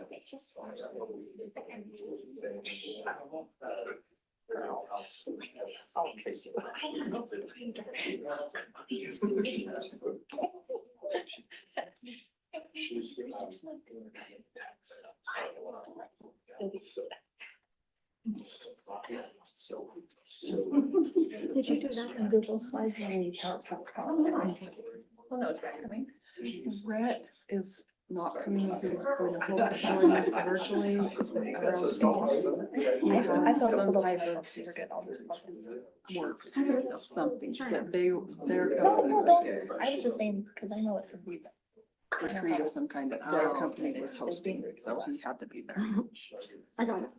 It's just. She's 6 months. Did you do that in Google Slides when you tell us how well, no, it's right coming. Brett is not coming with you. We're going to hold the showing this virtually. I thought it Some was type a. of work, something that they're No, no, company, I was just saying, because I know it could be. retreat of some kind that their company was hosting, so he had to be there. I got it.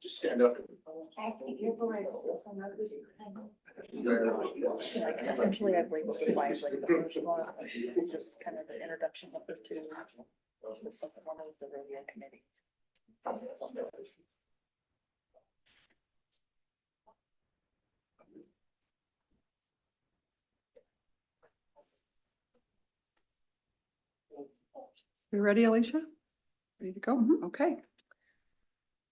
Just stand up. Essentially, I've labeled the slides like the first one, just kind of the introduction of the two. The second one is the review committee. You ready, Alicia? Ready to go? Okay.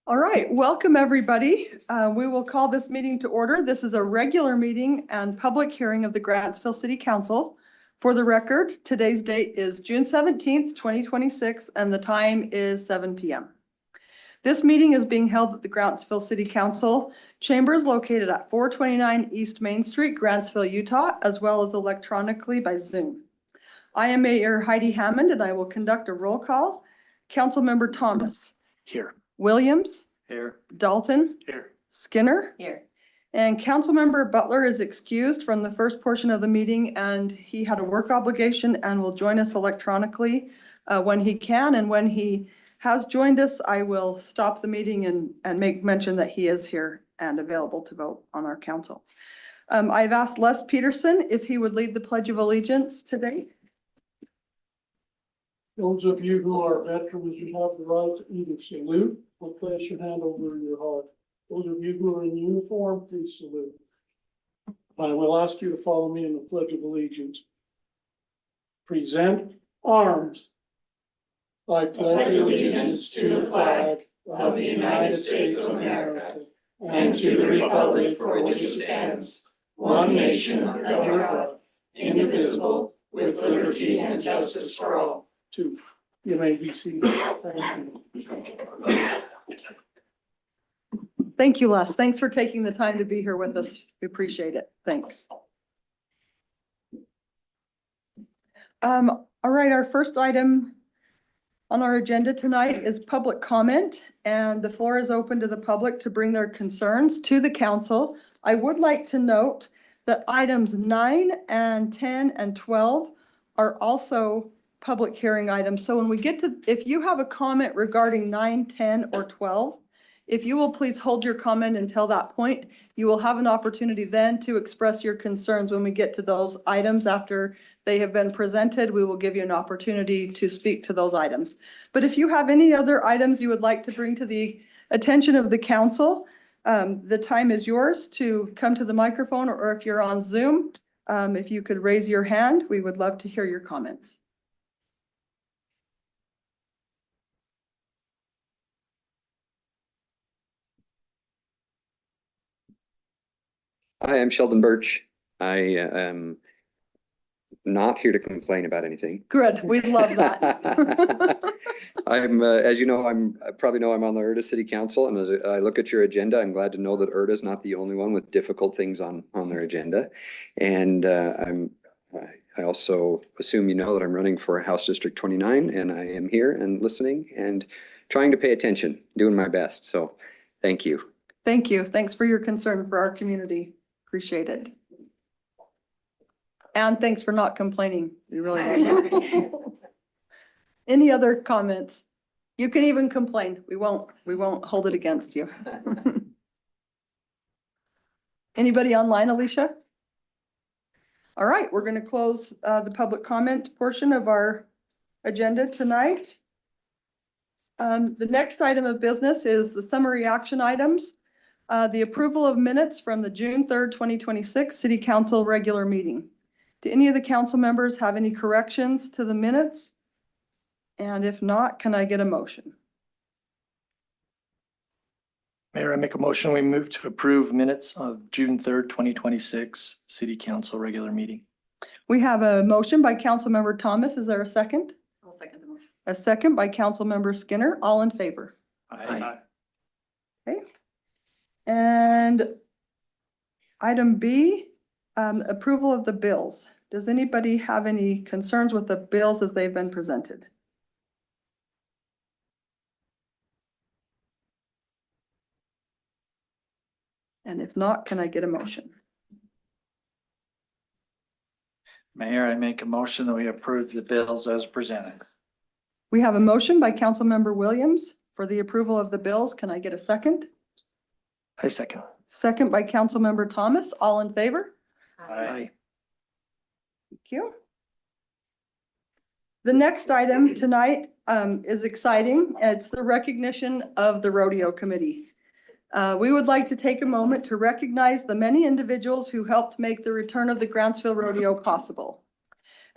All right, welcome everybody. We will call this meeting to order. This is a regular meeting and public hearing of the Grantsville City Council. For the record, today's date is June 17th, 2026, and the time is 7 p.m. This meeting is being held at the Grantsville City Council chambers located at 429 East Main Street, Grantsville, Utah, as well as electronically by Zoom. I am Mayor Heidi Hammond, and I will conduct a roll call. Councilmember Thomas. Here. Williams. Here. Dalton. Here. Skinner. Here. And Councilmember Butler is excused from the first portion of the meeting, and he had a work obligation and will join us electronically when he can. And when he has joined us, I will stop the meeting and make mention that he is here and available to vote on our council. I've asked Les Peterson if he would lead the Pledge of Allegiance today. Those of you who are veterans, you have the right to either salute or place your hand over your heart. Those of you who are in uniform, please salute. I will ask you to follow me in the Pledge of Allegiance. Present arms. I pledge allegiance to the flag of the United States of America and to the republic for which it stands, one nation under God, indivisible, with liberty and justice for all. Two. You may be seated. Thank you. Thank you, Les. Thanks for taking the time to be here with us. We appreciate it. Thanks. All right, our first item on our agenda tonight is public comment, and the floor is open to the public to bring their concerns to the council. I would like to note that items 9 and 10 and 12 are also public hearing items. So when we get to, if you have a comment regarding 9, 10, or 12, if you will please hold your comment until that point, you will have an opportunity then to express your concerns when we get to those items. After they have been presented, we will give you an opportunity to speak to those items. But if you have any other items you would like to bring to the attention of the council, the time is yours to come to the microphone, or if you're on Zoom, if you could raise your hand, we would love to hear your comments. Hi, I'm Sheldon Birch. I am not here to complain about anything. Good, we love that. I'm, as you know, I probably know I'm on the Erda City Council, and as I look at your agenda, I'm glad to know that Erda is not the only one with difficult things on their agenda. And I also assume you know that I'm running for House District 29, and I am here and listening and trying to pay attention, doing my best. So thank you. Thank you. Thanks for your concern for our community. Appreciate it. And thanks for not complaining. We really like it. Any other comments? You can even complain. We won't hold it against you. Anybody online, Alicia? All right, we're going to close the public comment portion of our agenda tonight. The next item of business is the summary action items. The approval of minutes from the June 3rd, 2026 City Council regular meeting. Do any of the council members have any corrections to the minutes? And if not, can I get a motion? Mayor, I make a motion, we move to approve minutes of June 3rd, 2026 City Council regular meeting. We have a motion by Councilmember Thomas. Is there a second? I'll second the motion. A second by Councilmember Skinner. All in favor? Aye. Okay. And item B, approval of the bills. Does anybody have any concerns with the bills as they've been presented? And if not, can I get a motion? Mayor, I make a motion that we approve the bills as presented. We have a motion by Councilmember Williams for the approval of the bills. Can I get a second? I second. Second by Councilmember Thomas. All in favor? Aye. Thank you. The next item tonight is exciting. It's the recognition of the rodeo committee. We would like to take a moment to recognize the many individuals who helped make the return of the Grantsville Rodeo possible.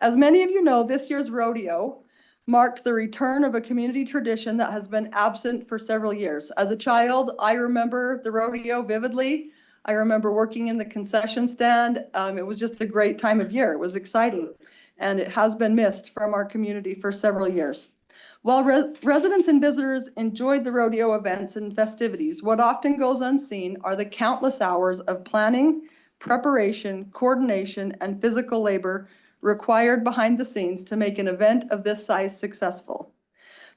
As many of you know, this year's rodeo marked the return of a community tradition that has been absent for several years. As a child, I remember the rodeo vividly. I remember working in the concession stand. It was just a great time of year. It was exciting, and it has been missed from our community for several years. While residents and visitors enjoyed the rodeo events and festivities, what often goes unseen are the countless hours of planning, preparation, coordination, and physical labor required behind the scenes to make an event of this size successful.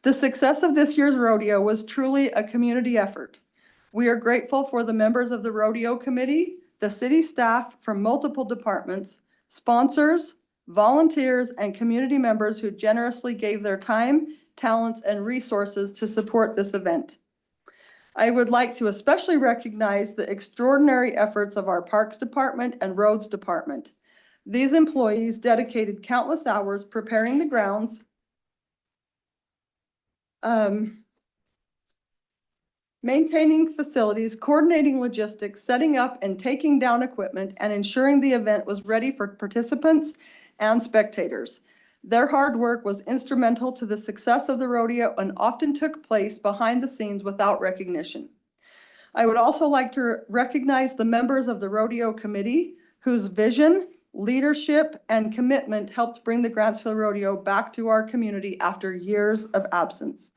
The success of this year's rodeo was truly a community effort. We are grateful for the members of the rodeo committee, the city staff from multiple departments, sponsors, volunteers, and community members who generously gave their time, talents, and resources to support this event. I would like to especially recognize the extraordinary efforts of our Parks Department and Roads Department. These employees dedicated countless hours preparing the grounds, maintaining facilities, coordinating logistics, setting up and taking down equipment, and ensuring the event was ready for participants and spectators. Their hard work was instrumental to the success of the rodeo and often took place behind the scenes without recognition. I would also like to recognize the members of the rodeo committee whose vision, leadership, and commitment helped bring the Grantsville Rodeo back to our community after years of absence.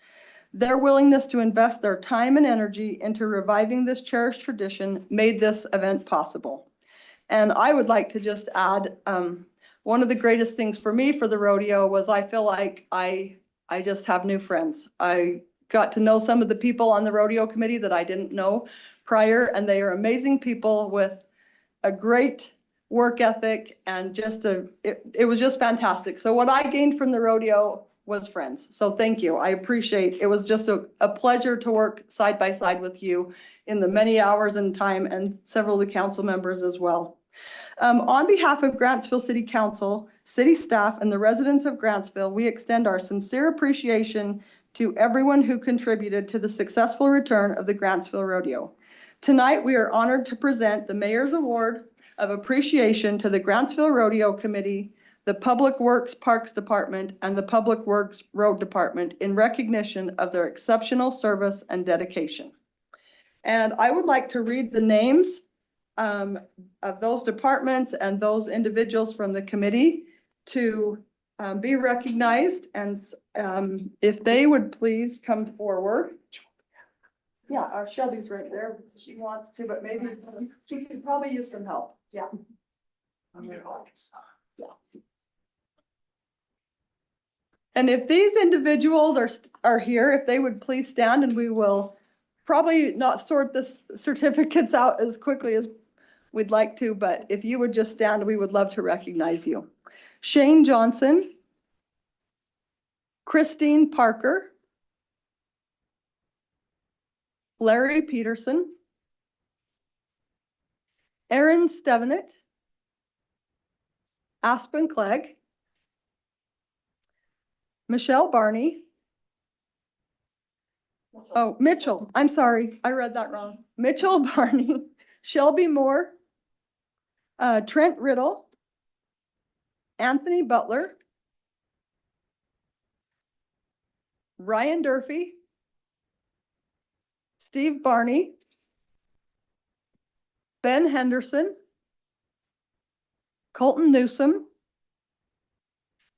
Their willingness to invest their time and energy into reviving this cherished tradition made this event possible. And I would like to just add, one of the greatest things for me for the rodeo was I feel like I just have new friends. I got to know some of the people on the rodeo committee that I didn't know prior, and they are amazing people with a great work ethic and just it was just fantastic. So what I gained from the rodeo was friends. So thank you. I appreciate it. Was just a pleasure to work side by side with you in the many hours and time, and several of the council members as well. On behalf of Grantsville City Council, city staff, and the residents of Grantsville, we extend our sincere appreciation to everyone who contributed to the successful return of the Grantsville Rodeo. Tonight, we are honored to present the Mayor's Award of Appreciation to the Grantsville Rodeo Committee, the Public Works Parks Department, and the Public Works Road Department in recognition of their exceptional service and dedication. And I would like to read the names of those departments and those individuals from the committee to be recognized, and if they would please come forward. Yeah, Shelby's right there. She wants to, but maybe she could probably use some help. Yeah. Yeah. And if these individuals are here, if they would please stand, and we will probably not sort the certificates out as quickly as we'd like to, but if you would just stand, we would love to recognize you. Shane Johnson, Christine Parker, Larry Peterson, Aaron Stevenett, Aspen Clegg, Michelle Barney. Oh, Mitchell, I'm sorry, I read that wrong. Mitchell Barney, Shelby Moore, Trent Riddle, Anthony Butler, Ryan Durfee, Steve Barney, Ben Henderson, Colton Newsom,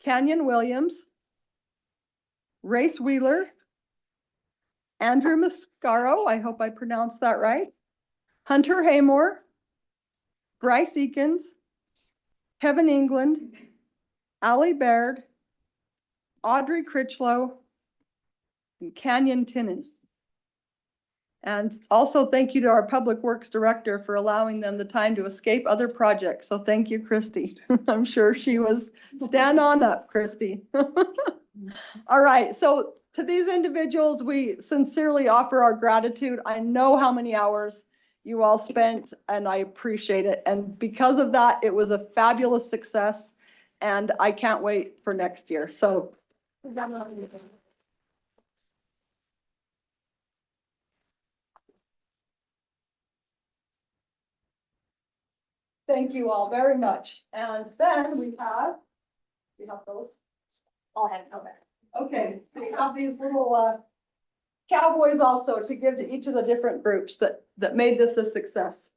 Canyon Williams, Race Wheeler, Andrew Mascaro, I hope I pronounced that right, Hunter Haymore, Bryce Eakins, Kevin England, Allie Baird, Audrey Critchlow, and Canyon Tinnen. And also thank you to our Public Works Director for allowing them the time to escape other projects. So thank you, Christy. I'm sure she was, stand on up, Christy. All right, so to these individuals, we sincerely offer our gratitude. I know how many hours you all spent and I appreciate it. And because of that, it was a fabulous success and I can't wait for next year. So. Thank you all very much. And then we have those? I'll have it come back. Okay, we have these little cowboys also to give to each of the different groups that made this a success.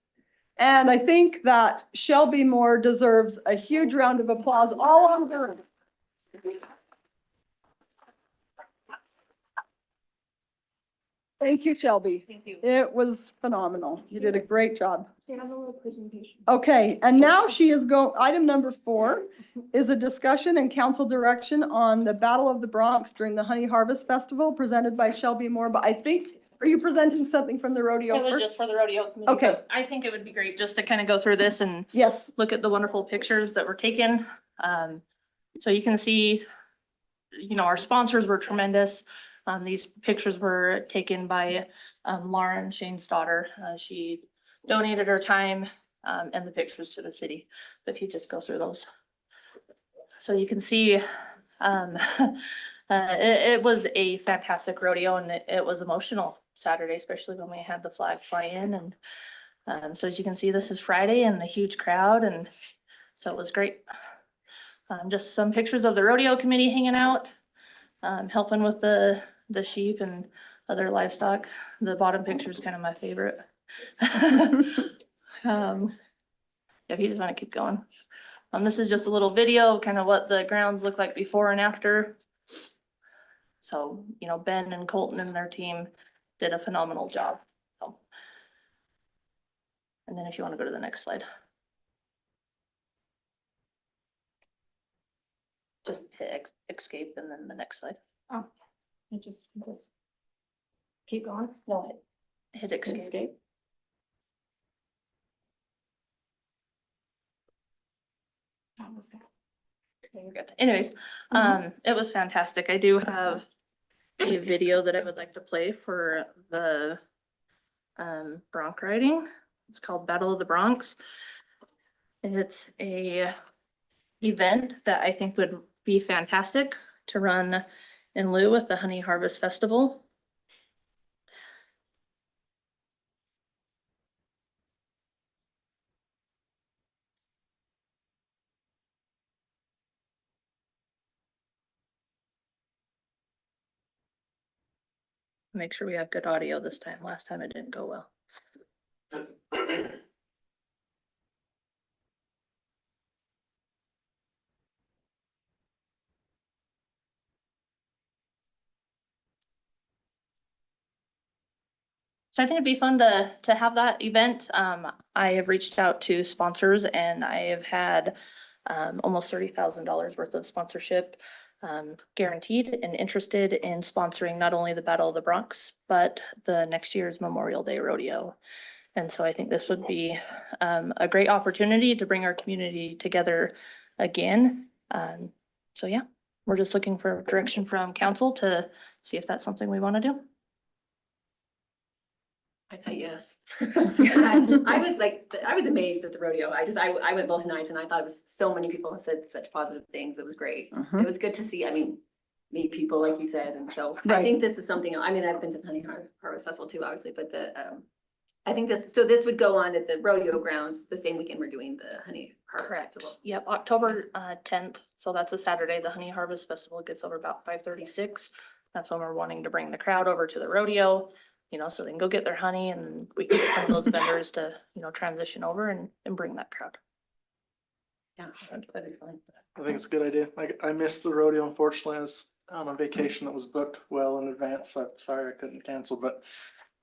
And I think that Shelby Moore deserves a huge round of applause all on her. Thank you, Shelby. Thank you. It was phenomenal. You did a great job. She has a little presentation. Okay, and now she is item number 4 is a discussion and council direction on the Battle of the Bronx during the Honey Harvest Festival presented by Shelby Moore. But I think, are you presenting something from the rodeo It was first? just for the rodeo committee. Okay. but I think it would be great just to kind of go through this and Yes, look at the wonderful pictures that were taken. So you can see, our sponsors were tremendous. These pictures were taken by Lauren, Shane's daughter. She donated her time and the pictures to the city. If you just go through those. So you can see it was a fantastic rodeo and it was emotional Saturday, especially when we had the flag fly in. And so as you can see, this is Friday and the huge crowd. And so it was great. Just some pictures of the rodeo committee hanging out, helping with the sheep and other livestock. The bottom picture is kind of my favorite. If you just want to keep going. This is just a little video, kind of what the grounds look like before and after. So, Ben and Colton and their team did a phenomenal job. So. And then if you want to go to the next slide. Just hit escape and then the next slide. Oh, I just keep going. No, hit escape. You're good. Anyways, it was fantastic. I do have a video that I would like to play for the bronc riding. It's called Battle of the Bronx. It's a event that I think would be fantastic to run in lieu with the Honey Harvest Festival. Make sure we have good audio this time. Last time it didn't go well. So I think it'd be fun to have that event. I have reached out to sponsors and I have had almost $30,000 worth of sponsorship guaranteed and interested in sponsoring not only the Battle of the Bronx, but the next year's Memorial Day Rodeo. And so I think this would be a great opportunity to bring our community together again. So yeah, we're just looking for direction from council to see if that's something we want to do. I say yes. I was like, I was amazed at the rodeo. I went both nights and I thought it was, so many people said such positive things. It was great. It was good to see, I mean, meet people like you said. And so I Right. think this is something, I mean, I've been to the Honey Harvest Festival too, obviously, but I think this would go on at the rodeo grounds the same weekend we're doing the Honey Harvest Festival. Yep, October 10th. So that's a Saturday. The Honey Harvest Festival gets over about 5:36. That's when we're wanting to bring the crowd over to the rodeo, you know, so they can go get their honey and we can get some of those vendors to, you know, transition over and bring that crowd. Yeah, that'd be fun. I think it's a good idea. I missed the rodeo, unfortunately. I was on a vacation that was booked well in advance. So I'm sorry I couldn't cancel, but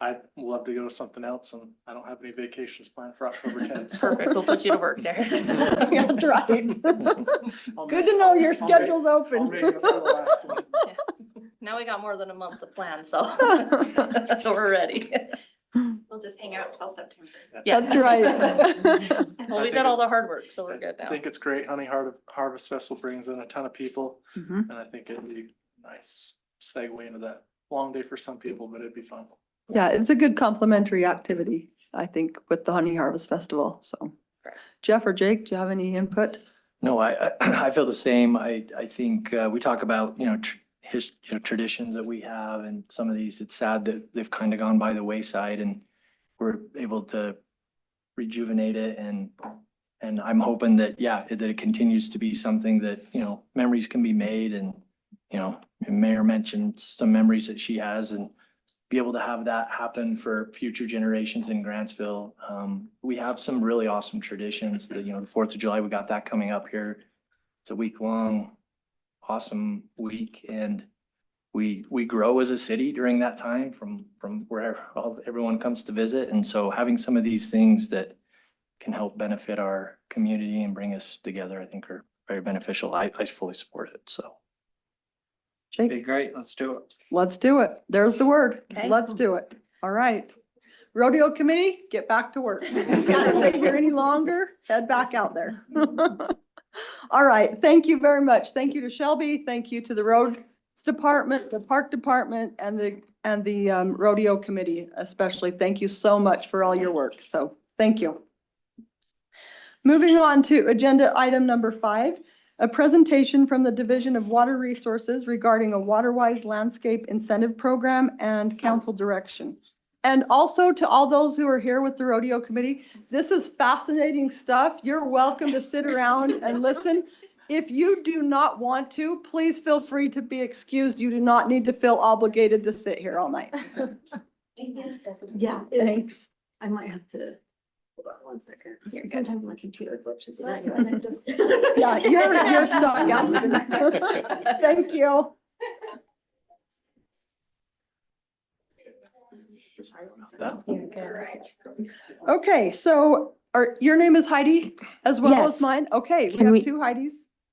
I'd love to go to something else and I don't have any vacations planned for October 10th. Perfect. We'll put you to work there. That's right. I'll Good make- to know your I'll make- schedule's I'll open. make it for the last one. Now we got more than a month to plan, so so we're ready. We'll just hang out until September. Yeah. That's right. Well, we did all the hard work, so we're good I now. think it's great. Harvest Festival brings in a ton of people Mhm. and I think it'd be a nice segue into that long day for some people, but it'd be fun. Yeah, it's a good complimentary activity, I think, with the Honey Harvest Festival, so. Correct. Jeff or Jake, do you have any input? No, I feel the same. I think we talk about, traditions that we have and some of these, it's sad that they've kind of gone by the wayside and we're able to rejuvenate it and I'm hoping that, that it continues to be something that, memories can be made and, Mayor mentioned some memories that she has and be able to have that happen for future generations in Grantsville. We have some really awesome traditions that, the 4th of July, we got that coming up here. It's a week-long, awesome week and we grow as a city during that time from where everyone comes to visit. And so having some of these things that can help benefit our community and bring us together, I think are very beneficial. I fully support it, so. Jake, Great, let's do it. let's do it. There's the word. Okay. Let's do it. All right. Rodeo committee, get back to work. You can't stay here any longer, head back out there. All right, thank you very much. Thank you to Shelby. Thank you to the roads department, the park department, and the rodeo committee especially. Thank you so much for all your work. So thank you. Moving on to agenda item number 5, a presentation from the Division of Water Resources regarding a water-wise landscape incentive program and council direction. And also to all those who are here with the rodeo committee, this is fascinating stuff. You're welcome to sit around and listen. If you do not want to, please feel free to be excused. You do not need to feel obligated to sit here all night. Yeah, Thanks. I might have to, hold on one second. You're good. Sometimes my computer glitches. Yeah, you're stuck, Aspen. Thank you. All right. Okay, so your name is Heidi as well as Yes. mine? Okay, we Can have we- 2 Heidis.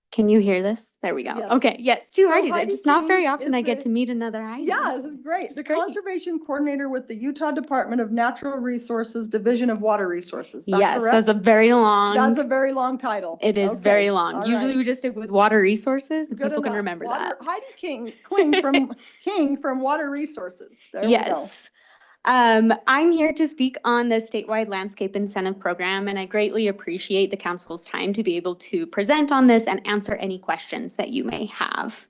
Can you hear this? There we go. Yes. Okay, yes, two So Heidis. Heidi It's not very King often is I get the- to meet another Heidi. Yeah, this is great. It's The great. Conservation Coordinator with the Utah Department of Natural Resources, Division of Water Resources. Is that Yes, correct? that's a very long. That's a very long title. It is Okay, very long. all Usually right. we just stick with water resources and Good people can enough. remember that. Heidi King from Water Resources. There we go. Yes. I'm here to speak on the statewide landscape incentive program, and I greatly appreciate the council's time to be able to present on this and answer any questions that you may have.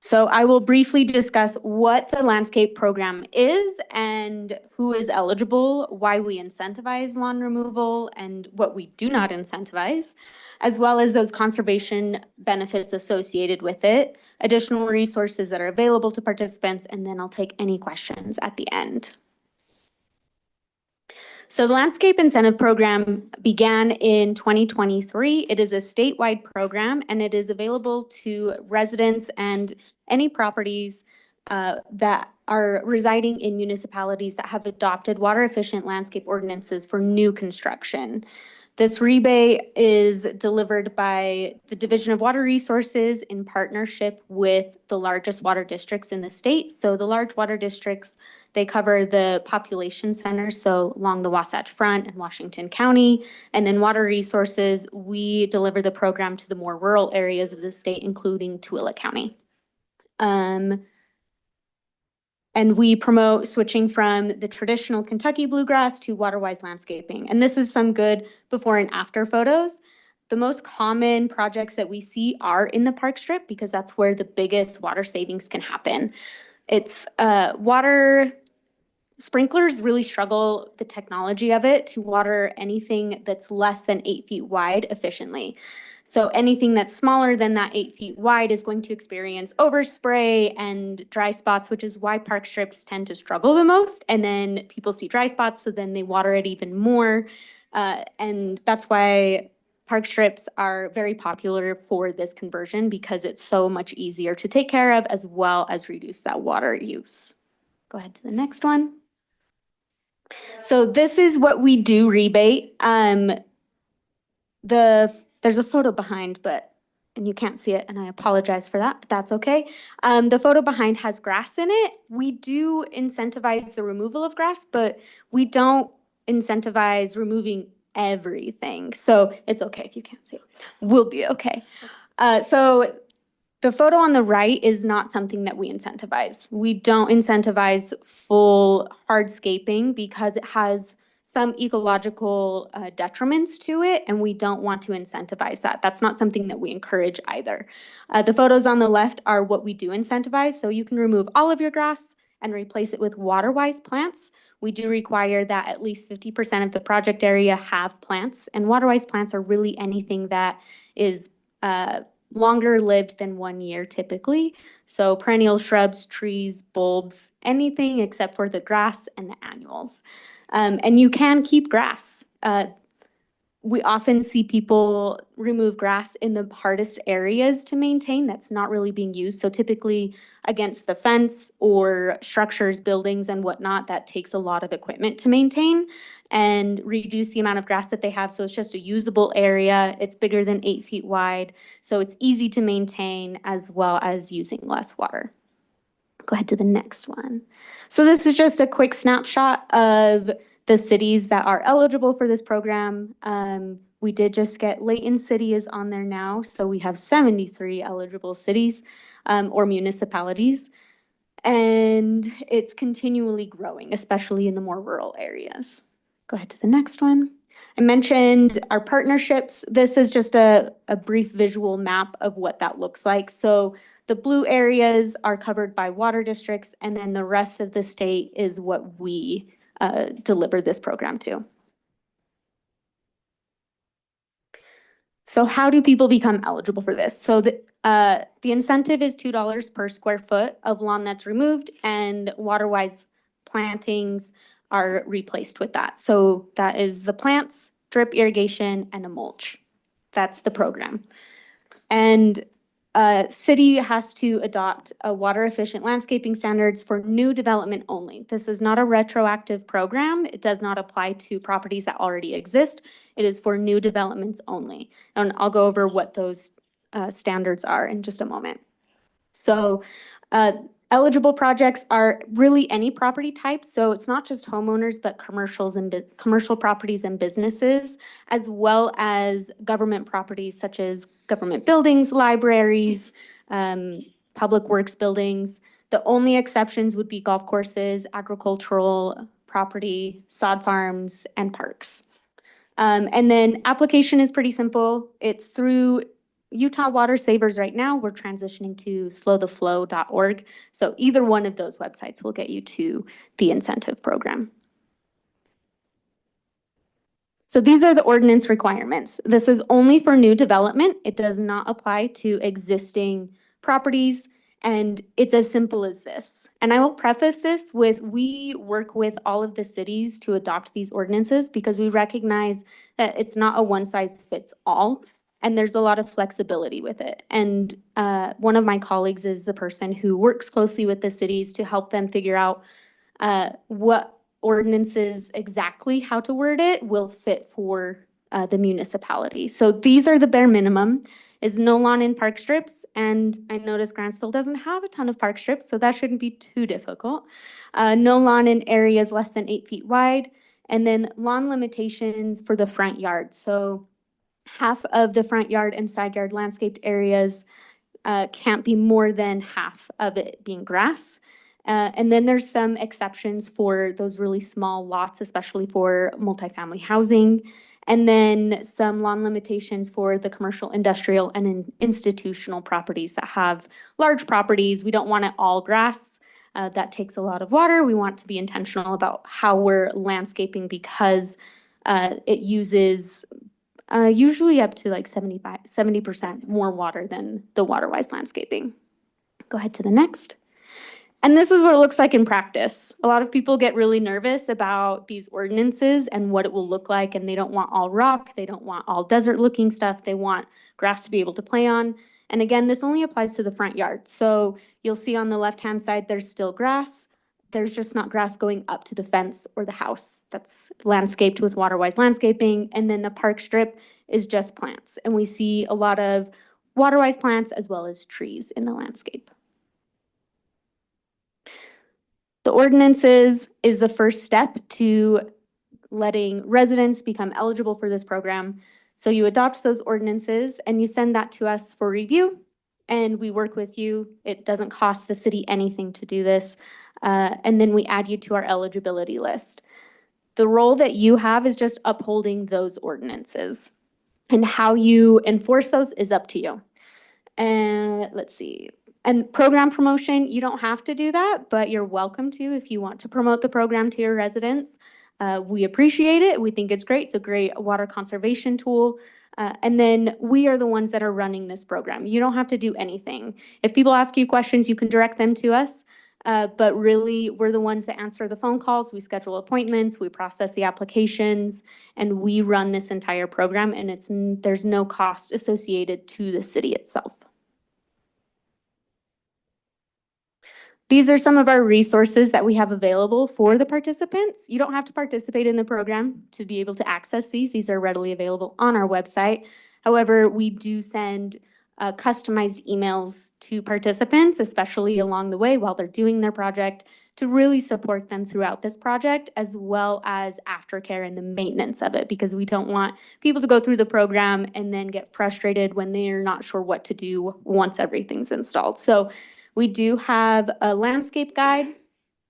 So I will briefly discuss what the landscape program is and who is eligible, why we incentivize lawn removal and what we do not incentivize, as well as those conservation benefits associated with it, additional resources that are available to participants, and then I'll take any questions at the end. So the Landscape Incentive Program began in 2023. It is a statewide program and it is available to residents and any properties that are residing in municipalities that have adopted water efficient landscape ordinances for new construction. This rebate is delivered by the Division of Water Resources in partnership with the largest water districts in the state. So the large water districts, they cover the population centers, so along the Wasatch Front and Washington County. And then Water Resources, we deliver the program to the more rural areas of the state, including Tooele County. And we promote switching from the traditional Kentucky bluegrass to water-wise landscaping. And this is some good before and after photos. The most common projects that we see are in the park strip because that's where the biggest water savings can happen. It's water sprinklers really struggle the technology of it to water anything that's less than 8 feet wide efficiently. So anything that's smaller than that 8 feet wide is going to experience overspray and dry spots, which is why park strips tend to struggle the most. And then people see dry spots, so then they water it even more. And that's why park strips are very popular for this conversion because it's so much easier to take care of as well as reduce that water use. Go ahead to the next one. So this is what we do rebate. There's a photo behind, and you can't see it, and I apologize for that, but that's okay. The photo behind has grass in it. We do incentivize the removal of grass, but we don't incentivize removing everything. So it's okay if you can't see it. We'll be okay. So the photo on the right is not something that we incentivize. We don't incentivize full hardscaping because it has some ecological detriments to it, and we don't want to incentivize that. That's not something that we encourage either. The photos on the left are what we do incentivize, so you can remove all of your grass and replace it with water-wise plants. We do require that at least 50% of the project area have plants, and water-wise plants are really anything that is longer lived than 1 year typically. So perennial shrubs, trees, bulbs, anything except for the grass and the annuals. And you can keep grass. We often see people remove grass in the hardest areas to maintain that's not really being used. So typically against the fence or structures, buildings and whatnot, that takes a lot of equipment to maintain and reduce the amount of grass that they have. So it's just a usable area. It's bigger than 8 feet wide. So it's easy to maintain as well as using less water. Go ahead to the next one. So this is just a quick snapshot of the cities that are eligible for this program. We did just get Layton City is on there now. So we have 73 eligible cities or municipalities. And it's continually growing, especially in the more rural areas. Go ahead to the next one. I mentioned our partnerships. This is just a brief visual map of what that looks like. So the blue areas are covered by water districts, and then the rest of the state is what we deliver this program to. So how do people become eligible for this? So the incentive is $2 per square foot of lawn that's removed, and water-wise plantings are replaced with that. So that is the plants, drip irrigation, and a mulch. That's the program. And city has to adopt a water efficient landscaping standards for new development only. This is not a retroactive program. It does not apply to properties that already exist. It is for new developments only. And I'll go over what those standards are in just a moment. So eligible projects are really any property type. So it's not just homeowners, but commercial properties and businesses, as well as government properties such as government buildings, libraries, public works buildings. The only exceptions would be golf courses, agricultural property, sod farms, and parks. And then application is pretty simple. It's through Utah Water Savers right now. We're transitioning to slowtheflow.org. So either one of those websites will get you to the incentive program. So these are the ordinance requirements. This is only for new development. It does not apply to existing properties. And it's as simple as this. And I will preface this with, we work with all of the cities to adopt these ordinances because we recognize that it's not a one size fits all. And there's a lot of flexibility with it. And one of my colleagues is the person who works closely with the cities to help them figure out what ordinances exactly how to word it will fit for the municipality. So these are the bare minimum, is no lawn in park strips. And I noticed Grantsville doesn't have a ton of park strips, so that shouldn't be too difficult. No lawn in areas less than 8 feet wide, and then lawn limitations for the front yard. So half of the front yard and side yard landscaped areas can't be more than half of it being grass. And then there's some exceptions for those really small lots, especially for multifamily housing. And then some lawn limitations for the commercial, industrial, and institutional properties that have large properties. We don't want it all grass. That takes a lot of water. We want to be intentional about how we're landscaping because it uses usually up to like 70% more water than the water-wise landscaping. Go ahead to the next. And this is what it looks like in practice. A lot of people get really nervous about these ordinances and what it will look like, and they don't want all rock, they don't want all desert-looking stuff, they want grass to be able to play on. And again, this only applies to the front yard. So you'll see on the left-hand side, there's still grass. There's just not grass going up to the fence or the house. That's landscaped with water-wise landscaping. And then the park strip is just plants. And we see a lot of water-wise plants as well as trees in the landscape. The ordinances is the first step to letting residents become eligible for this program. So you adopt those ordinances and you send that to us for review, and we work with you. It doesn't cost the city anything to do this. And then we add you to our eligibility list. The role that you have is just upholding those ordinances, and how you enforce those is up to you. And let's see. And program promotion, you don't have to do that, but you're welcome to if you want to promote the program to your residents. We appreciate it. We think it's great. It's a great water conservation tool. And then we are the ones that are running this program. You don't have to do anything. If people ask you questions, you can direct them to us. But really, we're the ones that answer the phone calls. We schedule appointments, we process the applications, and we run this entire program. And there's no cost associated to the city itself. These are some of our resources that we have available for the participants. You don't have to participate in the program to be able to access these. These are readily available on our website. However, we do send customized emails to participants, especially along the way while they're doing their project, to really support them throughout this project, as well as aftercare and the maintenance of it, because we don't want people to go through the program and then get frustrated when they're not sure what to do once everything's installed. So we do have a landscape guide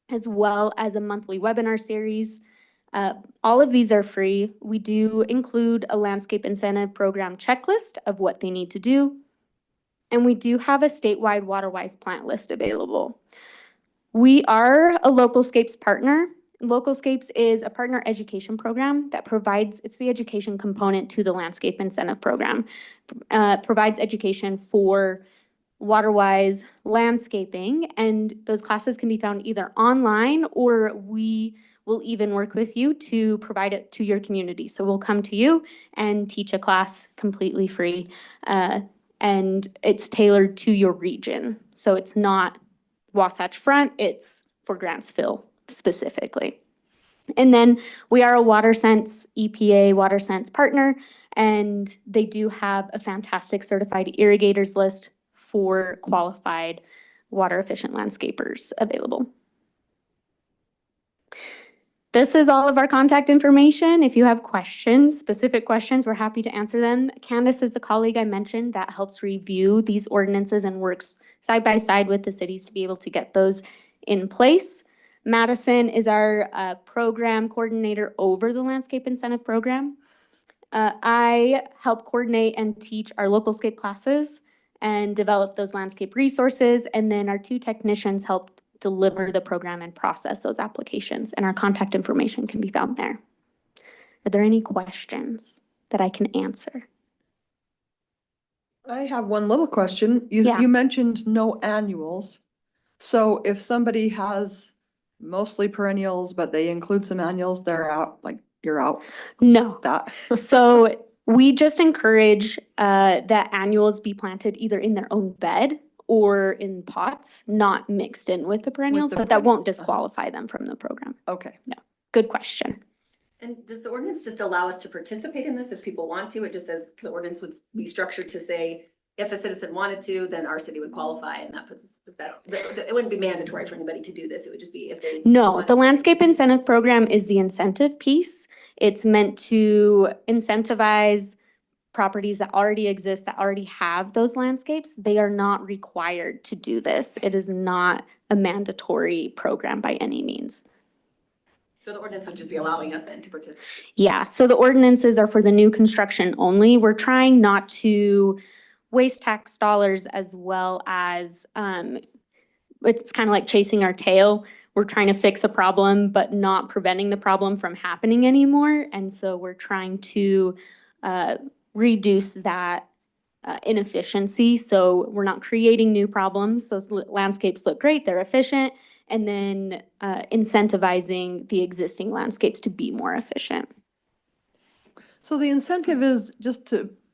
as well as a monthly webinar series. All of these are free. We do include a landscape incentive program checklist of what they need to do. And we do have a statewide water-wise plant list available. We are a Localscapes partner. Localscapes is a partner education program that provides, it's the education component to the landscape incentive program, provides education for water-wise landscaping, and those classes can be found either online, or we will even work with you to provide it to your community. So we'll come to you and teach a class completely free, and it's tailored to your region. So it's not Wasatch Front, it's for Grantsville specifically. And then we are a WaterSense EPA WaterSense partner, and they do have a fantastic certified irrigators list for qualified water efficient landscapers available. This is all of our contact information. If you have questions, specific questions, we're happy to answer them. Candace is the colleague I mentioned that helps review these ordinances and works side by side with the cities to be able to get those in place. Madison is our program coordinator over the landscape incentive program. I help coordinate and teach our Localscape classes and develop those landscape resources. And then our two technicians help deliver the program and process those applications. And our contact information can be found there. Are there any questions that I can answer? I have one little question. Yeah. You mentioned no annuals. So if somebody has mostly perennials, but they include some annuals, they're out, like you're out No. that. So we just encourage that annuals be planted either in their own bed or in pots, not mixed in with the perennials, but that won't perennials, disqualify them from the program. Okay. Good question. And does the ordinance just allow us to participate in this if people want to? It just says the ordinance would be structured to say, if a citizen wanted to, then our city would qualify, and that puts us, it wouldn't be mandatory for anybody to do this. It would just be if they. No, wanted the to. landscape incentive program is the incentive piece. It's meant to incentivize properties that already exist, that already have those landscapes. They are not required to do this. It is not a mandatory program by any means. So the ordinance would just be allowing us then to participate. Yeah, so the ordinances are for the new construction only. We're trying not to waste tax dollars as well as, it's kind of like chasing our tail. We're trying to fix a problem, but not preventing the problem from happening anymore. And so we're trying to reduce that inefficiency. So we're not creating new problems. Those landscapes look great, they're efficient. And then incentivizing the existing landscapes to be more efficient. So the incentive is,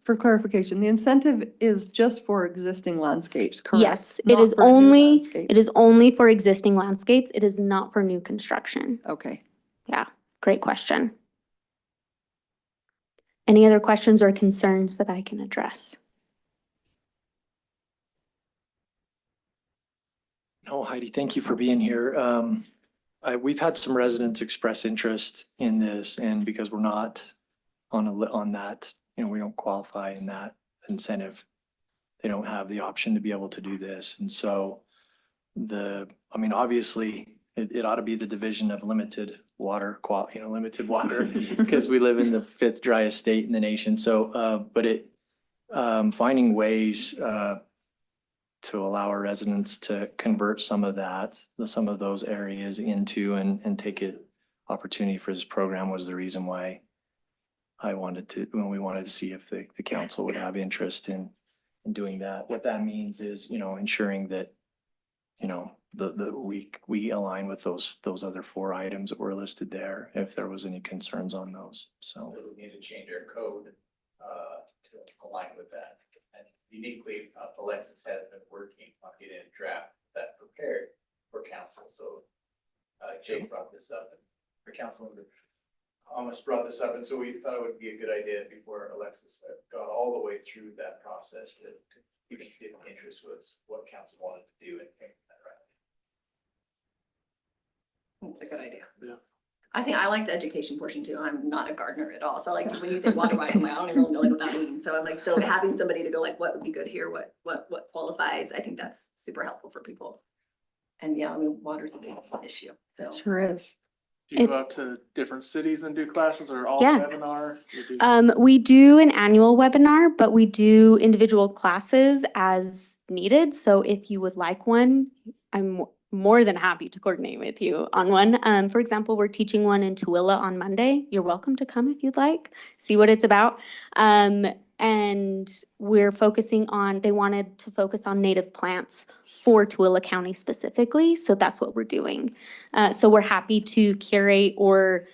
for clarification, the incentive is just for existing landscapes, correct? Yes, it Not is for new only, landscapes? it is only for existing landscapes. It is not for new construction. Okay. Yeah, great question. Any other questions or concerns that I can address? No, Heidi, thank you for being here. We've had some residents express interest in this, and because we're not on that, we don't qualify in that incentive. They don't have the option to be able to do this. And so obviously it ought to be the division of limited water limited water because we live in the 5th driest state in the nation. So, finding ways, to allow our residents to convert some of those areas into and take it opportunity for this program was the reason why we wanted to see if the council would have interest in doing that. What that means is, ensuring that, we align with those other 4 items that were listed there, if there was any concerns on those, so. We need to change our code, to align with that. And uniquely, Alexis has been working on getting a draft that prepared for council. So, Jake brought this up, and our council member almost brought this up, and so we thought it would be a good idea before Alexis got all the way through that process to even see if the interest was what council wanted to do and think that right. That's a good idea. Yeah. I think I like the education portion too. I'm not a gardener at all. So like when you say water rights, I'm like, I don't even know what that means. So I'm like, so having somebody to go like, what would be good here? What qualifies? I think that's super helpful for people. And yeah, water's a big issue, so. Sure is. Do you go out to different cities and do classes or all Yeah. webinars? You do- We do an annual webinar, but we do individual classes as needed. So if you would like one, I'm more than happy to coordinate with you on one. For example, we're teaching one in Tooele on Monday. You're welcome to come if you'd like, see what it's about. And we're focusing on, they wanted to focus on native plants for Tooele County specifically. So that's what we're doing. So we're happy to curate or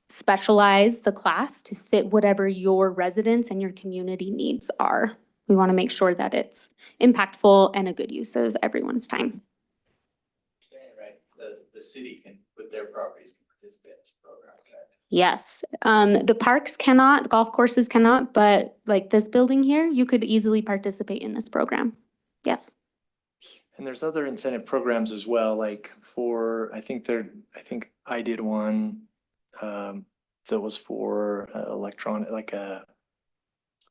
specialize the class to fit whatever your residents and your community needs are. We want to make sure that it's impactful and a good use of everyone's time. Right, the city can put their properties can participate in this program, correct? Yes, the parks cannot, the golf courses cannot, but like this building here, you could easily participate in this program. Yes. And there's other incentive programs as well, like I think I did one that was for electronic, like a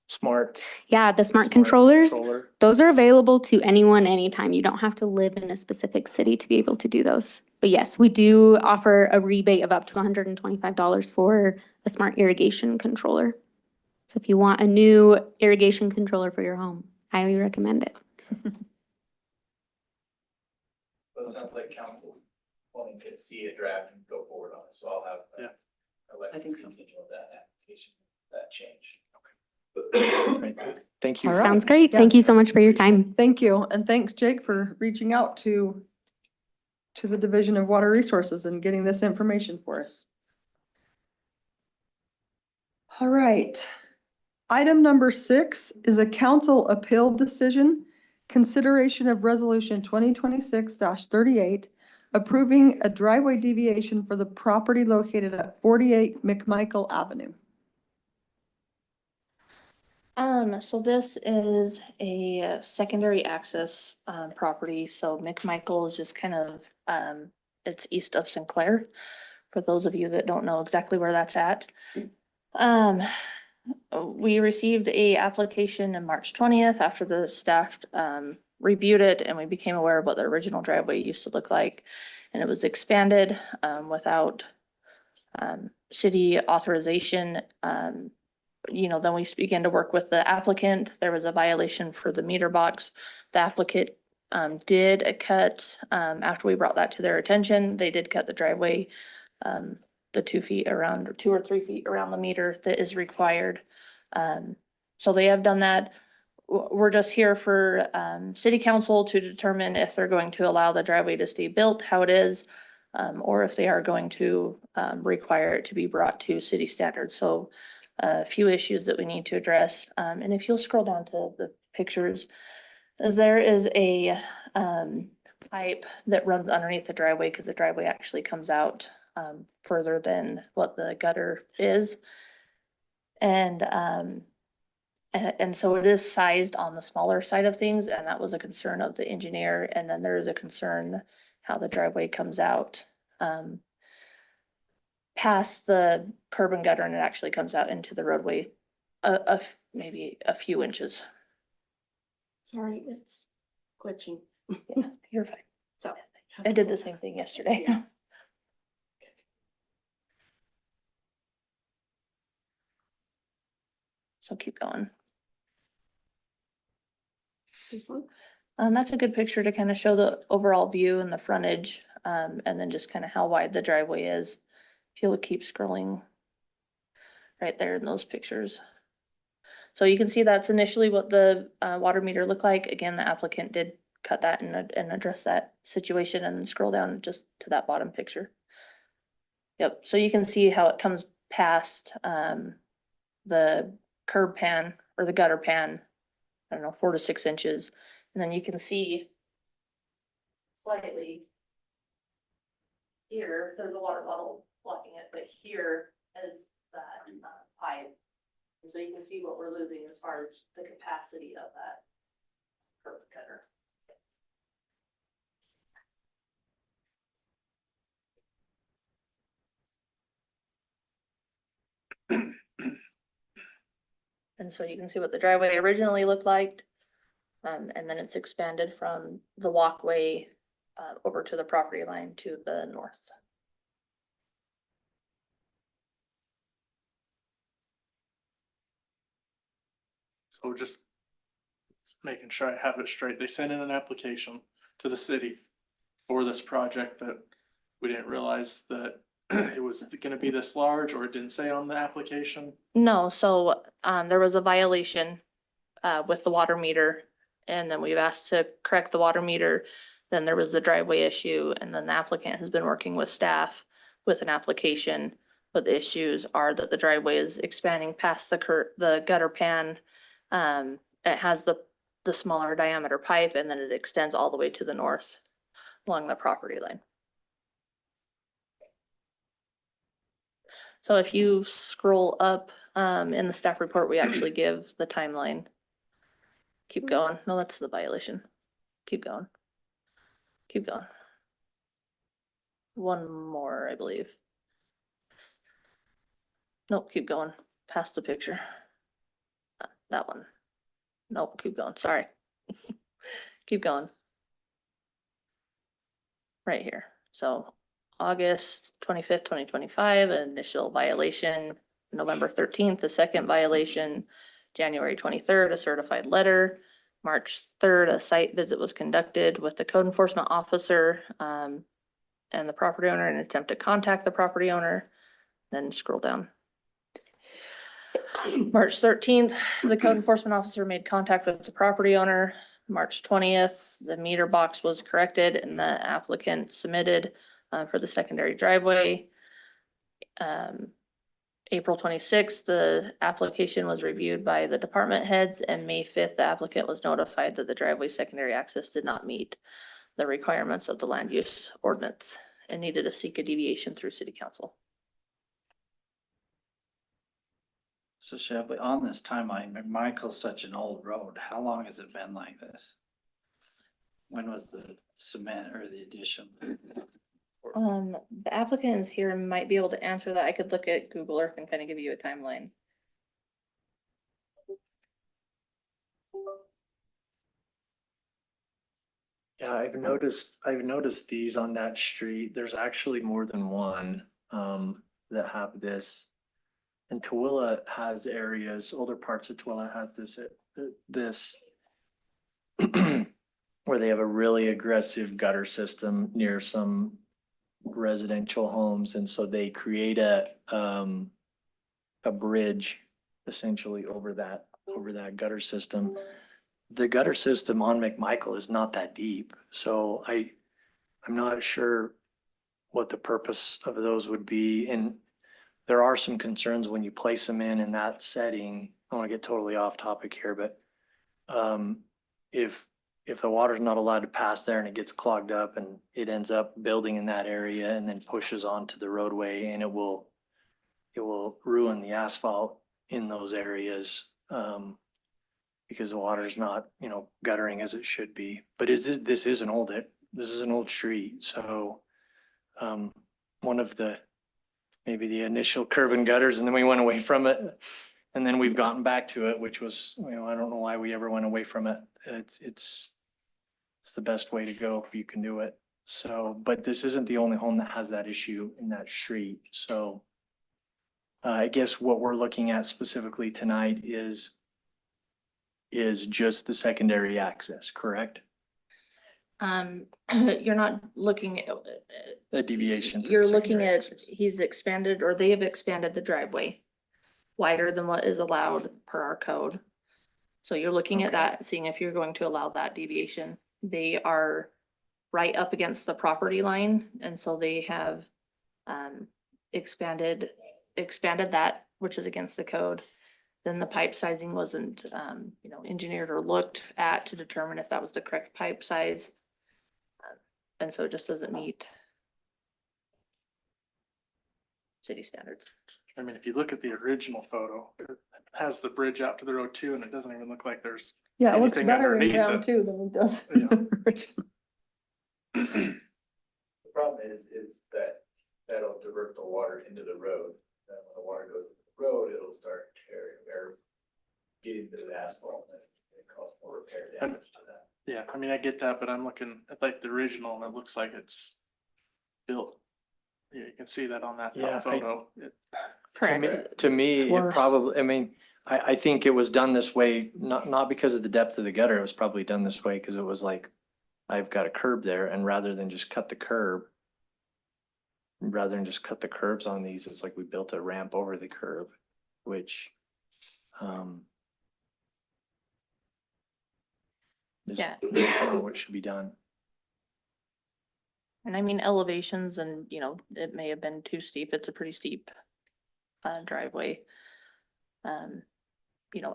smart. Yeah, the smart controllers, controller. those are available to anyone, anytime. You don't have to live in a specific city to be able to do those. But yes, we do offer a rebate of up to $125 for a smart irrigation controller. So if you want a new irrigation controller for your home, highly recommend it. But it sounds like council wanting to see a draft and go forward on it, so I'll have. Yeah. I think Alexis so. continue with that application, that change. Right. Thank you. All right. Sounds great. Yeah. Thank you so much for your time. Thank you. And thanks, Jake, for reaching out to the Division of Water Resources and getting this information for us. All right. Item number 6 is a council appeal decision, consideration of resolution 2026-38, approving a driveway deviation for the property located at 48 McMichael Avenue. So this is a secondary access, property, so McMichael is just kind of, it's east of Sinclair. For those of you that don't know exactly where that's at. We received a application on March 20th after the staff, reviewed it, and we became aware of what the original driveway used to look like. And it was expanded, without, city authorization. Then we began to work with the applicant. There was a violation for the meter box. The applicant did a cut, after we brought that to their attention. They did cut the driveway, the 2 feet around, or 2 or 3 feet around the meter that is required. So they have done that. We're just here for city council to determine if they're going to allow the driveway to stay built how it is, or if they are going to require it to be brought to city standards. So a few issues that we need to address. And if you'll scroll down to the pictures, as there is a pipe that runs underneath the driveway, because the driveway actually comes out further than what the gutter is. And so it is sized on the smaller side of things, and that was a concern of the engineer. And then there is a concern how the driveway comes out past the curb and gutter, and it actually comes out into the roadway maybe a few inches. Sorry, it's glitching. Yeah, you're fine. So. I did the same thing yesterday. Yeah. So keep going. This one? That's a good picture to kind of show the overall view and the frontage, and then just kind of how wide the driveway is. If you'll keep scrolling right there in those pictures. So you can see that's initially what the water meter looked like. Again, the applicant did cut that and address that situation, and then scroll down just to that bottom picture. Yep, so you can see how it comes past the curb pan or the gutter pan, I don't know, 4 to 6 inches. And then you can see slightly here, there's a water bottle blocking it, but here is that pipe. And so you can see what we're losing as far as the capacity of that curb cutter. And so you can see what the driveway originally looked like. And then it's expanded from the walkway over to the property line to the north. So just making sure I have it straight. They sent in an application to the city for this project, but we didn't realize that it was gonna be this large, or it didn't say on the application. No, so there was a violation with the water meter, and then we've asked to correct the water meter. Then there was the driveway issue, and then the applicant has been working with staff with an application. But the issues are that the driveway is expanding past the gutter pan. It has the smaller diameter pipe, and then it extends all the way to the north along the property line. So if you scroll up in the staff report, we actually give the timeline. Keep going. No, that's the violation. Keep going. Keep going. One more, I believe. Nope, keep going. Past the picture. That one. Nope, keep going. Sorry. Keep going. Right here. So August 25th, 2025, initial violation. November 13th, a second violation. January 23rd, a certified letter. March 3rd, a site visit was conducted with the code enforcement officer and the property owner in an attempt to contact the property owner. Then scroll down. March 13th, the code enforcement officer made contact with the property owner. March 20th, the meter box was corrected and the applicant submitted for the secondary driveway. April 26th, the application was reviewed by the department heads, and May 5th, the applicant was notified that the driveway secondary access did not meet the requirements of the land use ordinance and needed to seek a deviation through city council. So Shelby, on this timeline, McMichael's such an old road. How long has it been like this? When was the cement or the addition? The applicant is here and might be able to answer that. I could look at Google Earth and kind of give you a timeline. Yeah, I've noticed these on that street. There's actually more than one, that have this. And Tooele has areas, older parts of Tooele has this where they have a really aggressive gutter system near some residential homes. And so they create a bridge essentially over that gutter system. The gutter system on McMichael is not that deep, so I'm not sure what the purpose of those would be. And there are some concerns when you place them in that setting. I want to get totally off topic here, but if the water's not allowed to pass there and it gets clogged up and it ends up building in that area and then pushes onto the roadway, and it will ruin the asphalt in those areas. Because the water is not, guttering as it should be. But this is an old street, so one of maybe the initial curb and gutters, and then we went away from it, and then we've gotten back to it, which was, I don't know why we ever went away from it. It's the best way to go if you can do it. So, but this isn't the only home that has that issue in that street. So I guess what we're looking at specifically tonight is just the secondary access, correct? You're not looking at. A deviation. You're looking at, he's expanded, or they have expanded the driveway wider than what is allowed per our code. So you're looking at that, seeing if you're going to allow that deviation. They are right up against the property line, and so they have expanded that, which is against the code. Then the pipe sizing wasn't, engineered or looked at to determine if that was the correct pipe size. And so it just doesn't meet city standards. I mean, if you look at the original photo, it has the bridge out to the road too, and it doesn't even look like there's Yeah, it looks anything better in underneath ground it. too than it does. The problem is that that'll divert the water into the road. Then when the water goes into the road, it'll start tearing or getting to the asphalt, and it causes more repair damage to that. Yeah, I mean, I get that, but I'm looking at like the original and it looks like it's built. Yeah, you can see that on that Yeah, photo. To me, it Worse. probably, I think it was done this way, not because of the depth of the gutter. It was probably done this way because it was like, I've got a curb there, and rather than just cut the curbs on these, it's like we built a ramp over the curb, which is Yeah. what should be done. And I mean elevations and, it may have been too steep. It's a pretty steep driveway.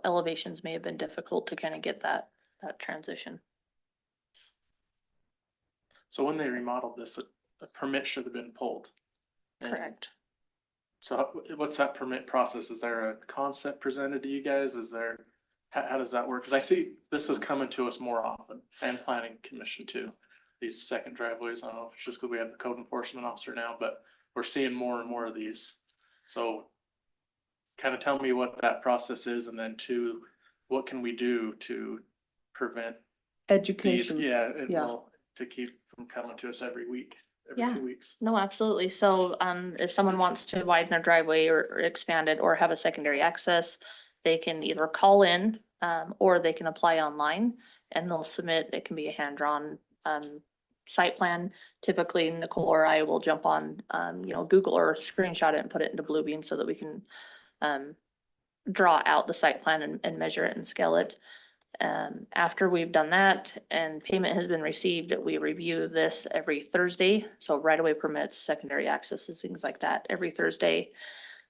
Elevations may have been difficult to kind of get that transition. So when they remodeled this, a permit should have been pulled. And Correct. So what's that permit process? Is there a concept presented to you guys? How does that work? Cause I see this is coming to us more often, and planning commission too. These second driveways, I don't know if it's just because we have the code enforcement officer now, but we're seeing more and more of these. So kind of tell me what that process is, and then two, what can we do to prevent these? Education. Yeah, Yeah. to keep from coming to us every week, Yeah. every 2 weeks. No, absolutely. So, if someone wants to widen their driveway or expand it or have a secondary access, they can either call in, or they can apply online and they'll submit, it can be a hand-drawn, site plan. Typically Nicole or I will jump on, Google or screenshot it and put it into Bluebeam so that we can, draw out the site plan and measure it and scale it. After we've done that and payment has been received, we review this every Thursday. So right away permits, secondary accesses, things like that, every Thursday.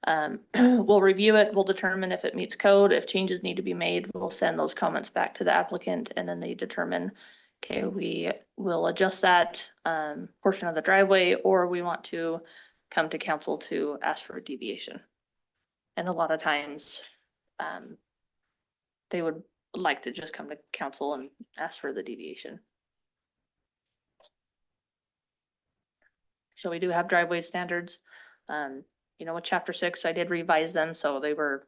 We'll review it, we'll determine if it meets code, if changes need to be made, we'll send those comments back to the applicant, and then they determine, okay, we will adjust that portion of the driveway, or we want to come to council to ask for a deviation. And a lot of times, they would like to just come to council and ask for the deviation. So we do have driveway standards. With chapter 6, I did revise them, so they were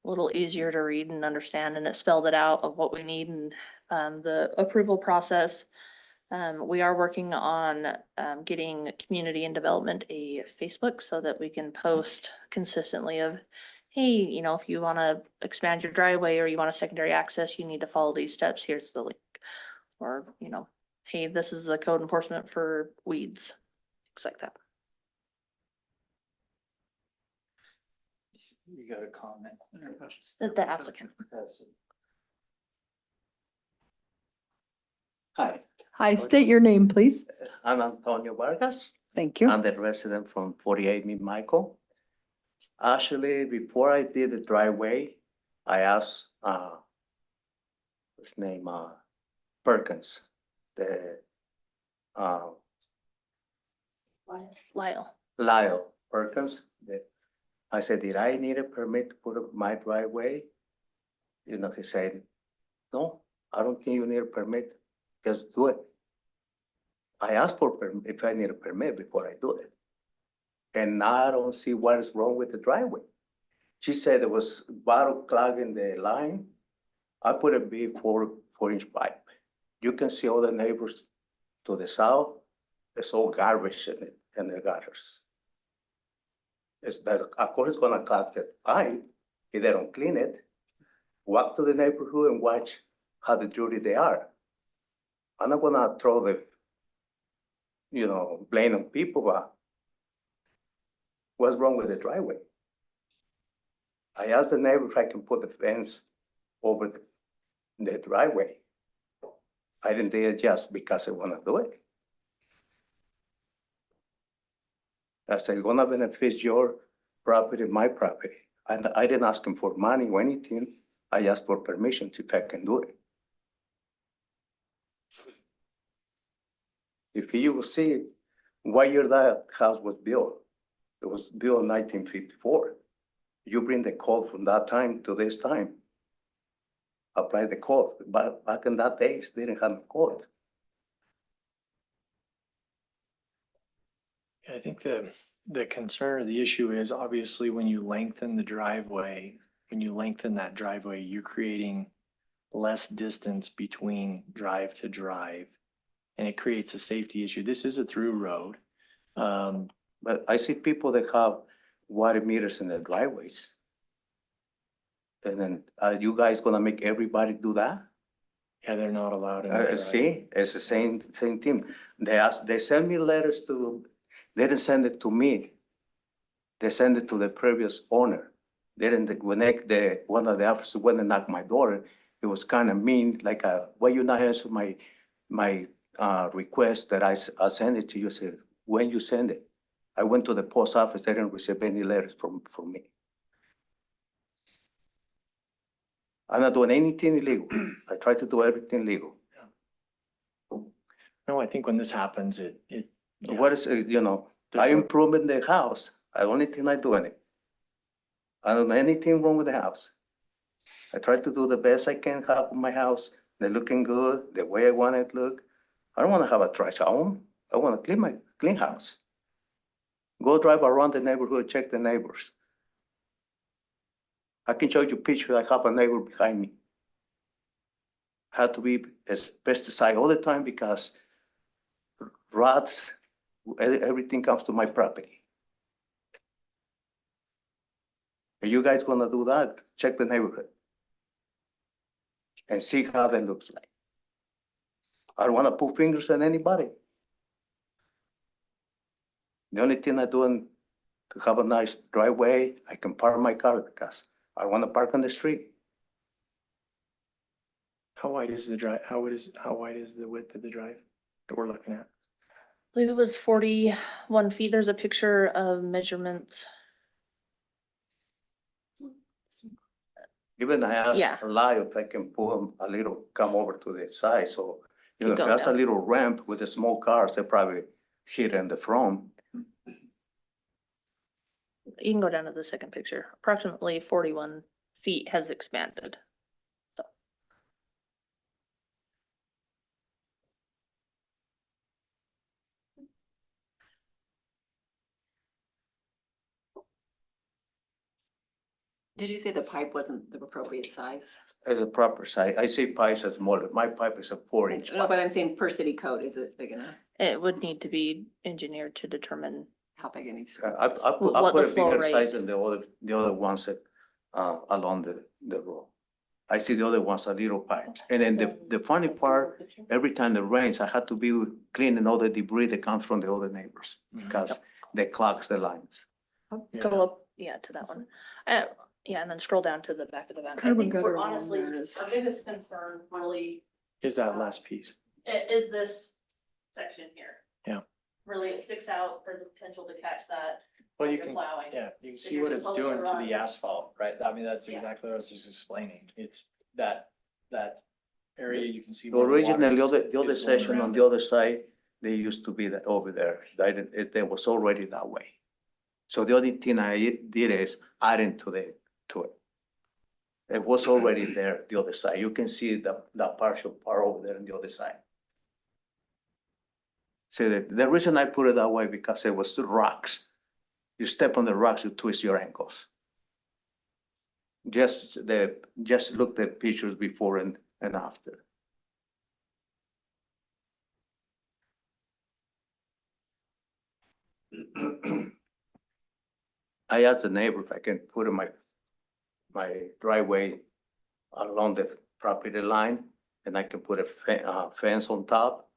a little easier to read and understand, and it spelled it out of what we need and the approval process. We are working on getting community and development a Facebook so that we can post consistently of, hey, if you want to expand your driveway or you want a secondary access, you need to follow these steps. Here's the link. Or, hey, this is the code enforcement for weeds, things like that. You got a comment? The applicant. Hi, Hi, state your name, please. I'm Antonio Vargas. Thank you. I'm the resident from 48 Mid Michael. Actually, before I did the driveway, I asked, his name, Perkins, the, Lyle. Perkins, I said, did I need a permit to put up my driveway? He said, no, I don't think you need a permit, just do it. I asked for if I need a permit before I do it. And now I don't see what is wrong with the driveway. She said there was bottle clogging the line. I put a big 4-inch pipe. You can see all the neighbors to the south, there's all garbage in it, in the gutters. It's that, of course, it's gonna clog the pipe if they don't clean it. Walk to the neighborhood and watch how dirty they are. I'm not gonna throw the, blame on people, but what's wrong with the driveway? I asked the neighbor if I can put the fence over the driveway. I didn't do it just because I wanna do it. I said, it's gonna benefit your property, my property. And I didn't ask him for money or anything. I asked for permission if I can do it. If you will see what year that house was built, it was built in 1954. You bring the code from that time to this time. Apply the code. Back in that days, they didn't have the code. I think the concern or the issue is obviously when you lengthen the driveway, you're creating less distance between drive to drive. And it creates a safety issue. This is a through road. But I see people that have water meters in their driveways. And then are you guys gonna make everybody do that? Yeah, they're not allowed in the drive. See, it's the same thing. They send me letters they didn't send it to me. They send it to the previous owner. They didn't, when one of the officers went and knocked my door, it was kind of mean, like, why you not answer my request that I send it to you? I said, when you send it? I went to the post office, they didn't receive any letters from me. I'm not doing anything illegal. I try to do everything legal. No, I think when this happens, What is, I There's a- improving the house. The only thing I do in it. I don't know anything wrong with the house. I try to do the best I can have in my house. They're looking good, the way I want it to look. I don't want to have a trash home. I want to clean house. Go drive around the neighborhood, check the neighbors. I can show you pictures. I have a neighbor behind me. Had to be pesticide all the time because rats, everything comes to my property. Are you guys gonna do that? Check the neighborhood and see how that looks like. I don't wanna put fingers on anybody. The only thing I do to have a nice driveway, I can park my car because I wanna park on the street. How wide is the drive? How wide is the width of the drive that we're looking at? I believe it was 41 feet. There's a picture of measurements. Even I Yeah. asked Lyle if I can pull him a little, come over to the side so You know, if going that's a down. little ramp with the small cars, they probably hit in the front. You can go down to the second picture. Approximately 41 feet has expanded. Did you say the pipe wasn't the appropriate size? As a proper size, I see pipes as smaller. My pipe is a 4 inch. No, but I'm saying per city code, is it big enough? It would need to be engineered to determine. How big it needs to I be? put What a the flow bigger size rate. than the other ones that, along the road. I see the other ones are little pipes. And then the funny part, every time it rains, I had to be cleaning all the debris that comes from the other neighbors because they clogs the lines. Go up, yeah, to that one. Yeah, and then scroll down to the back of the van. I Curb and think we're gutter along honestly, there is- our biggest concern really Is that last piece? is this section here. Yeah. Really, it sticks out for the potential to catch that. Well, you You're can, plowing. yeah, you can So see you're what it's supposed to doing to run- the asphalt, right? I mean, that's Yeah. exactly what I was just explaining. It's that area you can see. So where the originally, water the other is going section on around the it. other side, they used to be over there. It was already that way. So the only thing I did is adding to it. It was already there, the other side. You can see that partial part over there on the other side. So the reason I put it that way, because it was the rocks. You step on the rocks, you twist your ankles. Just look at pictures before and after. I asked the neighbor if I can put in my driveway along the property line, and I can put a fence on top,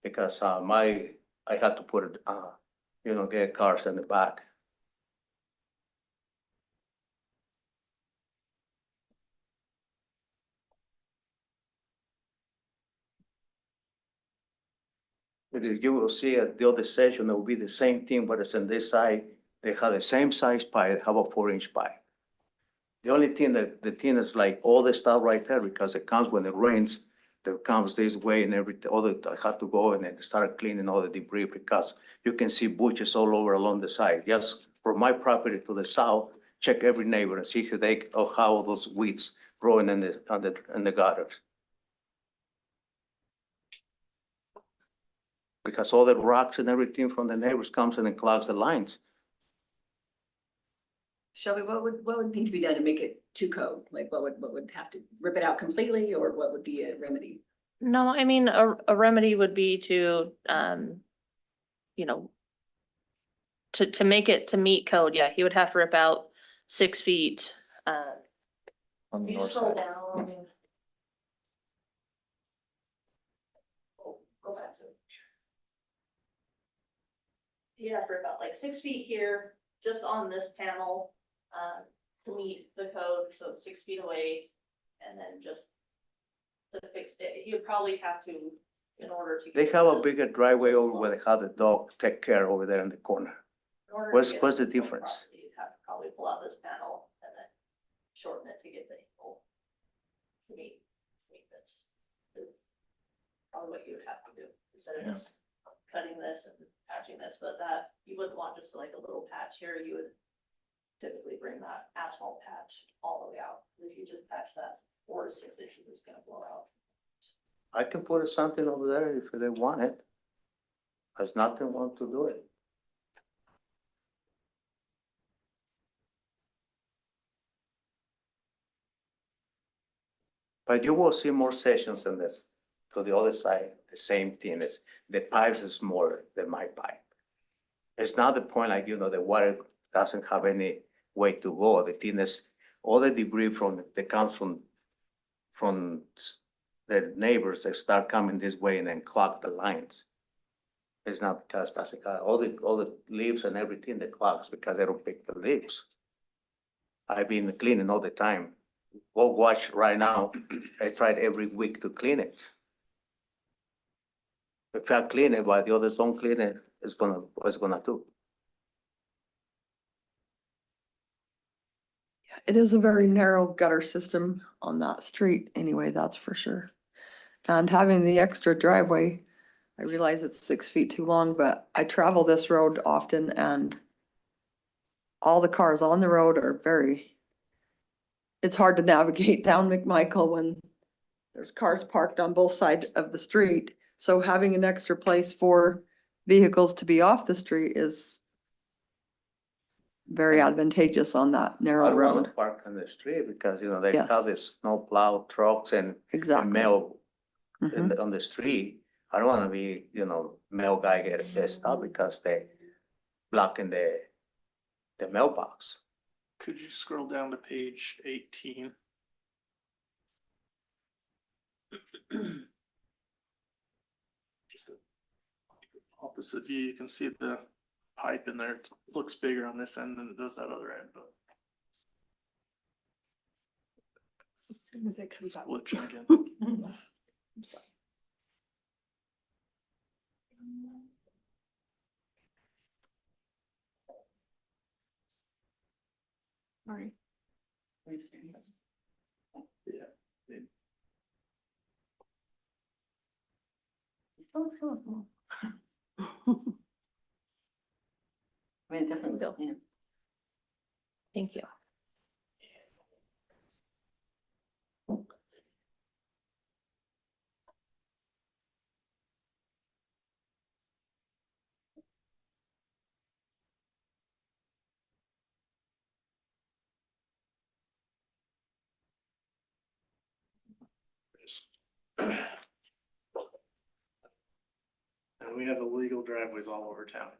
because I had to put it, get cars in the back. But if you will see at the other section, it will be the same thing, but it's on this side. They have the same size pipe, have a 4 inch pipe. The only thing the thing is like all the stuff right there, because it comes when it rains, that comes this way and I have to go and then start cleaning all the debris, because you can see bushes all over along the side. Just from my property to the south, check every neighbor and see how those weeds growing in the gutters. Because all the rocks and everything from the neighbors comes in and clogs the lines. Shelby, what would need to be done to make it to code? Like what would have to rip it out completely, or what would be a remedy? No, I mean, a remedy would be to, to make it to meet code, yeah, he would have to rip out 6 feet. On the You north scroll side. down. Oh, go back to it. You'd have to rip out like 6 feet here, just on this panel, to meet the code, so it's 6 feet away, and then just to fix it, he would probably have to, in order to. They get have a the- bigger driveway over where they have the dog take care over there in the corner. in order to What's- get what's the full difference? property, you'd have to probably pull out this panel and then shorten it to get the angle to meet this. Is probably what you would have to do, instead of Yeah. just cutting this and patching this, but that, you wouldn't want just like a little patch here, you would typically bring that asphalt patch all the way out. If you just patch that 4 to 6 inches, it's gonna blow out. I can put something over there if they want it. There's nothing want to do it. But you will see more sections in this. To the other side, the same thing is, the pipes is smaller than my pipe. It's not the point like, the water doesn't have any way to go. The thing is, all the debris that comes from the neighbors that start coming this way and then clog the lines. It's not because all the leaves and everything that clogs because they don't pick the leaves. I've been cleaning all the time. Go watch right now. I tried every week to clean it. If I clean it, but the others don't clean it, it's gonna do. It is a very narrow gutter system on that street anyway, that's for sure. And having the extra driveway, I realize it's 6 feet too long, but I travel this road often and all the cars on the road are it's hard to navigate down McMichael when there's cars parked on both sides of the street. So having an extra place for vehicles to be off the street is very advantageous on that I narrow don't wanna road. park on the street because, they Yes. have the snow plow trucks and Exactly. mail Mhm. on the street. I don't wanna be, mail guy get pissed off because they blocking the mailbox. Could you scroll down to page 18? Opposite view, you can see the pipe in there. It looks bigger on this end than it does that other end, but As soon as it comes up. glitching again. I'm sorry. Sorry. Yeah. Still small. I mean, it definitely will, yeah. Thank you. And we have illegal driveways all over town.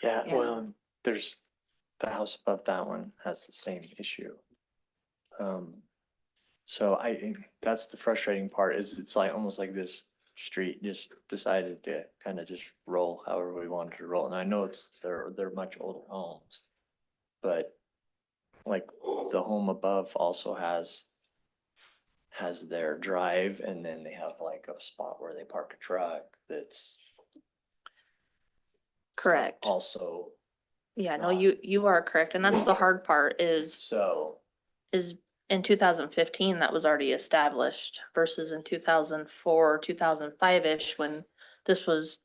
Yeah, Yeah. well, there's, the house above that one has the same issue. So that's the frustrating part is it's like almost like this street just decided to kind of just roll however we wanted to roll. And I know they're much older homes. But like the home above also has their drive and then they have like a spot where they park a truck that's Correct. also, Yeah, no, you are correct. And that's the hard part is in 2015, that was already established versus in 2004, 2005-ish, when this was,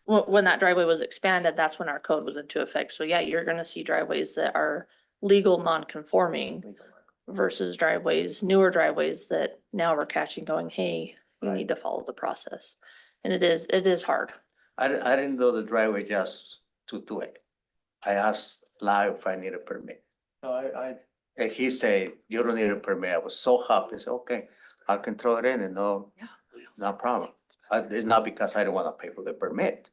when that driveway was expanded, that's when our code was into effect. So yeah, you're gonna see driveways that are legal non-conforming versus newer driveways that now we're catching going, hey, you need to follow the process. And it is hard. I didn't know the driveway just to do it. I asked Lyle if I need a permit. no, And he said, you don't need a permit. I was so happy. I said, okay, I can throw it in and no problem. It's not because I don't wanna pay for the permit.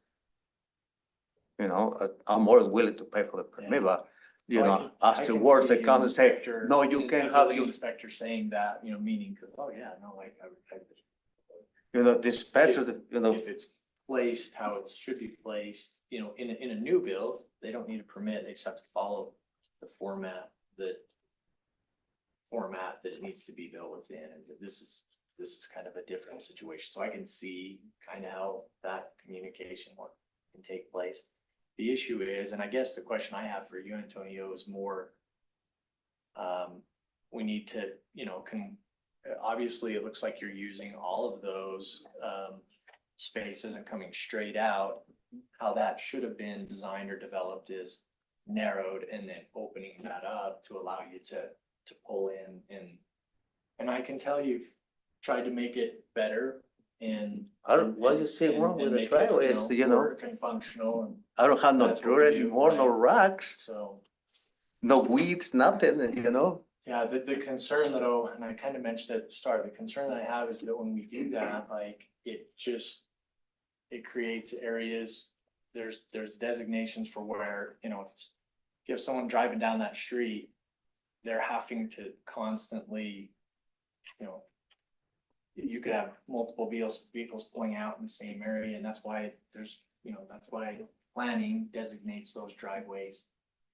I'm more than willing to pay for the permit, but, afterwards they come and say, no, you can't have, inspector saying that, meaning, cause, oh yeah, no, the inspectors, if it's placed how it should be placed, in a new build, they don't need a permit, they just have to follow the format that it needs to be built within, and this is kind of a different situation, so I can see kind of how that communication can take place. The issue is, and I guess the question I have for you, Antonio, is more, we need to, obviously it looks like you're using all of those, spaces and coming straight out. How that should have been designed or developed is narrowed and then opening that up to allow you to pull in and I can tell you've tried to make it better and. what do you see wrong with the make it, driveway? It's, work and functional and I don't have no That's what dirt we do, anymore, no right? rocks, so. no weeds, nothing, Yeah, the concern that, and I kind of mentioned at the start, the concern that I have is that when we do that, like, it creates areas, there's designations for where, if you have someone driving down that street, they're having to constantly, you could have multiple vehicles pulling out in the same area, and that's why that's why planning designates those driveways.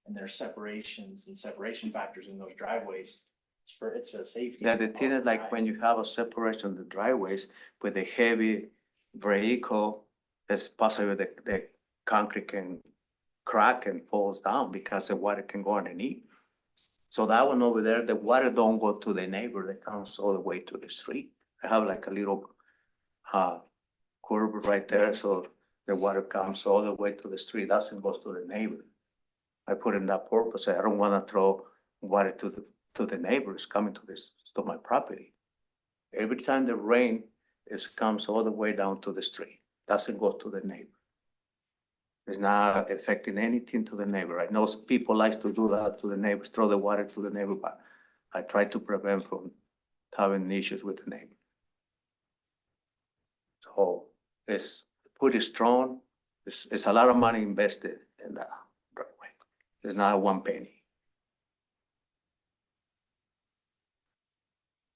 And there's separations and separation factors in those driveways. It's for safety. Yeah, the thing is like when you have a separation of the driveways with a heavy vehicle, it's possible the concrete can crack and falls down because the water can go underneath. So that one over there, the water don't go to the neighbor, it comes all the way to the street. I have like a little curb right there, so the water comes all the way to the street, doesn't go to the neighbor. I put in that purpose, I don't wanna throw water to the neighbors coming to my property. Every time the rain comes all the way down to the street, doesn't go to the neighbor. It's not affecting anything to the neighbor. I know some people like to do that to the neighbors, throw the water to the neighbor, but I try to prevent from having issues with the neighbor. So it's pretty strong. It's a lot of money invested in that driveway. It's not one penny.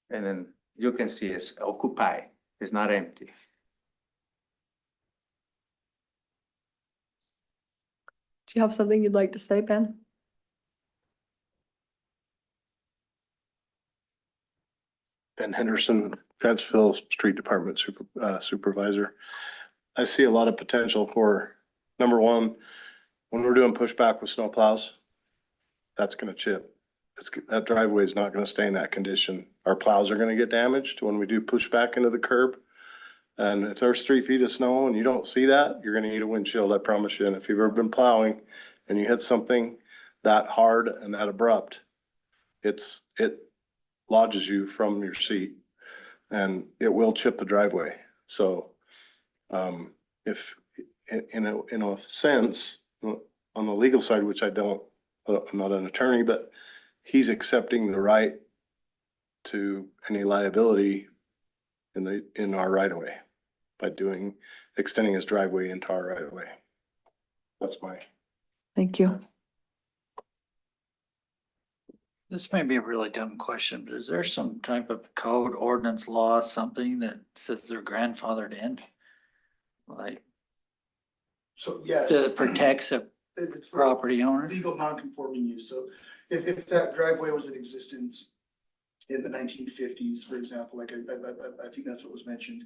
And then you can see it's occupied. It's not empty. Do you have something you'd like to say, Ben? Ben Henderson, Grantsville Street Department Supervisor. I see a lot of potential for, number one, when we're doing pushback with snow plows, that's gonna chip. That driveway is not gonna stay in that condition. Our plows are gonna get damaged when we do pushback into the curb. And if there's 3 feet of snow and you don't see that, you're gonna need a windshield, I promise you. And if you've ever been plowing and you hit something that hard and that abrupt, it lodges you from your seat and it will chip the driveway. So if in a sense, on the legal side, which I'm not an attorney, but he's accepting the right to any liability in our right of way by extending his driveway into our right of way. That's my. Thank you. This may be a really dumb question, but is there some type of code, ordinance, law, something that says they're grandfathered in? Like, So yes. that protects a It's the property owner? legal non-conforming use. So if that driveway was in existence in the 1950s, for example, like I think that's what was mentioned,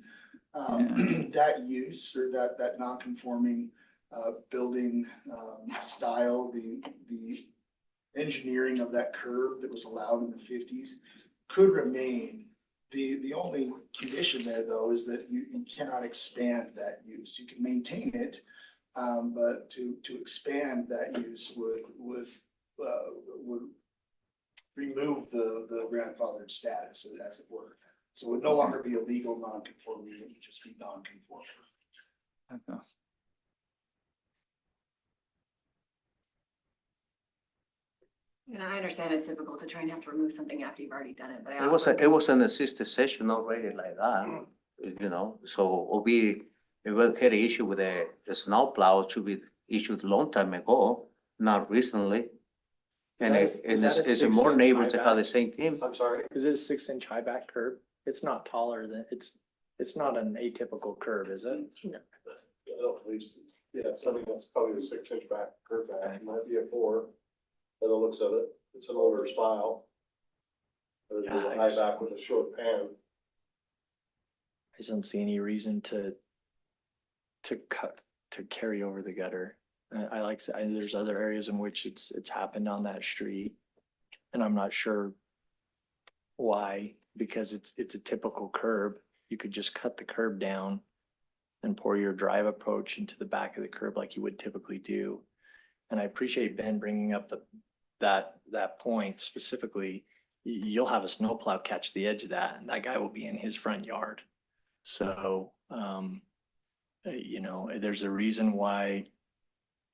that use or that non-conforming building style, the engineering of that curve that was allowed in the 50s could remain. The only condition there, though, is that you cannot expand that use. You can maintain it, but to expand that use would remove the grandfathered status, as it were. So it would no longer be a legal non-conforming, it would just be non-conforming. Okay. And I understand it's difficult to try and have to remove something after you've already done it, but I It was, also. it was an assisted session already like that, so if we had an issue with the snow plow, it should be issued a long time ago, not recently. And it's more neighbors that have the same thing. I'm sorry. Is it a 6-inch high back curb? It's not taller than, it's not an atypical curb, is it? I don't believe so. Yeah, something that's probably a 6-inch back curb back, it might be a 4. By the looks of it, it's an older style. There's a high back with a short pan. I just don't see any reason to carry over the gutter. There's other areas in which it's happened on that street. And I'm not sure why, because it's a typical curb. You could just cut the curb down and pour your drive approach into the back of the curb like you would typically do. And I appreciate Ben bringing up that point specifically. You'll have a snowplow catch the edge of that, and that guy will be in his front yard. So, there's a reason why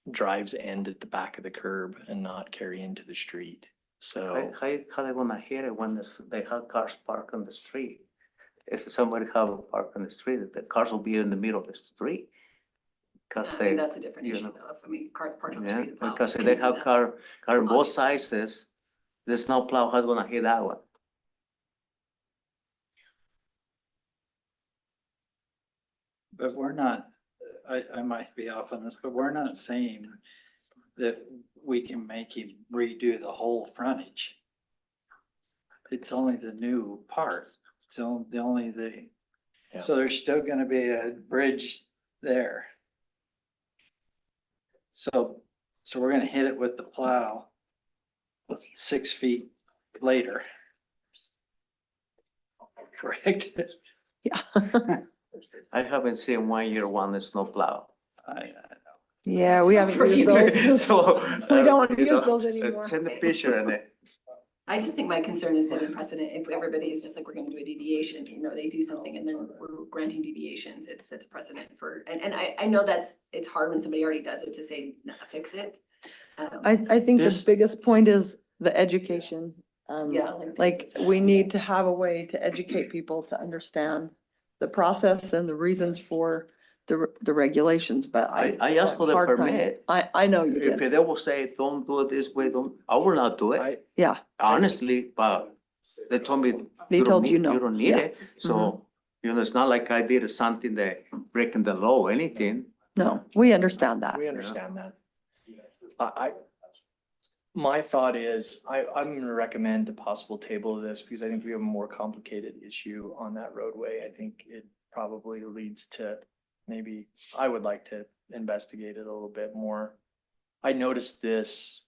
drives end at the back of the curb and not carry into the street. So How they gonna hit it when they have cars parked on the street? If somebody have a park on the street, the cars will be in the middle of the street. Cause I mean, that's a different issue though. Cars parked on the yeah, street. the plow because can they see have that. car both sizes, the snow plow has gonna hit that one. But we're not, I might be off on this, but we're not saying that we can make him redo the whole frontage. It's only the new part. It's so there's still gonna be a bridge there. So we're gonna hit it with the plow 6 feet later. Correct? Yeah. I haven't seen 1 year one snowplow. Yeah, we haven't used those. So. We don't you use know, those anymore. Send the picture and I just think my concern is setting precedent. If everybody is just like, we're gonna do a deviation, they do something and then we're granting deviations, it sets precedent for, and I know it's hard when somebody already does it to say, "Nah, fix it." I think the This- biggest point is the education. Yeah. Like, we need to have a way to educate people to understand the process and the reasons for the regulations, but I asked for the hard time. permit. I know you If did. they will say, don't do it this way, I will not do it, I, Yeah, honestly, but they told me. They don't told need- you no. You don't need Yeah. it, so, it's not like I did something that breaking the law or anything. no, we understand that. we understand that. My thought is, I'm gonna recommend a possible table of this because I think we have a more complicated issue on that roadway. I think it probably leads to maybe, I would like to investigate it a little bit more. I noticed this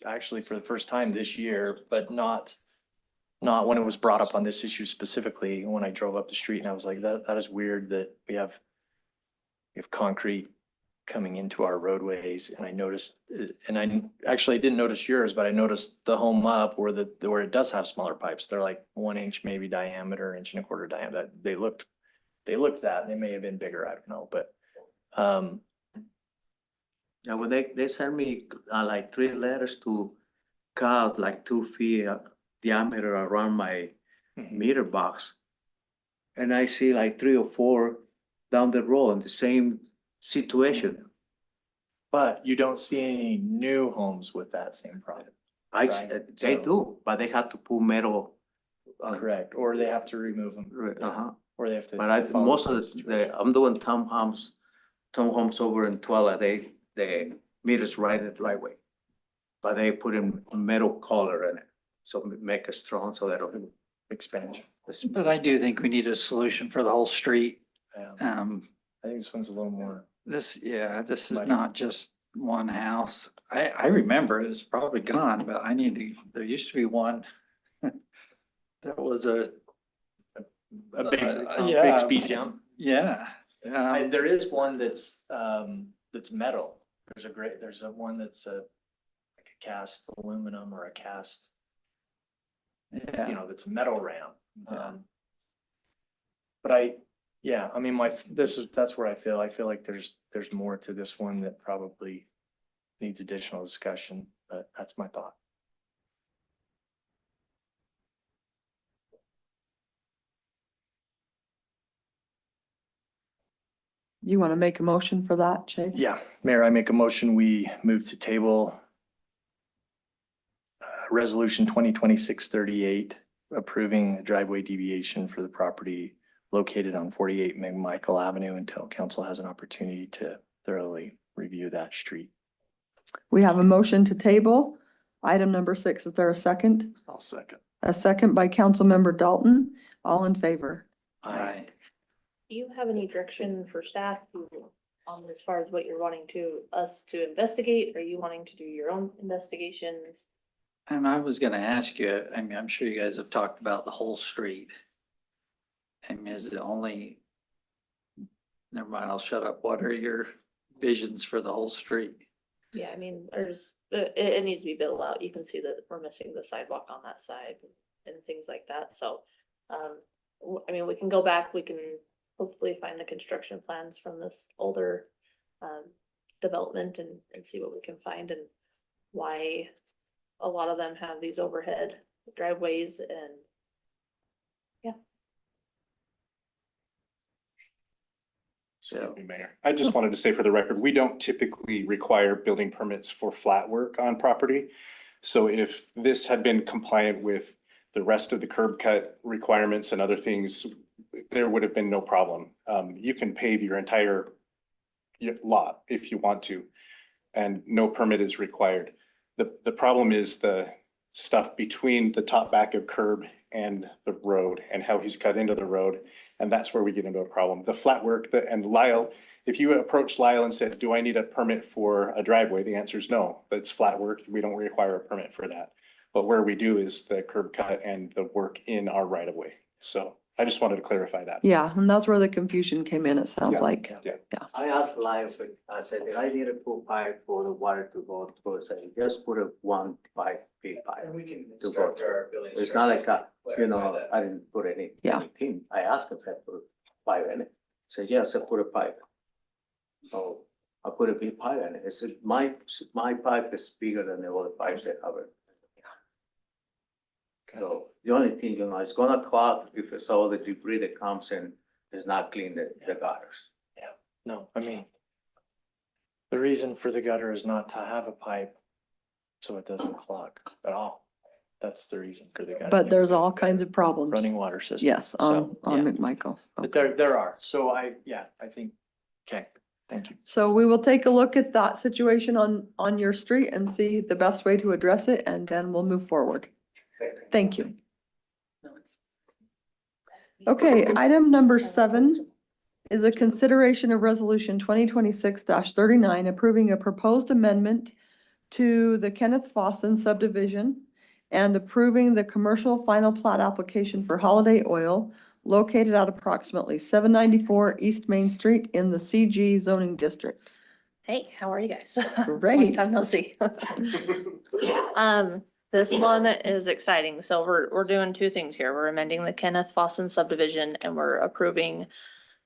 actually for the first time this year, but not when it was brought up on this issue specifically, when I drove up the street and I was like, that is weird that we have concrete coming into our roadways, and I noticed, and I actually didn't notice yours, but I noticed the home up where it does have smaller pipes. They're like 1 inch maybe diameter, 1.25 inch diameter. They looked that, they may have been bigger, I don't know, but Yeah, well, they sent me like 3 letters to cut like 2 feet diameter around my meter box. And I see like 3 or 4 down the road in the same situation. but you don't see any new homes with that same problem. Right, They so- do, but they have to put metal. Correct, or they have to remove them, Uh-huh. or they have to. But I, follow most the of situation. I'm doing townhomes over in Twila, the meters right in the driveway. But they put in metal collar in it, so make it strong so that it'll. Expansion. But I do think we need a solution for the whole street. Yeah. I think this one's a little more. This is Money. not just one house. I remember it's probably gone, but there used to be one. That was a Big yeah. speed jump. Yeah. There is one that's metal. There's a one that's like a cast aluminum or a cast, Yeah. that's a metal ramp. Yeah. But I mean, that's where I feel like there's more to this one that probably needs additional discussion, but that's my thought. You want to make a motion for that, Chase? Yeah, Mayor, I make a motion, we move to table resolution 2026-38, approving a driveway deviation for the property located on 48 McMichael Avenue until council has an opportunity to thoroughly review that street. We have a motion to table. Item number 6, is there a second? I'll second. A second by Councilmember Dalton. All in favor? Aye. Do you have any direction for staff as far as what you're wanting us to investigate? Are you wanting to do your own investigations? And I was gonna ask you, I mean, I'm sure you guys have talked about the whole street. I mean, is it only? Never mind, I'll shut up. What are your visions for the whole street? Yeah, I mean, it needs to be built out. You can see that we're missing the sidewalk on that side and things like that. So, I mean, we can go back, we can hopefully find the construction plans from this older development and see what we can find and why a lot of them have these overhead driveways and So, Mayor, I just wanted to say for the record, we don't typically require building permits for flat work on property. So if this had been compliant with the rest of the curb cut requirements and other things, there would have been no problem. You can pave your entire lot if you want to, and no permit is required. The problem is the stuff between the top back of curb and the road and how he's cut into the road. And that's where we get into a problem. The flat work and Lyle, if you approached Lyle and said, do I need a permit for a driveway? The answer is no, that's flat work. We don't require a permit for that. But where we do is the curb cut and the work in our right of way. So I just wanted to clarify that. Yeah, and that's where the confusion came in, it sounds Yeah. like. I asked Live, I said, I need a full pipe for the water to go through, so just put a one pipe, big pipe. And we can To instruct go. our building. It's not like, instructor to I didn't put Yeah. anything. I asked if I put a pipe in it. So yes, I put a pipe. So I put a big pipe in it. It's my pipe is bigger than the other pipes they have. So the only thing, it's gonna clog because all the debris that comes in is not clean the gutters. No, I mean, the reason for the gutter is not to have a pipe, so it doesn't clog at all. That's the reason for the gutter. But there's all kinds of problems. Running water system. Yes, on So, yeah. McMichael. But there are, so I think, okay, thank you. So we will take a look at that situation on your street and see the best way to address it, and then we'll move forward. Thank you. Okay, item number 7 is a consideration of resolution 2026-39, approving a proposed amendment to the Kenneth Fossen subdivision and approving the commercial final plat application for Holiday Oil located at approximately 794 East Main Street in the CG zoning district. Hey, how are you guys? Great. Long time no see. This one is exciting. So we're doing two things here. We're amending the Kenneth Fossen subdivision and we're approving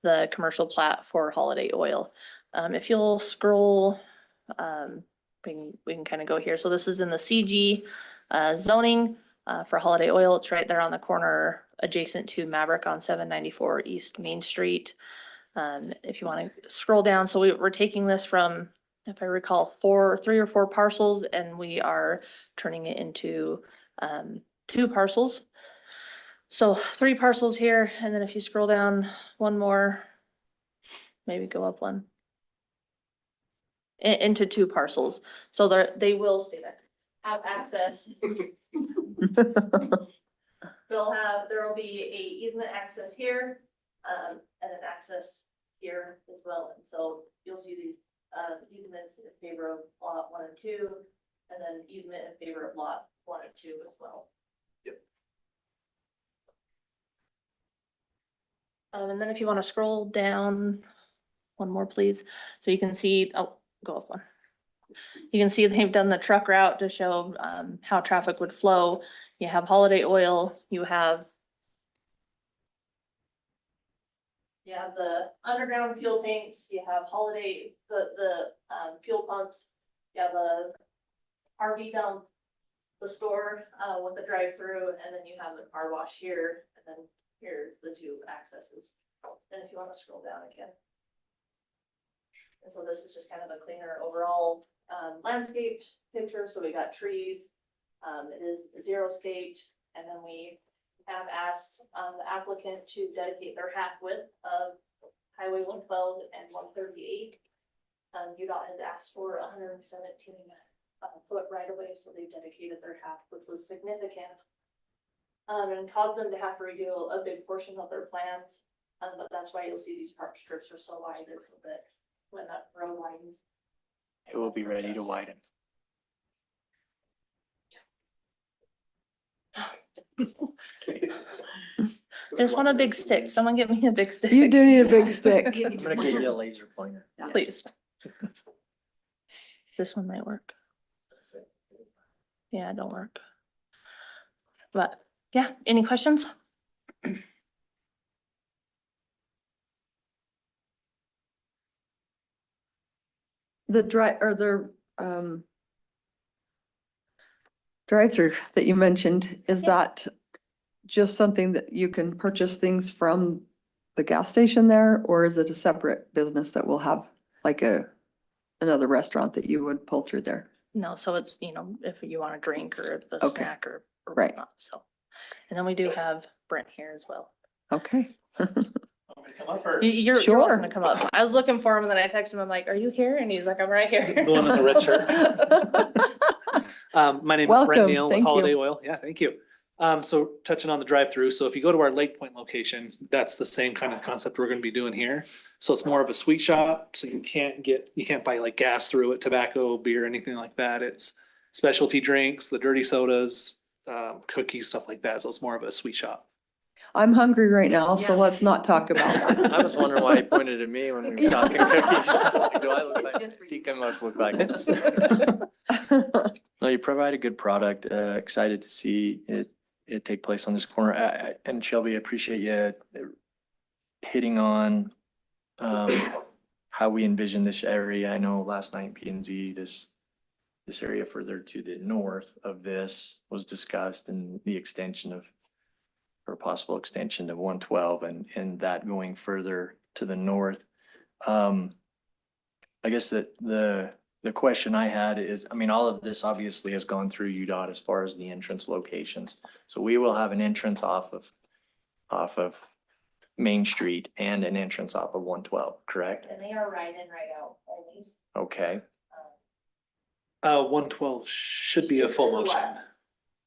the commercial plat for Holiday Oil. If you'll scroll, we can kind of go here. So this is in the CG zoning for Holiday Oil. It's right there on the corner adjacent to Maverick on 794 East Main Street. If you want to scroll down, so we're taking this from, if I recall, 3 or 4 parcels, and we are turning it into 2 parcels. So 3 parcels here, and then if you scroll down one more, maybe go up one. Into 2 parcels. So they will stay there, have access. There will be a easement access here, and an access here as well. And so you'll see these easements in favor of lot 1 and 2, and then easement in favor of lot 1 and 2 as well. Yep. And then if you want to scroll down one more, please, so you can see, oh, go up one. You can see they've done the truck route to show how traffic would flow. You have Holiday Oil, you have the underground fuel tanks, you have Holiday, the fuel pumps, you have a RV dump, the store with the drive-through, and then you have the car wash here, and then here's the 2 accesses. And if you want to scroll down again. And so this is just kind of a cleaner overall landscape picture. So we got trees, it is xeriscaped, and then we have asked the applicant to dedicate their half width of Highway 112 and 138. UDOT has asked for 117 foot right of way, so they dedicated their half, which was significant. And caused them to have to redo a big portion of their plans. But that's why you'll see these park strips are so wide, is so that when that road widens. It will be ready to widen. I just want a big stick. Someone give me a big stick. You do need a big stick. I'm gonna give you a laser pointer. Please. This one might work. Yeah, it don't work. But yeah, any questions? Drive-through that you mentioned, is Yeah. that just something that you can purchase things from the gas station there, or is it a separate business that will have like another restaurant that you would pull through there? No, so it's, if you want a drink or a Okay. snack or Right. whatnot, so. And then we do have Brent here as well. Okay. You're Sure. welcome to come up. I was looking for him and then I texted him, I'm like, are you here? And he's like, I'm right here. The one in the red shirt. My name is Brent Welcome. Neal with Thank you. Holiday Oil. Yeah, thank you. So touching on the drive-through, so if you go to our Lake Point location, that's the same kind of concept we're gonna be doing here. So it's more of a sweet shop, so you can't buy like gas through it, tobacco, beer, anything like that. It's specialty drinks, the dirty sodas, cookies, stuff like that. So it's more of a sweet shop. I'm hungry right now, so Yeah. let's not talk about that. I was wondering why he pointed at me when we were talking cookies. Like, do I look It's like, just for I think you. I must look like it. No, you provide a good product. Excited to see it take place on this corner. And Shelby, I appreciate you hitting on how we envision this area. I know last night in P and Z, this area further to the north of this was discussed, and the extension of, or possible extension of 112 and that going further to the north. I guess that the question I had is, I mean, all of this obviously has gone through UDOT as far as the entrance locations. So we will have an entrance off of Main Street and an entrance off of 112, correct? And they are right in, right out always. Okay, 112 should be a full To the motion. left.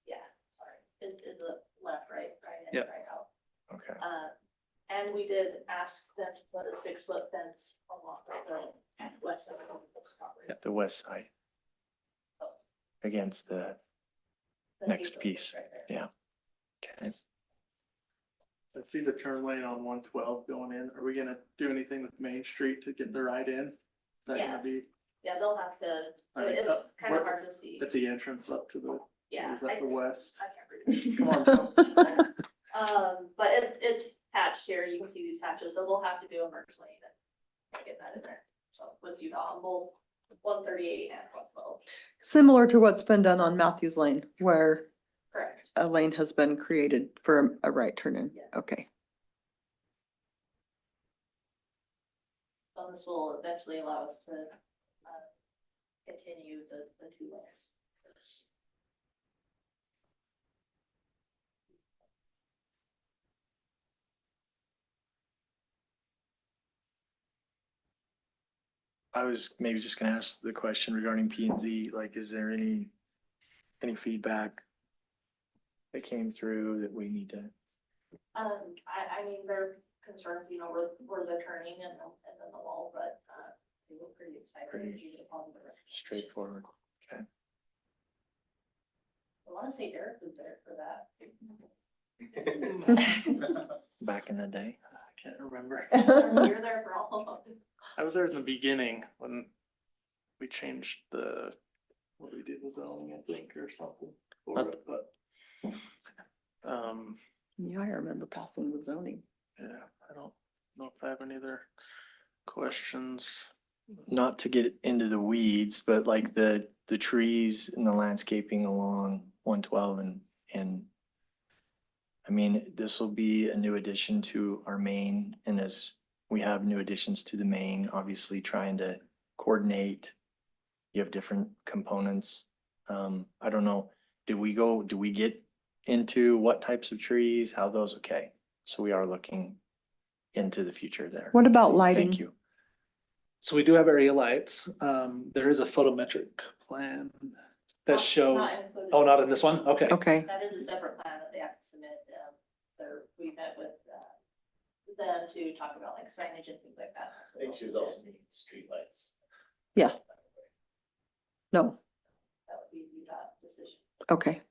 Yeah, sorry, is the left, right in, Yep. right out. okay. And we did ask them to put a 6-foot fence along the west side of the property. The west side. Against the The next neighborhood piece, right there. yeah. Okay. I see the turn lane on 112 going in. Are we gonna do anything with Main Street to get the right in? Is that Yeah. gonna be Yeah, they'll have to, Alright, it's kind of where- hard to see. at the entrance up to the, Yeah. is that the west? I can't read it. Come on, But it's patched here. You can see these patches, so they'll have to do a merge lane and get that in there. So with you on both 138 and 112. Similar to what's been done on Matthews Lane, where Correct. a lane has been created for a right turn in. Yes. Okay. So this will eventually allow us to continue the 2 lanes. I was maybe just gonna ask the question regarding P and Z, like, is there any feedback that came through that we need to? I mean, they're concerned, you know, where they're turning and then the wall, but they were pretty excited. Pretty to see the problem. Straightforward, okay. I wanna say Derek was there for that. Back in the day. I can't remember. You're there for all of them. I was there in the beginning when we changed what we did the zoning, I think, or something for it, but. Yeah, I remember passing the zoning. Yeah, I don't know if I have any other questions. Not to get into the weeds, but like the trees and the landscaping along 112 and I mean, this will be a new addition to our main, and as we have new additions to the main, obviously trying to coordinate. You have different components. I don't know, do we get into what types of trees, how those, okay? So we are looking into the future there. What about lighting? Thank you. So we do have area lights. There is a photometric plan that shows, included. oh, not in this one? Okay. Okay. That is a separate plan that they have to submit. We met with them to talk about like signage and things like that. I think she was also needing streetlights. Yeah. No, That would be UDOT decision. okay.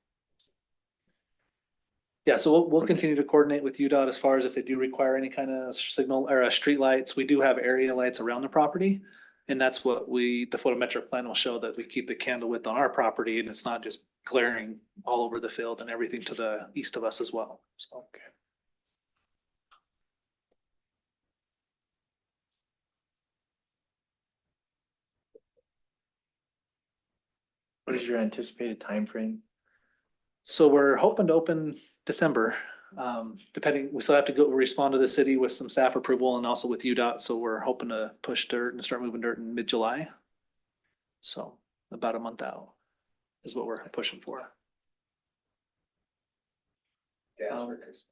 Yeah, so we'll continue to coordinate with UDOT as far as if they do require any kind of signal or street lights. We do have area lights around the property. And that's what the photometric plan will show, that we keep the candle width on our property and it's not just glaring all over the field and everything to the east of us as well. So, okay. What is your anticipated timeframe? So we're hoping to open December, depending, we still have to go respond to the city with some staff approval and also with UDOT. So we're hoping to push dirt and start moving dirt in mid-July. So about a month out is what we're pushing for. Gas for Christmas.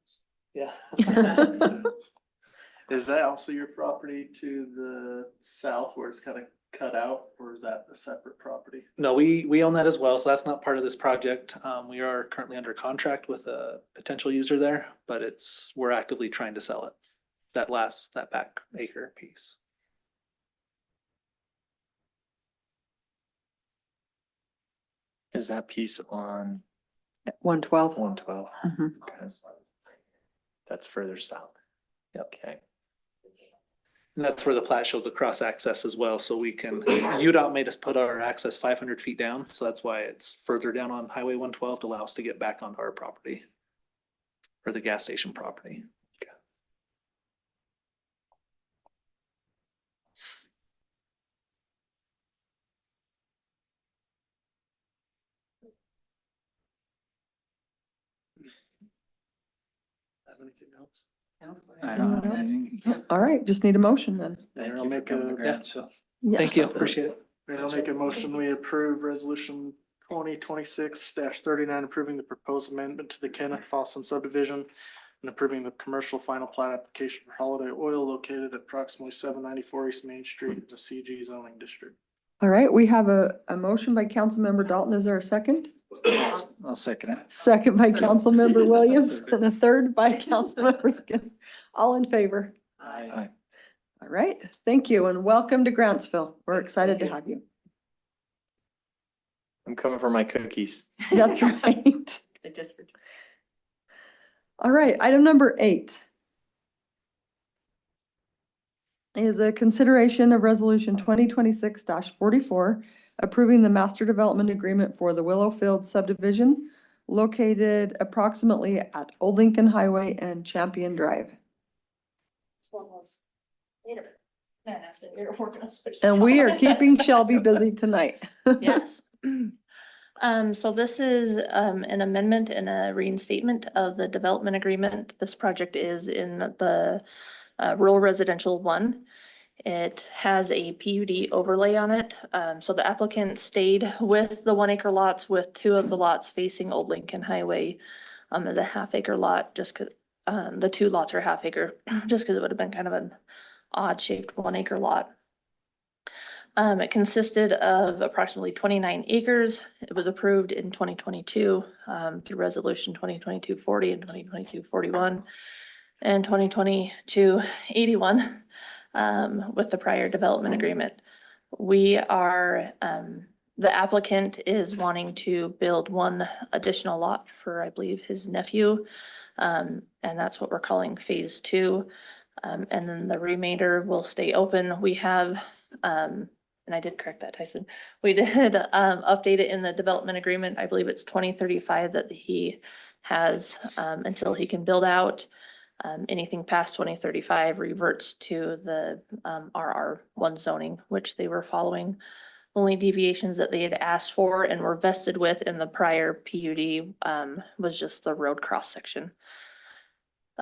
Yeah. Is that also your property to the south where it's kind of cut out, or is that a separate property? No, we own that as well, so that's not part of this project. We are currently under contract with a potential user there, but we're actively trying to sell it. That back acre piece. Is that piece on 112. 112? Mhm. Okay. That's further south. Yep. Okay. And that's where the plat shows the cross access as well, so we can, UDOT made us put our access 500 feet down, so that's why it's further down on Highway 112 to allow us to get back onto our property. Or the gas station property. Have anything else? I don't have anything. All right, just need a motion then. Mayor, I'll make a, yeah, Yeah. thank you, appreciate it. Mayor, I'll make a motion, we approve resolution 2026-39, approving the proposed amendment to the Kenneth Fossum subdivision and approving the commercial final plat application for Holiday Oil located at approximately 794 East Main Street in the CG zoning district. All right, we have a motion by Councilmember Dalton. Is there a second? I'll second it. Second by Councilmember Williams and a third by Councilmember Skin. All in favor? Aye. All right, thank you and welcome to Grantsville. We're excited to have you. I'm coming for my cookies. That's right. Just for. All right, item number 8 is a consideration of resolution 2026-44, approving the master development agreement for the Willowfield subdivision located approximately at Old Lincoln Highway and Champion Drive. This one was later. Man, that's been weird. We're gonna switch And we are topics. keeping Shelby busy tonight. Yes. So this is, an amendment and a reinstatement of the development agreement. This project is in the, rural residential 1. It has a PUD overlay on it. So the applicant stayed with the 1 acre lots with 2 of the lots facing Old Lincoln Highway. As a half-acre lot, just 'cause, the 2 lots are half acre, just because it would have been kind of an odd shaped 1 acre lot. It consisted of approximately 29 acres. It was approved in 2022 through resolution 2022-40 and 2022-41 and 2022-81 with the prior development agreement. We are, the applicant is wanting to build 1 additional lot for, I believe, his nephew. And that's what we're calling phase 2. And then the remainder will stay open. We have, and I did correct that, Tyson. We did update it in the development agreement. I believe it's 2035 that he has until he can build out. Anything past 2035 reverts to the RR1 zoning, which they were following. Only deviations that they had asked for and were vested with in the prior PUD was just the road cross section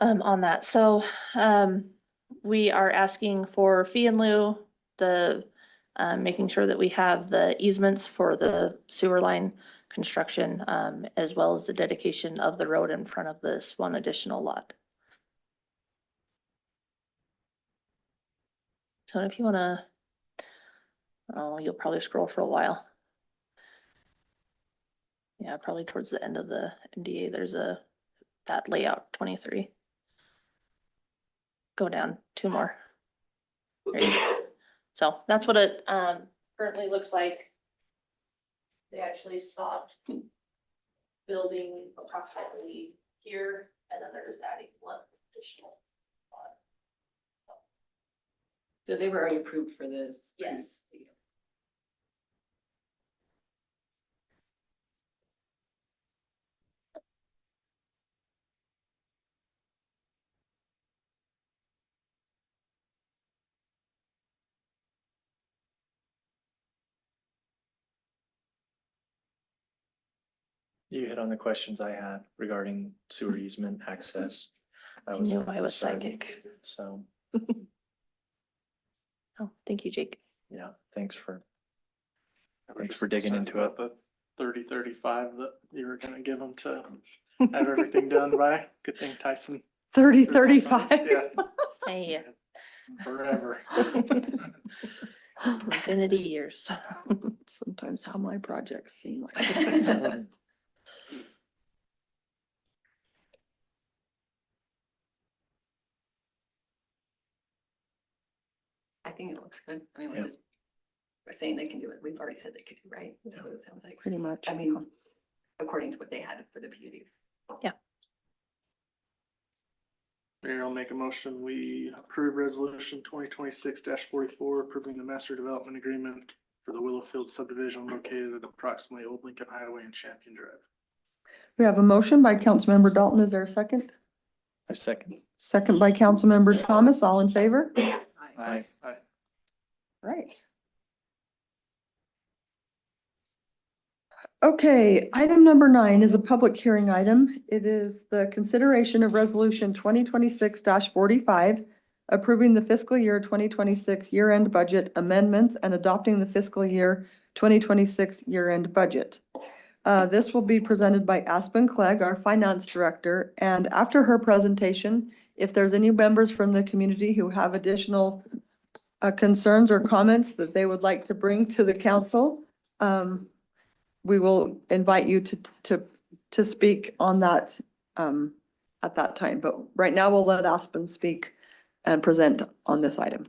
on that. So we are asking for fee in lieu, the making sure that we have the easements for the sewer line construction, as well as the dedication of the road in front of this 1 additional lot. So if you wanna, oh, you'll probably scroll for a while. Yeah, probably towards the end of the MDA, there's that layout 23. Go down 2 more. There you go. So that's what it currently looks like. They actually stopped building approximately here, and then they're just adding 1 additional lot. So they were already approved for this? Yes. You hit on the questions I had regarding sewer easement access. I knew I was psychic. So, Oh, thank you, Jake. yeah, thanks for digging into it. The 30-35 that you were gonna give them to have everything done by. Good thing Tyson. 30-35. Yeah, Hey, forever. infinity years. Sometimes how my projects seem. I think it looks good. I mean, Yeah. we're saying they can do it. We've already said they could do, right? That's what it sounds like. Pretty much. I mean, according to what they had for the PUD. Mayor, I'll make a motion. We approve resolution 2026-44, approving the master development agreement for the Willowfield subdivision located at approximately Old Lincoln Highway and Champion Drive. We have a motion by Councilmember Dalton. Is there a second? A second. Second by Councilmember Thomas. All in favor? Aye. Aye. Right. Okay, item number 9 is a public hearing item. It is the consideration of resolution 2026-45, approving the fiscal year 2026 year-end budget amendments and adopting the fiscal year 2026 year-end budget. This will be presented by Aspen Clegg, our finance director, and after her presentation, if there's any members from the community who have additional concerns or comments that they would like to bring to the council, we will invite you to speak on that at that time. But right now, we'll let Aspen speak and present on this item.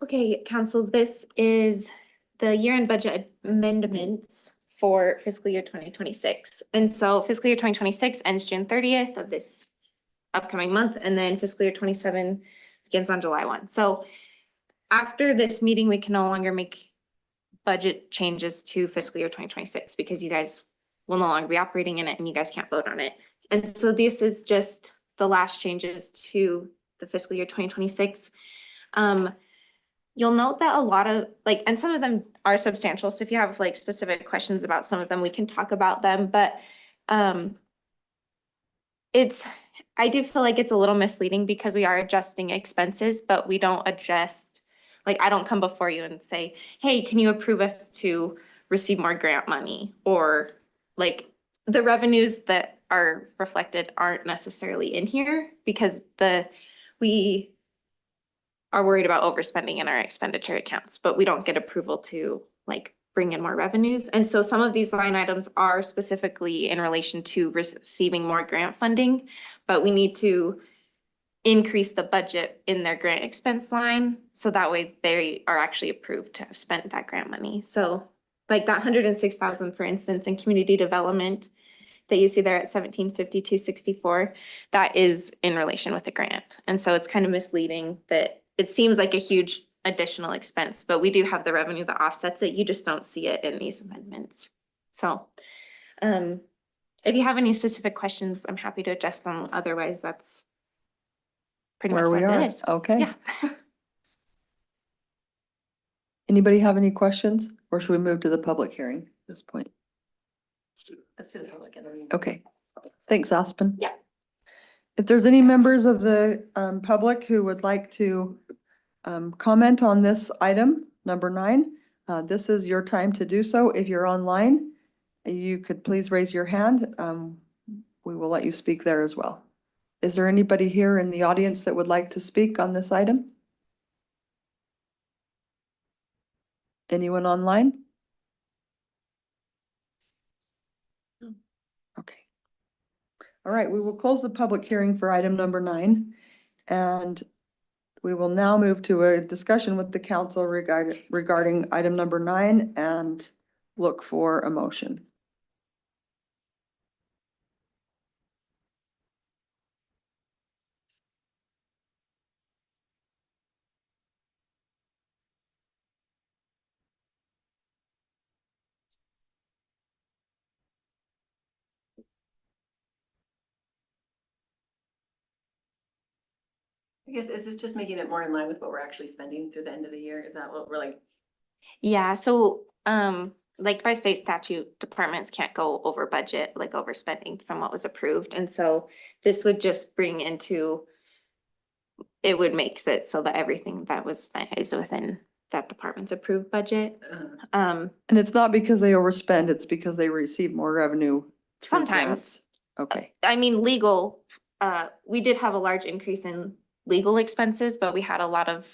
Okay, council, this is the year-end budget amendments for fiscal year 2026. And so fiscal year 2026 ends June 30th of this upcoming month, and then fiscal year 27 begins on July 1. So after this meeting, we can no longer make budget changes to fiscal year 2026 because you guys will no longer be operating in it and you guys can't vote on it. And so this is just the last changes to the fiscal year 2026. You'll note that a lot of and some of them are substantial. So if you have specific questions about some of them, we can talk about them. But I do feel like it's a little misleading because we are adjusting expenses, but we don't adjust. I don't come before you and say, hey, can you approve us to receive more grant money? Or the revenues that are reflected aren't necessarily in here because we are worried about overspending in our expenditure accounts, but we don't get approval to bring in more revenues. And so some of these line items are specifically in relation to receiving more grant funding, but we need to increase the budget in their grant expense line. So that way they are actually approved to have spent that grant money. So that 106,000, for instance, in community development that you see there at 1752.64, that is in relation with the grant. And so it's kind of misleading that it seems like a huge additional expense, but we do have the revenue that offsets it. You just don't see it in these amendments. So if you have any specific questions, I'm happy to address them. Otherwise, that's pretty much Where we what are. it is. Okay. Yeah. Anybody have any questions or should we move to the public hearing at this point? Let's do the public and then. Okay. Thanks, Aspen. Yeah. If there's any members of the public who would like to comment on this item, number 9, this is your time to do so. If you're online, you could please raise your hand. We will let you speak there as well. Is there anybody here in the audience that would like to speak on this item? Anyone online? Okay. All right, we will close the public hearing for item number 9. And we will now move to a discussion with the council regarding item number 9 and look for a motion. I guess, is this just making it more in line with what we're actually spending through the end of the year? Is that what we're Yeah, so by state statute, departments can't go over budget, overspending from what was approved. And so this would just bring into, it would make it so that everything that was spent is within that department's approved budget. And it's not because they overspend, it's because they receive more revenue. through Sometimes. grants. Okay. I mean, legal, we did have a large increase in legal expenses, but we had a lot of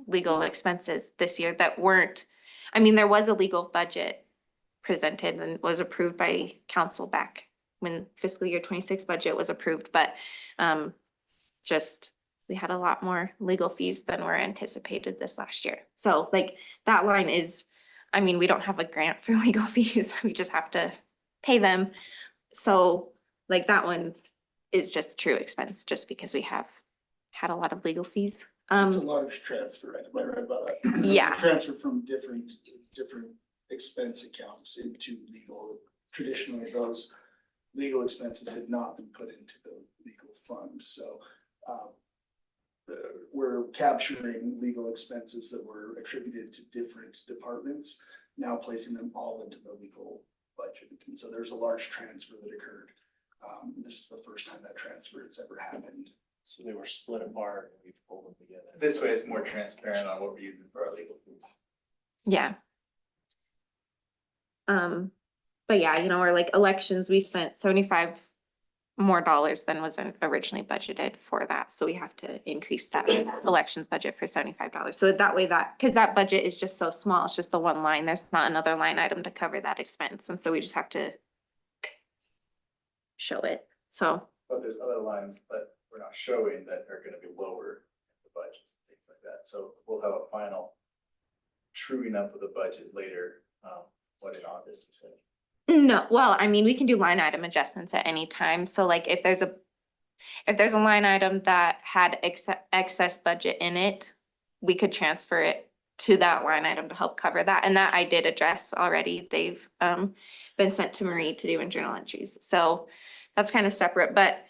legal expenses this year that weren't, there was a legal budget presented and was approved by council back when fiscal year 26 budget was approved, but we had a lot more legal fees than were anticipated this last year. So that line is, we don't have a grant for legal fees. We just have to pay them. So that one is just true expense, just because we have had a lot of legal fees. It's a large transfer, am I right about that? Yeah. Transfer from different expense accounts into legal. Traditionally, those legal expenses had not been put into the legal fund, so we're capturing legal expenses that were attributed to different departments, now placing them all into the legal budget. And so there's a large transfer that occurred. This is the first time that transfer has ever happened. So they were split apart and we've pulled them together. This way it's more transparent on what we're using for our legal fees. Yeah. But yeah, you know, or like elections, we spent 75 more dollars than was originally budgeted for that. So we have to increase that elections budget for $75. So that way because that budget is just so small, it's just the one line. There's not another line item to cover that expense. And so we just have to show it. So. But there's other lines that we're not showing that are gonna be lower in the budgets, things like that. So we'll have a final truing up of the budget later, what in August, you said? No, well, I mean, we can do line item adjustments at any time. So like if there's a line item that had excess budget in it, we could transfer it to that line item to help cover that. And that I did address already. They've been sent to Marie to do in journal entries. So that's kind of separate, but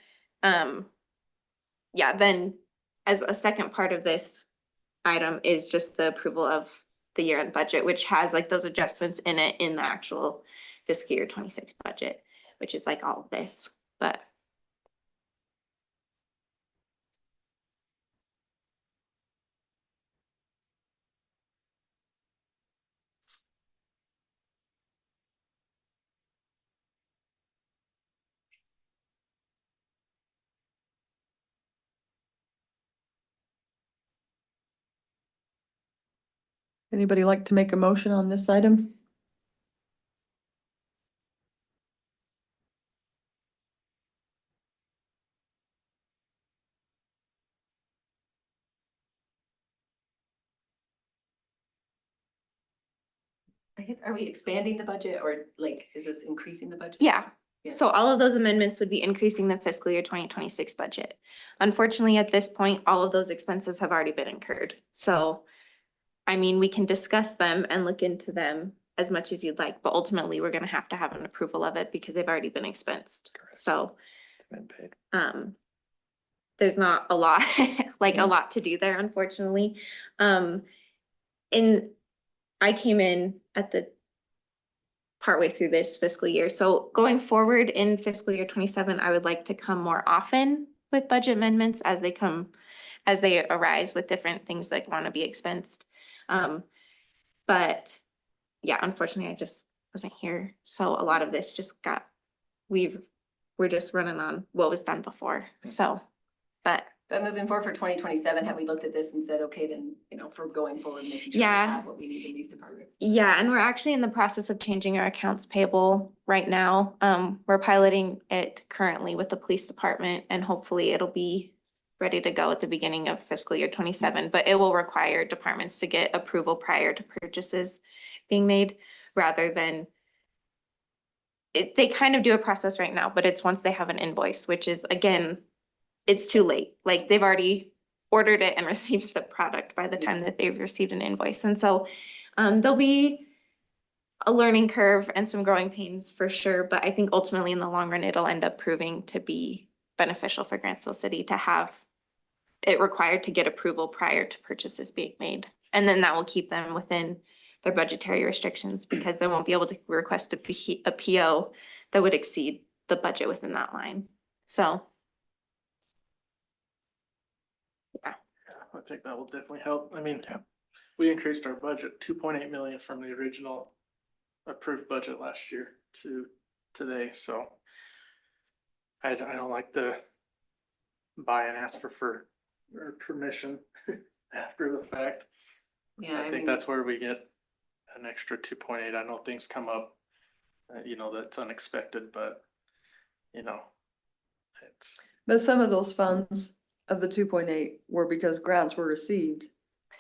yeah, then as a second part of this item is just the approval of the year-end budget, which has like those adjustments in it in the actual fiscal year 26 budget, which is like all of this, but. Anybody like to make a motion on this item? I guess, are we expanding the budget or like, is this increasing the budget? Yeah. Yeah. So all of those amendments would be increasing the fiscal year 2026 budget. Unfortunately, at this point, all of those expenses have already been incurred. So, I mean, we can discuss them and look into them as much as you'd like, but ultimately we're gonna have to have an approval of it because they've already been expensed. Correct. So, Been paid. there's not a lot, like a lot to do there, unfortunately. I came in at the partway through this fiscal year. So going forward in fiscal year 27, I would like to come more often with budget amendments as they arise with different things that want to be expensed. But yeah, unfortunately, I just wasn't here. So a lot of this just we're just running on what was done before. So, but moving forward for 2027, have we looked at this and said, okay, then, you know, for going forward, making sure we Yeah. have what we need in these departments? yeah, and we're actually in the process of changing our accounts payable right now. We're piloting it currently with the police department and hopefully it'll be ready to go at the beginning of fiscal year 27, but it will require departments to get approval prior to purchases being made rather than they kind of do a process right now, but it's once they have an invoice, which is again, it's too late. Like they've already ordered it and received the product by the time that they've received an invoice. And so there'll be a learning curve and some growing pains for sure. But I think ultimately in the long run, it'll end up proving to be beneficial for Grantsville City to have it required to get approval prior to purchases being made. And then that will keep them within their budgetary restrictions because they won't be able to request a PO that would exceed the budget within that line. So. Yeah. I think that will definitely help. I mean, we increased our budget 2.8 million from the original approved budget last year to today, so I don't like to buy and ask for permission after the fact. Yeah, I think that's where we get an extra 2.8. I know things come up, you know, that's unexpected, but you know, it's. But some of those funds of the 2.8 were because grants were received.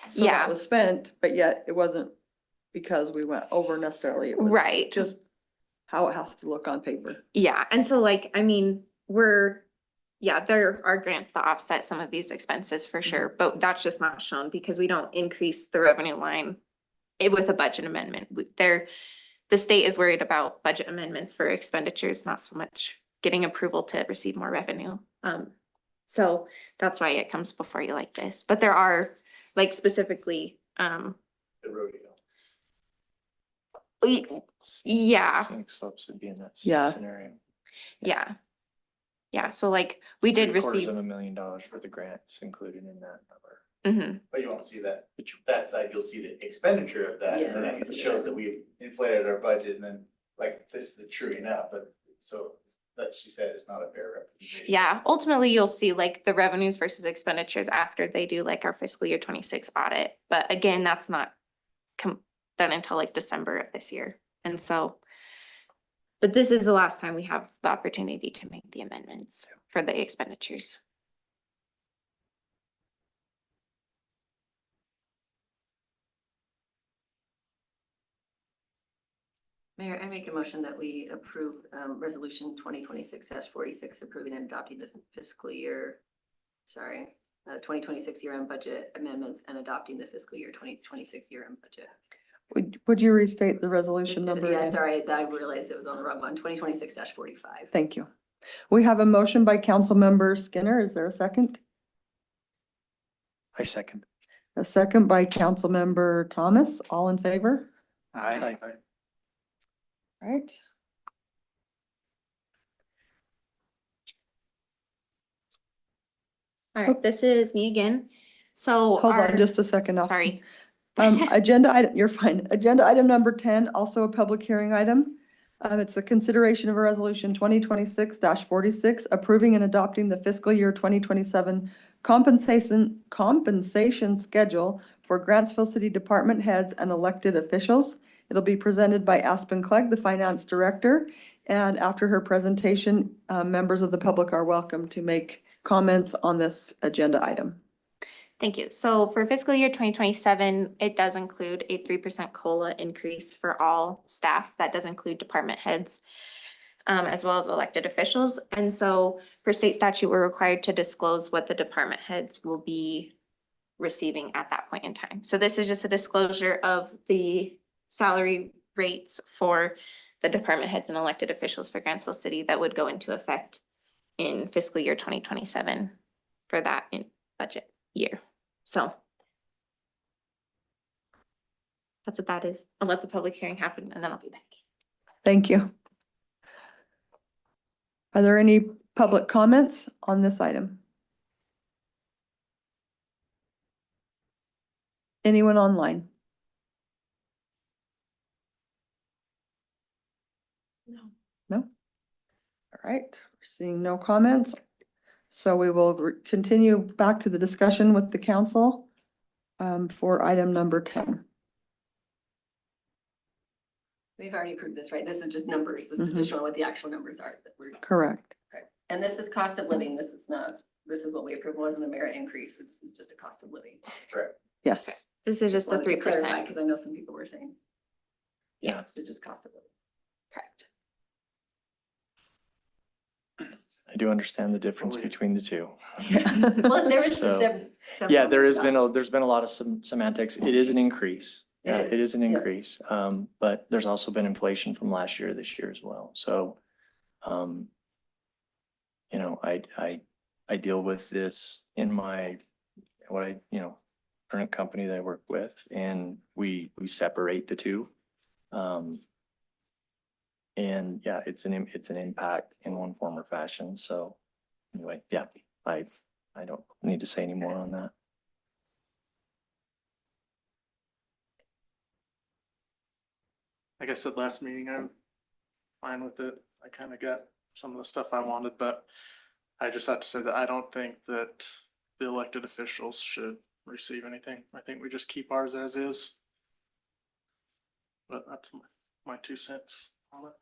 So that Yeah. was spent, but yet it wasn't because we went over necessarily. It was Right. just how it has to look on paper. Yeah, and so like, I mean, yeah, there are grants that offset some of these expenses for sure, but that's just not shown because we don't increase the revenue line with a budget amendment. The state is worried about budget amendments for expenditures, not so much getting approval to receive more revenue. So that's why it comes before you like this, but there are like specifically, The rodeo. yeah, Scenic slopes would be in that Yeah. scenario. yeah. Yeah, so like we did receive. $750,000 for the grants included in that number. Mhm. But you won't see that, that side, you'll see the expenditure of that, and then Yeah. it shows that we've inflated our budget, and then, like, this is the truing up, but, so, that she said it's not a fair representation. Yeah, ultimately you'll see like the revenues versus expenditures after they do like our fiscal year 26 audit. But again, that's not done until like December of this year. And so, but this is the last time we have the opportunity to make the amendments for the expenditures. Mayor, I make a motion that we approve resolution 2026-46, approving and adopting the fiscal year, 2026 year-end budget amendments and adopting the fiscal year 2026 year-end budget. Would you restate the resolution number? Yeah, again? sorry, I realized it was on the wrong one, 2026-45. Thank you. We have a motion by Councilmember Skinner. Is there a second? I second. A second by Councilmember Thomas. All in favor? Aye. Right. All right, this is me again. So Hold on just a second. Austin. Sorry. Agenda item, you're fine. Agenda item number 10, also a public hearing item. It's the consideration of a resolution 2026-46, approving and adopting the fiscal year 2027 compensation schedule for Grantsville City Department heads and elected officials. It'll be presented by Aspen Clegg, the finance director. And after her presentation, members of the public are welcome to make comments on this agenda item. Thank you. So for fiscal year 2027, it does include a 3% COLA increase for all staff. That does include department heads, as well as elected officials. And so for state statute, we're required to disclose what the department heads will be receiving at that point in time. So this is just a disclosure of the salary rates for the department heads and elected officials for Grantsville City that would go into effect in fiscal year 2027 for that in budget year. So that's what that is. I'll let the public hearing happen and then I'll be back. Thank you. Are there any public comments on this item? Anyone online? No? All right, seeing no comments. So we will continue back to the discussion with the council for item number 10. We've already approved this, right? This is just numbers. This is Mhm. just showing what the actual numbers are that we're. Correct. Correct. And this is cost of living. This is not, this is what we approved wasn't a merit increase. This is just a cost of living. Correct. Yes. This is just the 3%. Because I know some people were saying. Yeah. This is just cost of living. Correct. I do understand the difference between the two. Well, there was So, several. Yeah, there's been a lot of semantics. It is an increase. It It is an yeah. increase, but there's also been inflation from last year, this year as well. So, you know, I deal with this in my, current company that I work with, and we separate the two. And yeah, it's an impact in one form or fashion. So anyway, yeah, I don't need to say any more on that. Like I said last meeting, I'm fine with it. I kind of got some of the stuff I wanted, but I just have to say that I don't think that the elected officials should receive anything. I think we just keep ours as is. But that's my 2 cents on it.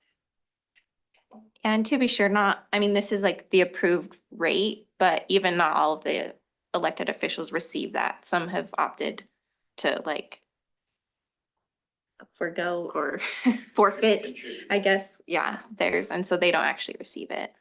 And to be sure, this is like the approved rate, but even not all of the elected officials receive that. Some have opted to like forgo or forfeit, I guess. Yeah, and so they don't actually receive it.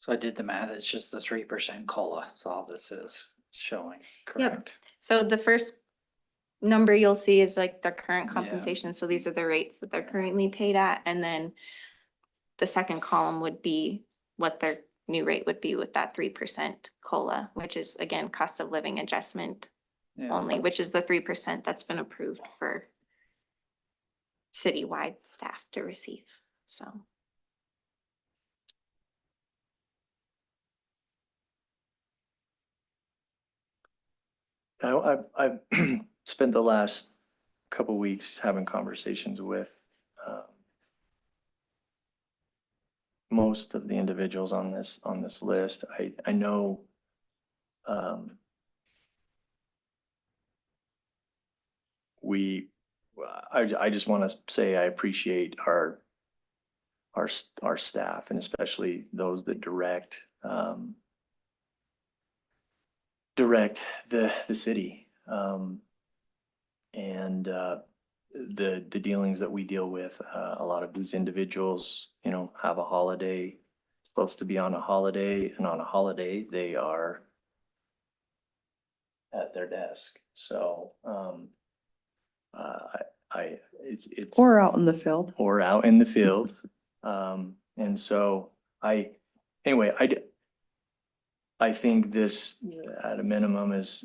So I did the math, it's just the 3% COLA, that's all this is showing, correct? So the first number you'll see is like their current Yeah. compensation. So these are the rates that they're currently paid at. And then the second column would be what their new rate would be with that 3% COLA, which is again, cost of living adjustment Yeah. only, which is the 3% that's been approved for citywide staff to receive. So. I've spent the last couple weeks having conversations with most of the individuals on this list. I know I just want to say I appreciate our staff, and especially those that direct the city. And the dealings that we deal with, a lot of these individuals, you know, have a holiday, supposed to be on a holiday, and on a holiday, they are at their desk. So, it's. Or out in the field. Or out in the field. And so anyway, I think this at a minimum is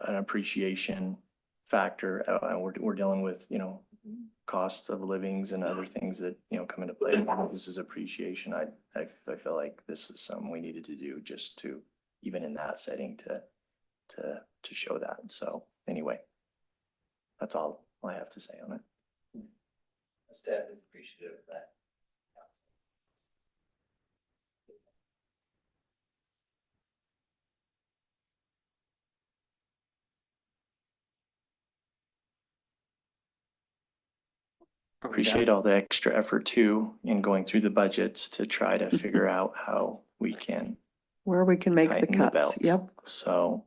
an appreciation factor. We're dealing with, you know, costs of livings and other things that, you know, come into play. This is appreciation. I feel like this is something we needed to do just to, even in that setting, to show that. So anyway, that's all I have to say on it. The staff is appreciative of that. Appreciate all the extra effort too in going through the budgets to try to figure out how we can Where we can make the tighten the cuts. belt. Yep. So.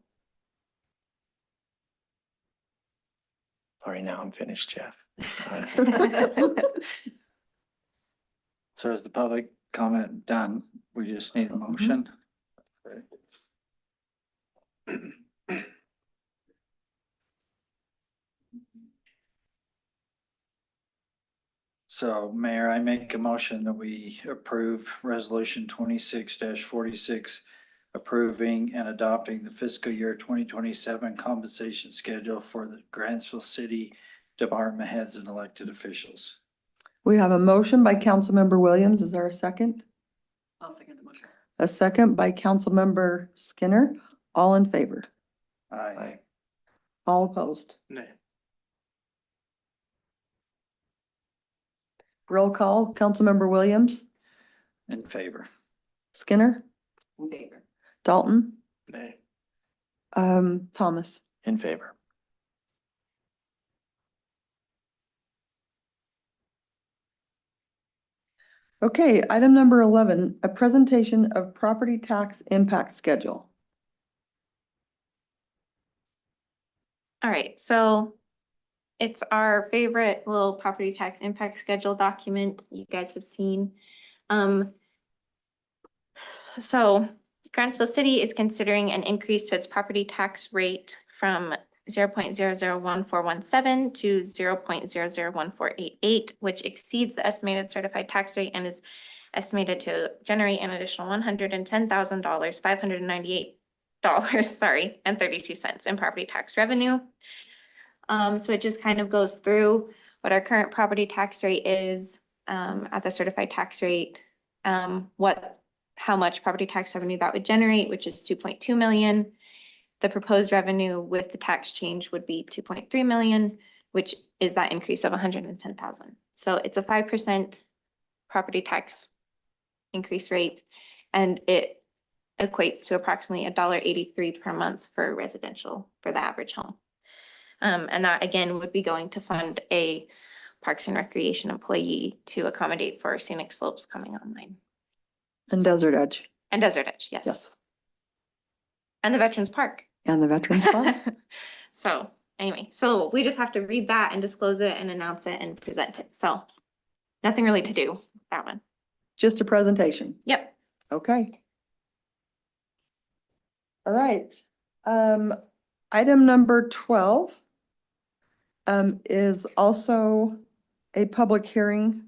Sorry, now I'm finished, Jeff. So is the public comment done? We just need a motion. So Mayor, I make a motion that we approve resolution 26-46, approving and adopting the fiscal year 2027 compensation schedule for the Grantsville City department heads and elected officials. We have a motion by Councilmember Williams. Is there a second? I'll second the motion. A second by Councilmember Skinner. All in favor? Aye. All opposed? Nay. Roll call, Councilmember Williams, In favor. Skinner, In favor. Dalton, Nay. Thomas. In favor. Okay, item number 11, a presentation of property tax impact schedule. All right, so it's our favorite little property tax impact schedule document you guys have seen. So Grantsville City is considering an increase to its property tax rate from 0.001417 to 0.001488, which exceeds the estimated certified tax rate and is estimated to generate an additional $110,000, $598, sorry, and 32 cents in property tax revenue. So it just kind of goes through what our current property tax rate is, at the certified tax rate, how much property tax revenue that would generate, which is 2.2 million. The proposed revenue with the tax change would be 2.3 million, which is that increase of 110,000. So it's a 5% property tax increase rate, and it equates to approximately $1.83 per month for residential for the average home. And that again would be going to fund a Parks and Recreation employee to accommodate for scenic slopes coming online. And Desert Edge. And Desert Edge, yes. Yes. And the Veterans Park. And the Veterans Park. So anyway, so we just have to read that and disclose it and announce it and present it. So nothing really to do with that one. Just a presentation? Yep. Okay. All right. Item number 12 is also a public hearing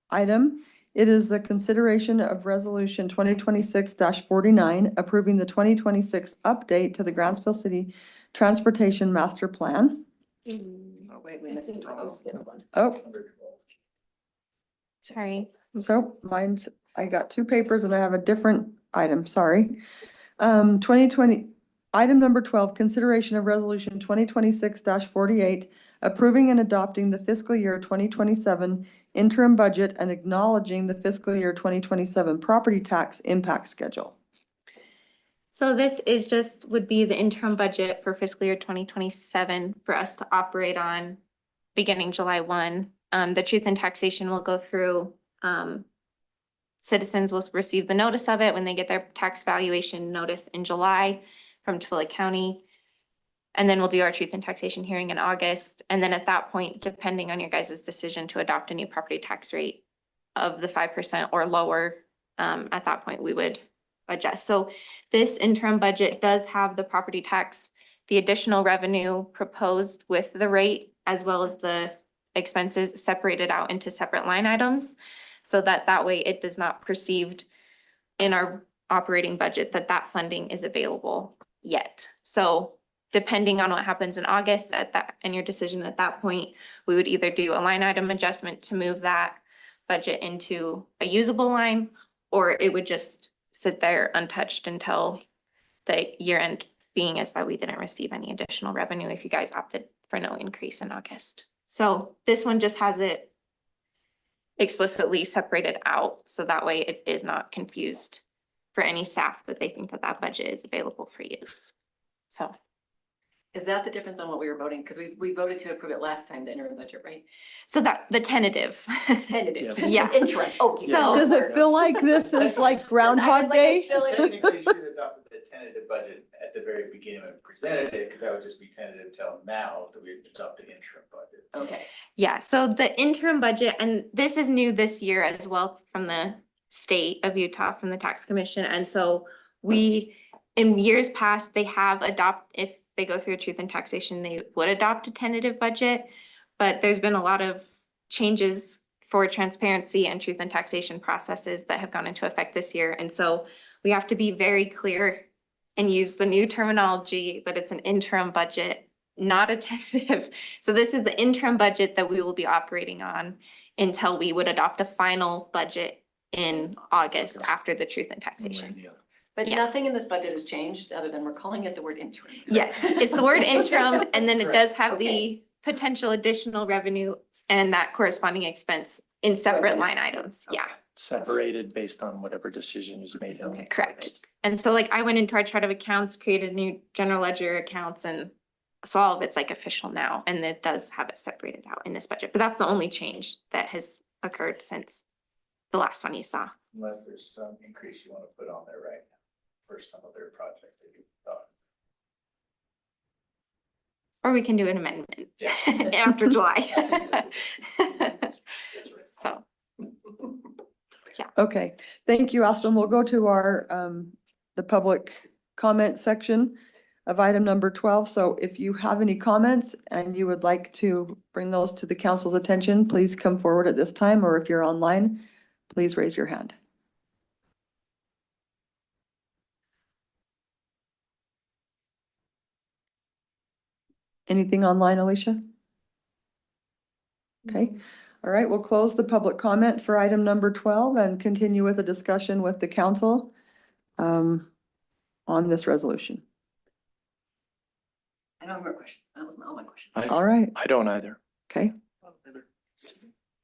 item. It is the consideration of resolution 2026-49, approving the 2026 update to the Grantsville City Transportation Master Plan. Oh, wait, we missed. Oh, Sorry. so I got two papers and I have a different item, sorry. 2020, item number 12, consideration of resolution 2026-48, approving and adopting the fiscal year 2027 interim budget and acknowledging the fiscal year 2027 property tax impact schedule. So this is would be the interim budget for fiscal year 2027 for us to operate on beginning July 1. The truth and taxation will go through, citizens will receive the notice of it when they get their tax valuation notice in July from Twilla County. And then we'll do our truth and taxation hearing in August. And then at that point, depending on your guys' decision to adopt a new property tax rate of the 5% or lower, at that point, we would adjust. So this interim budget does have the property tax, the additional revenue proposed with the rate, as well as the expenses separated out into separate line items. So that way it does not perceived in our operating budget that funding is available yet. So depending on what happens in August and your decision at that point, we would either do a line item adjustment to move that budget into a usable line, or it would just sit there untouched until the year end, being as that we didn't receive any additional revenue if you guys opted for no increase in August. So this one just has it explicitly separated out, so that way it is not confused for any staff that they think that budget is available for use. So. Is that the difference on what we were voting? Because we voted to approve it last time, the interim budget, right? So the tentative. Tentative. Yeah. Interim. Oh, So- Does it feel like this is like Groundhog Day? Technically, you should have adopted the tentative budget at the very beginning when we presented it, because that would just be tentative till now that we adopt the interim budget. Okay. Yeah, so the interim budget, and this is new this year as well from the state of Utah, from the tax commission. And so in years past, they have if they go through truth and taxation, they would adopt a tentative budget. But there's been a lot of changes for transparency and truth and taxation processes that have gone into effect this year. And so we have to be very clear and use the new terminology that it's an interim budget, not a tentative. So this is the interim budget that we will be operating on until we would adopt a final budget in August after the truth and taxation. But Yeah. nothing in this budget has changed other than we're calling it the word interim. Yes, it's the word interim, and then it does have the potential additional revenue and that corresponding expense in separate line items. Yeah, Separated based on whatever decision is made. Okay. correct. And so like I went into our chart of accounts, created new general ledger accounts, and so all of it's like official now, and it does have it separated out in this budget. But that's the only change that has occurred since the last one you saw. Unless there's some increase you want to put on there right now for some of their projects that you thought. Or we can do an amendment Yeah. after July. So, Okay, thank you, Aspen. We'll go to our, the public comment section of item number 12. So if you have any comments and you would like to bring those to the council's attention, please come forward at this time, or if you're online, please raise your hand. Anything online, Alicia? Okay, all right, we'll close the public comment for item number 12 and continue with a discussion with the council on this resolution. I don't have more questions. That was all my questions. All right, I don't either. okay.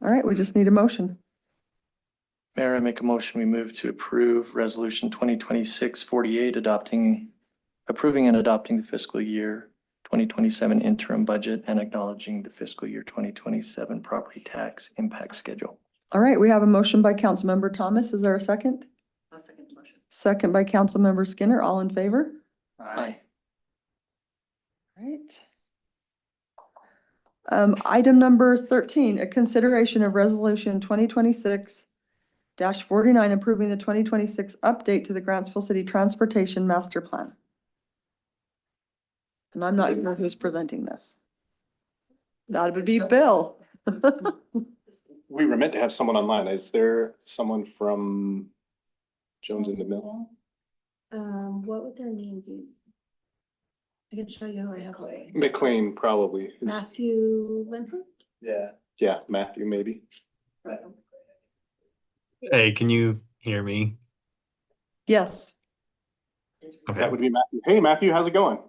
All right, we just need a motion. Mayor, I make a motion, we move to approve resolution 2026-48, approving and adopting the fiscal year 2027 interim budget and acknowledging the fiscal year 2027 property tax impact schedule. All right, we have a motion by Councilmember Thomas. Is there a second? I'll second the motion. Second by Councilmember Skinner. All in favor? Aye. Right. Item number 13, a consideration of resolution 2026 49, approving the 2026 update to the Grantsville City Transportation Master Plan. And I'm not sure who's presenting this. That would be Bill. We were meant to have someone online. Is there someone from Jones in the Mill? What would their name be? I can show you who I have. McLean probably. Matthew Linford? Yeah. Yeah, Matthew maybe. Hey, can you hear me? Yes. That would be Matthew. Hey, Matthew, how's it going?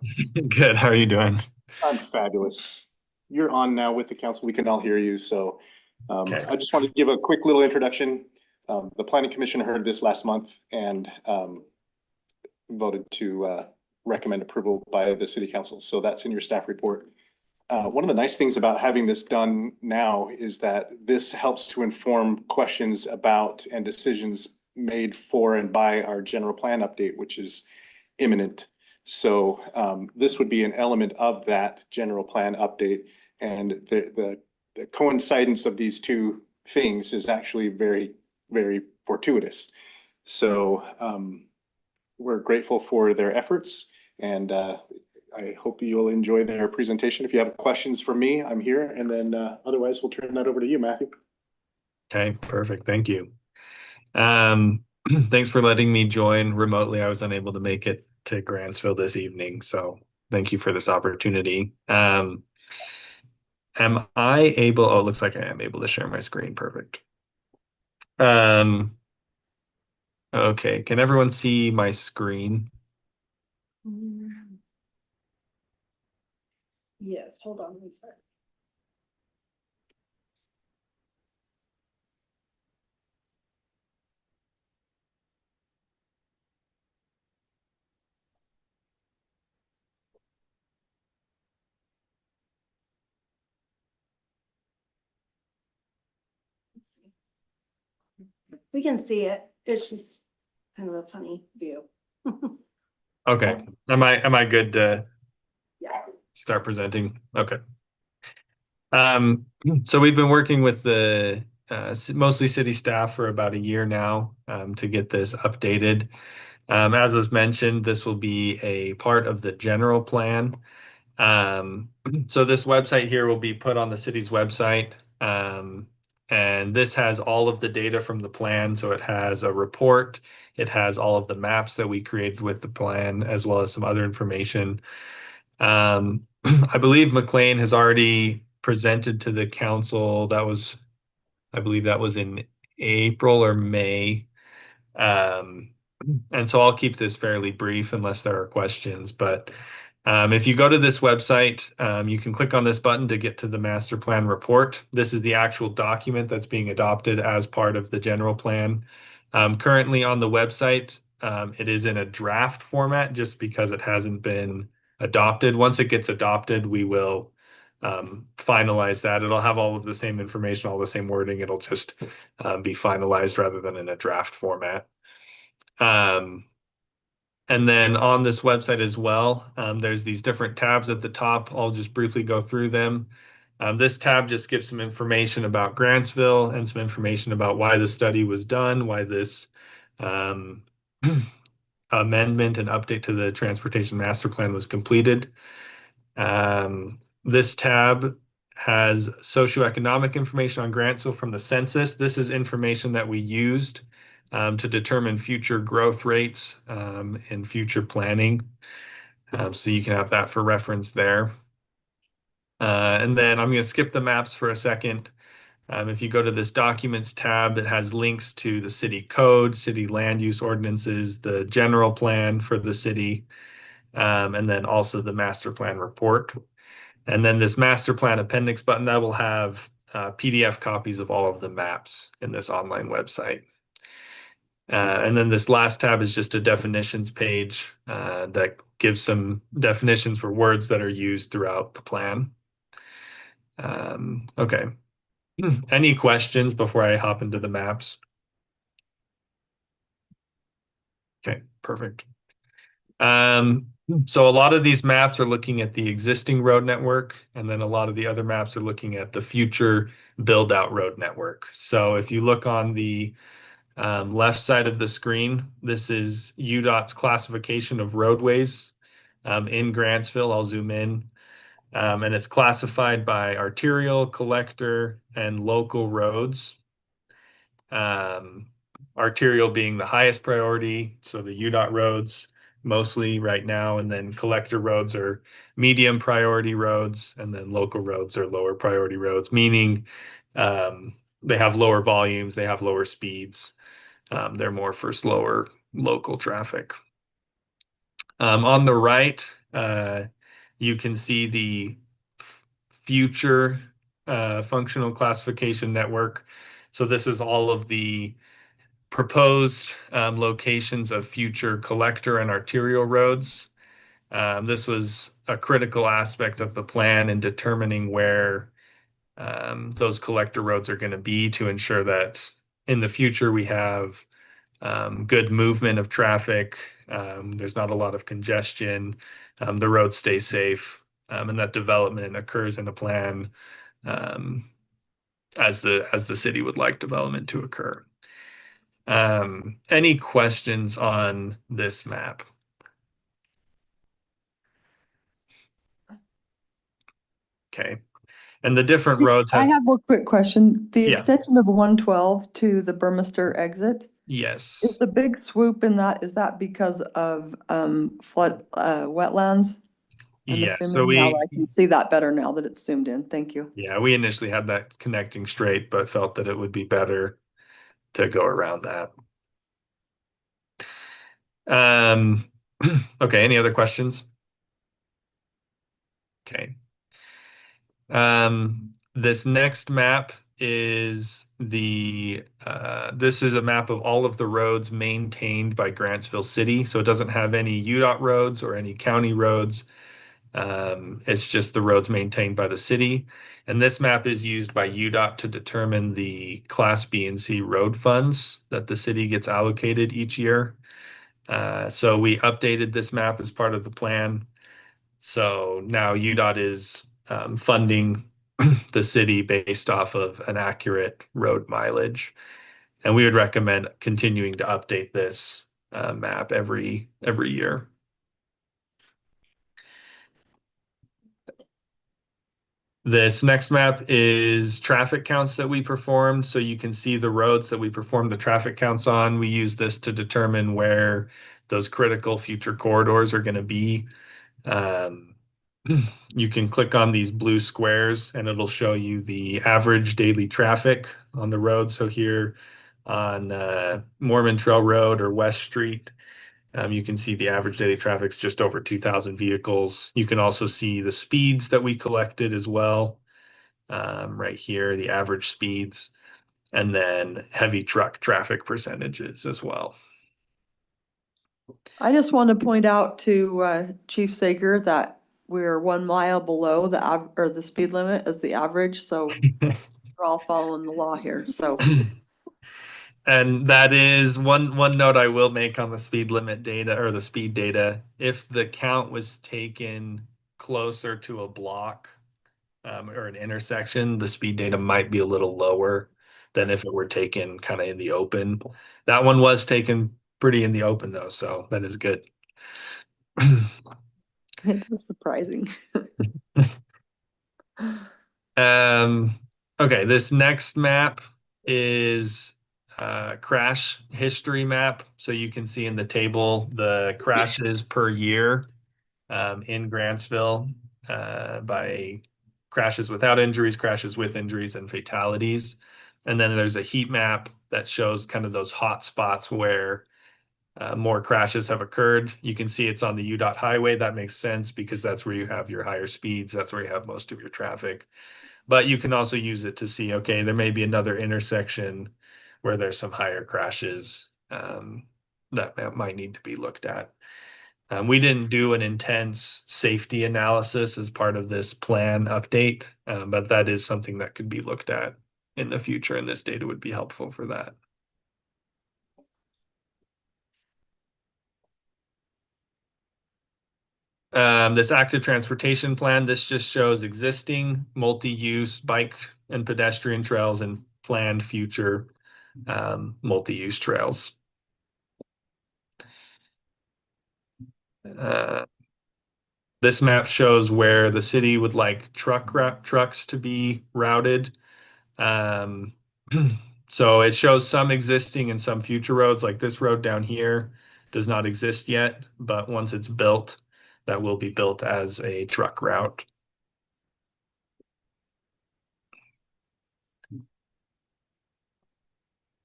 Good. How are you doing? I'm fabulous. You're on now with the council. We can all hear you. So Okay. I just wanted to give a quick little introduction. The Planning Commission heard this last month and voted to recommend approval by the city council. So that's in your staff report. One of the nice things about having this done now is that this helps to inform questions about and decisions made for and by our general plan update, which is imminent. So this would be an element of that general plan update. And the coincidence of these two things is actually very, very fortuitous. So we're grateful for their efforts, and I hope you'll enjoy their presentation. If you have questions for me, I'm here, and then otherwise we'll turn that over to you, Matthew. Okay, perfect. Thank you. Thanks for letting me join remotely. I was unable to make it to Grantsville this evening, so thank you for this opportunity. Am I able? Oh, it looks like I am able to share my screen. Perfect. Okay, can everyone see my screen? Yes, hold on one second. We can see it. It's just kind of a funny view. Okay. Am I good to Yeah. start presenting? Okay. So we've been working with the mostly city staff for about a year now to get this updated. As was mentioned, this will be a part of the general plan. So this website here will be put on the city's website. And this has all of the data from the plan. So it has a report. It has all of the maps that we created with the plan, as well as some other information. I believe McLean has already presented to the council. I believe that was in April or May. And so I'll keep this fairly brief unless there are questions. But if you go to this website, you can click on this button to get to the master plan report. This is the actual document that's being adopted as part of the general plan. Currently on the website, it is in a draft format just because it hasn't been adopted. Once it gets adopted, we will finalize that. It'll have all of the same information, all the same wording. It'll just be finalized rather than in a draft format. And then on this website as well, there's these different tabs at the top. I'll just briefly go through them. This tab just gives some information about Grantsville and some information about why the study was done, why this amendment and update to the Transportation Master Plan was completed. This tab has socioeconomic information on Grantsville from the census. This is information that we used to determine future growth rates in future planning. So you can have that for reference there. And then I'm going to skip the maps for a second. If you go to this documents tab, it has links to the city code, city land use ordinances, the general plan for the city, and then also the master plan report. And then this master plan appendix button, that will have PDF copies of all of the maps in this online website. And then this last tab is just a definitions page that gives some definitions for words that are used throughout the plan. Okay. Any questions before I hop into the maps? Okay, perfect. So a lot of these maps are looking at the existing road network, and then a lot of the other maps are looking at the future build out road network. So if you look on the Left side of the screen, this is UDOT's classification of roadways in Grantsville. I'll zoom in. And it's classified by arterial, collector, and local roads. Arterial being the highest priority, so the UDOT roads mostly right now, and then collector roads are medium priority roads, and then local roads are lower priority roads, meaning they have lower volumes, they have lower speeds. They're more for slower local traffic. On the right, you can see the future functional classification network. So this is all of the proposed locations of future collector and arterial roads. This was a critical aspect of the plan in determining where those collector roads are going to be to ensure that in the future we have good movement of traffic. There's not a lot of congestion. The roads stay safe, and that development occurs in a plan as the city would like development to occur. Any questions on this map? Okay. And the different roads I have, have one quick question. The Yeah. extension of 112 to the Burmester exit, is yes. the big swoop in that, is that because of flood, wetlands? I'm Yeah. So assuming now I can see that better now that it's zoomed in. Thank you. we initially had that connecting straight, but felt that it would be better to go around that. Okay, any other questions? Okay. This next map is this is a map of all of the roads maintained by Grantsville City. So it doesn't have any UDOT roads or any county roads. It's just the roads maintained by the city. And this map is used by UDOT to determine the Class B and C road funds that the city gets allocated each year. So we updated this map as part of the plan. So now UDOT is funding the city based off of an accurate road mileage. And we would recommend continuing to update this map every year. This next map is traffic counts that we performed. So you can see the roads that we performed the traffic counts on. We use this to determine where those critical future corridors are going to be. You can click on these blue squares and it'll show you the average daily traffic on the road. So here on Mormon Trail Road or West Street, you can see the average daily traffic is just over 2,000 vehicles. You can also see the speeds that we collected as well. Right here, the average speeds, and then heavy truck traffic percentages as well. I just want to point out to Chief Sager that we're 1 mile below the speed limit as the average, so we're all following the law here, so. And that is one note I will make on the speed limit data or the speed data. If the count was taken closer to a block or an intersection, the speed data might be a little lower than if it were taken kind of in the open. That one was taken pretty in the open though, so that is good. It was surprising. Okay, this next map is crash history map. So you can see in the table the crashes per year in Grantsville by crashes without injuries, crashes with injuries, and fatalities. And then there's a heat map that shows kind of those hot spots where more crashes have occurred. You can see it's on the UDOT highway. That makes sense because that's where you have your higher speeds. That's where you have most of your traffic. But you can also use it to see, okay, there may be another intersection where there's some higher crashes that might need to be looked at. We didn't do an intense safety analysis as part of this plan update, but that is something that could be looked at in the future, and this data would be helpful for that. This active transportation plan, this just shows existing multi-use bike and pedestrian trails and planned future multi-use trails. This map shows where the city would like trucks to be routed. So it shows some existing and some future roads, like this road down here does not exist yet, but once it's built, that will be built as a truck route.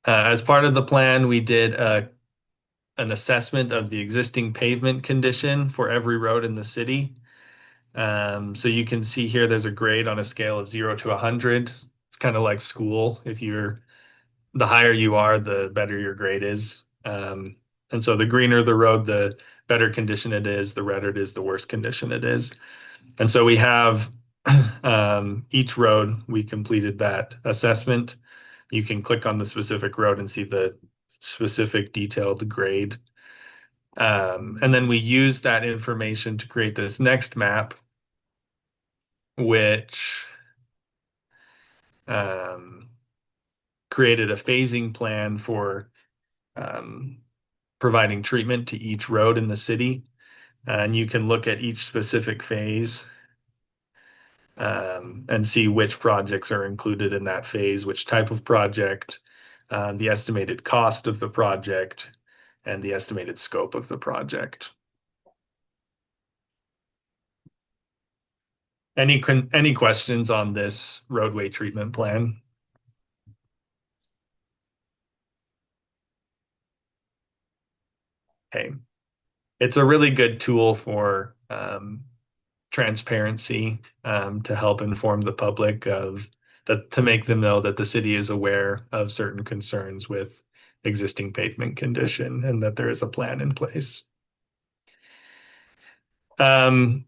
As part of the plan, we did an assessment of the existing pavement condition for every road in the city. So you can see here, there's a grade on a scale of 0 to 100. It's kind of like school. The higher you are, the better your grade is. And so the greener the road, the better condition it is, the redder it is, the worse condition it is. And so we have each road, we completed that assessment. You can click on the specific road and see the specific detailed grade. And then we use that information to create this next map, which created a phasing plan for providing treatment to each road in the city. And you can look at each specific phase and see which projects are included in that phase, which type of project, the estimated cost of the project, and the estimated scope of the project. Any questions on this roadway treatment plan? Okay. It's a really good tool for transparency, to help inform the public to make them know that the city is aware of certain concerns with existing pavement condition and that there is a plan in place. Okay,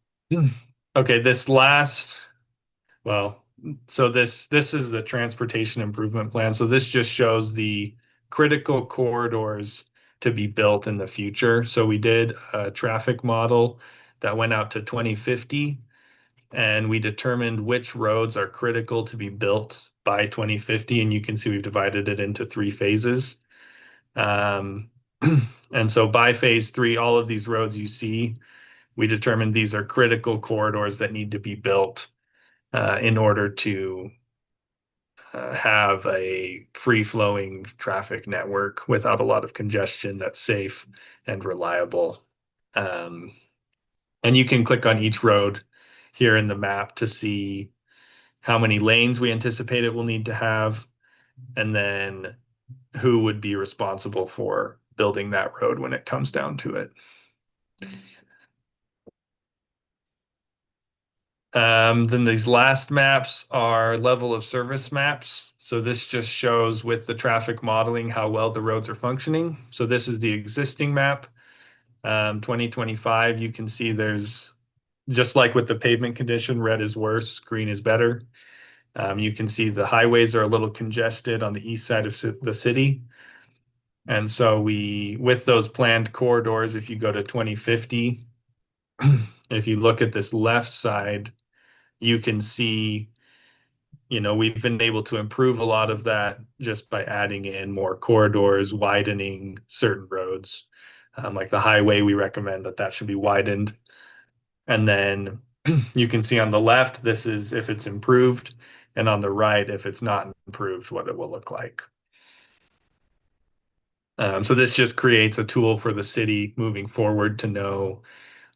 so this is the transportation improvement plan. So this just shows the critical corridors to be built in the future. So we did a traffic model that went out to 2050, and we determined which roads are critical to be built by 2050. And you can see we've divided it into 3 phases. And so by phase 3, all of these roads you see, we determined these are critical corridors that need to be built in order to have a free-flowing traffic network without a lot of congestion that's safe and reliable. And you can click on each road here in the map to see how many lanes we anticipate it will need to have, and then who would be responsible for building that road when it comes down to it. Then these last maps are level of service maps. So this just shows with the traffic modeling how well the roads are functioning. So this is the existing map. 2025, you can see there's, just like with the pavement condition, red is worse, green is better. You can see the highways are a little congested on the east side of the city. And so with those planned corridors, if you go to 2050, if you look at this left side, you can see, we've been able to improve a lot of that just by adding in more corridors, widening certain roads. Like the highway, we recommend that should be widened. And then you can see on the left, this is if it's improved, and on the right, if it's not improved, what it will look like. So this just creates a tool for the city moving forward to know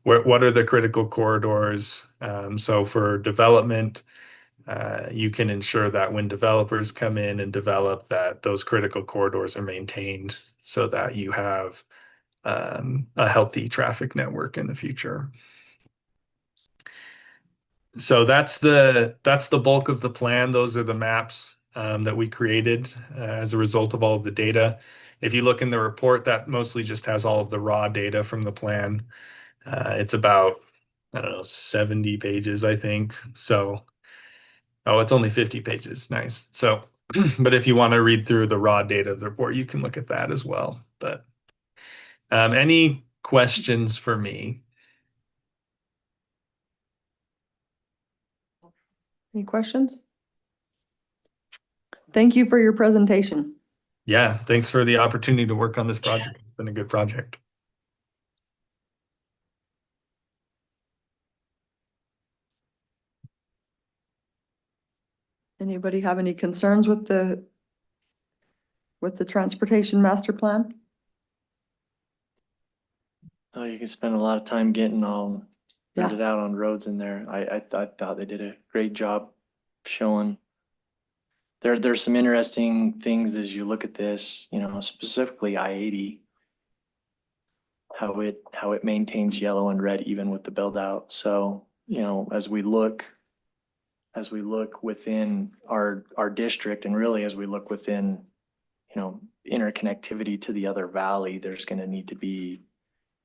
what are the critical corridors. So for development, you can ensure that when developers come in and develop, that those critical corridors are maintained so that you have a healthy traffic network in the future. So that's the bulk of the plan. Those are the maps that we created as a result of all of the data. If you look in the report, that mostly just has all of the raw data from the plan. It's about, 70 pages, I think. So, it's only 50 pages. Nice. So, but if you want to read through the raw data of the report, you can look at that as well. But any questions for me? Any questions? Thank you for your presentation. Yeah, thanks for the opportunity to work on this project. It's been a good project. Anybody have any concerns with the transportation master plan? Oh, you can spend a lot of time getting all Yeah. nerded out on roads in there. I thought they did a great job showing. There's some interesting things as you look at this, you know, specifically I-80. How it maintains yellow and red even with the build out. So, you know, as we look within our district and really as we look within, you know, interconnectivity to the other valley, there's gonna need to be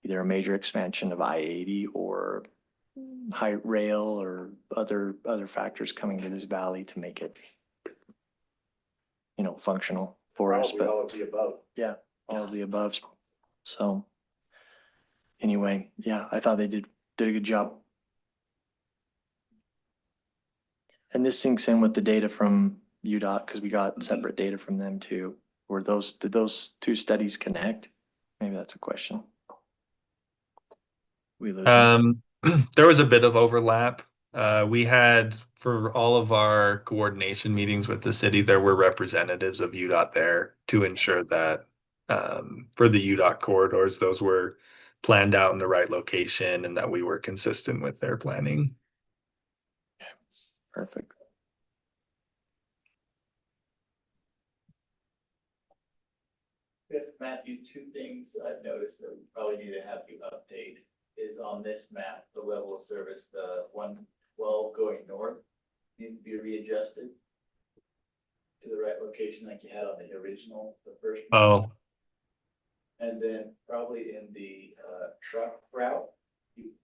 either a major expansion of I-80 or high rail or other factors coming to this valley to make it, you know, functional for us, but All of the above. yeah, all of the above. So anyway, yeah, I thought they did a good job. And this syncs in with the data from UDOT because we got separate data from them too. Did those two studies connect? Maybe that's a question. We lose them. There was a bit of overlap. We had, for all of our coordination meetings with the city, there were representatives of UDOT there to ensure that for the UDOT corridors, those were planned out in the right location and that we were consistent with their planning. Perfect. Yes, Matthew, two things I've noticed that we probably need to have you update is on this map, the level of service, the 112 going north needs to be readjusted to the right location like you had on the original, the first. Oh, And then probably in the truck route,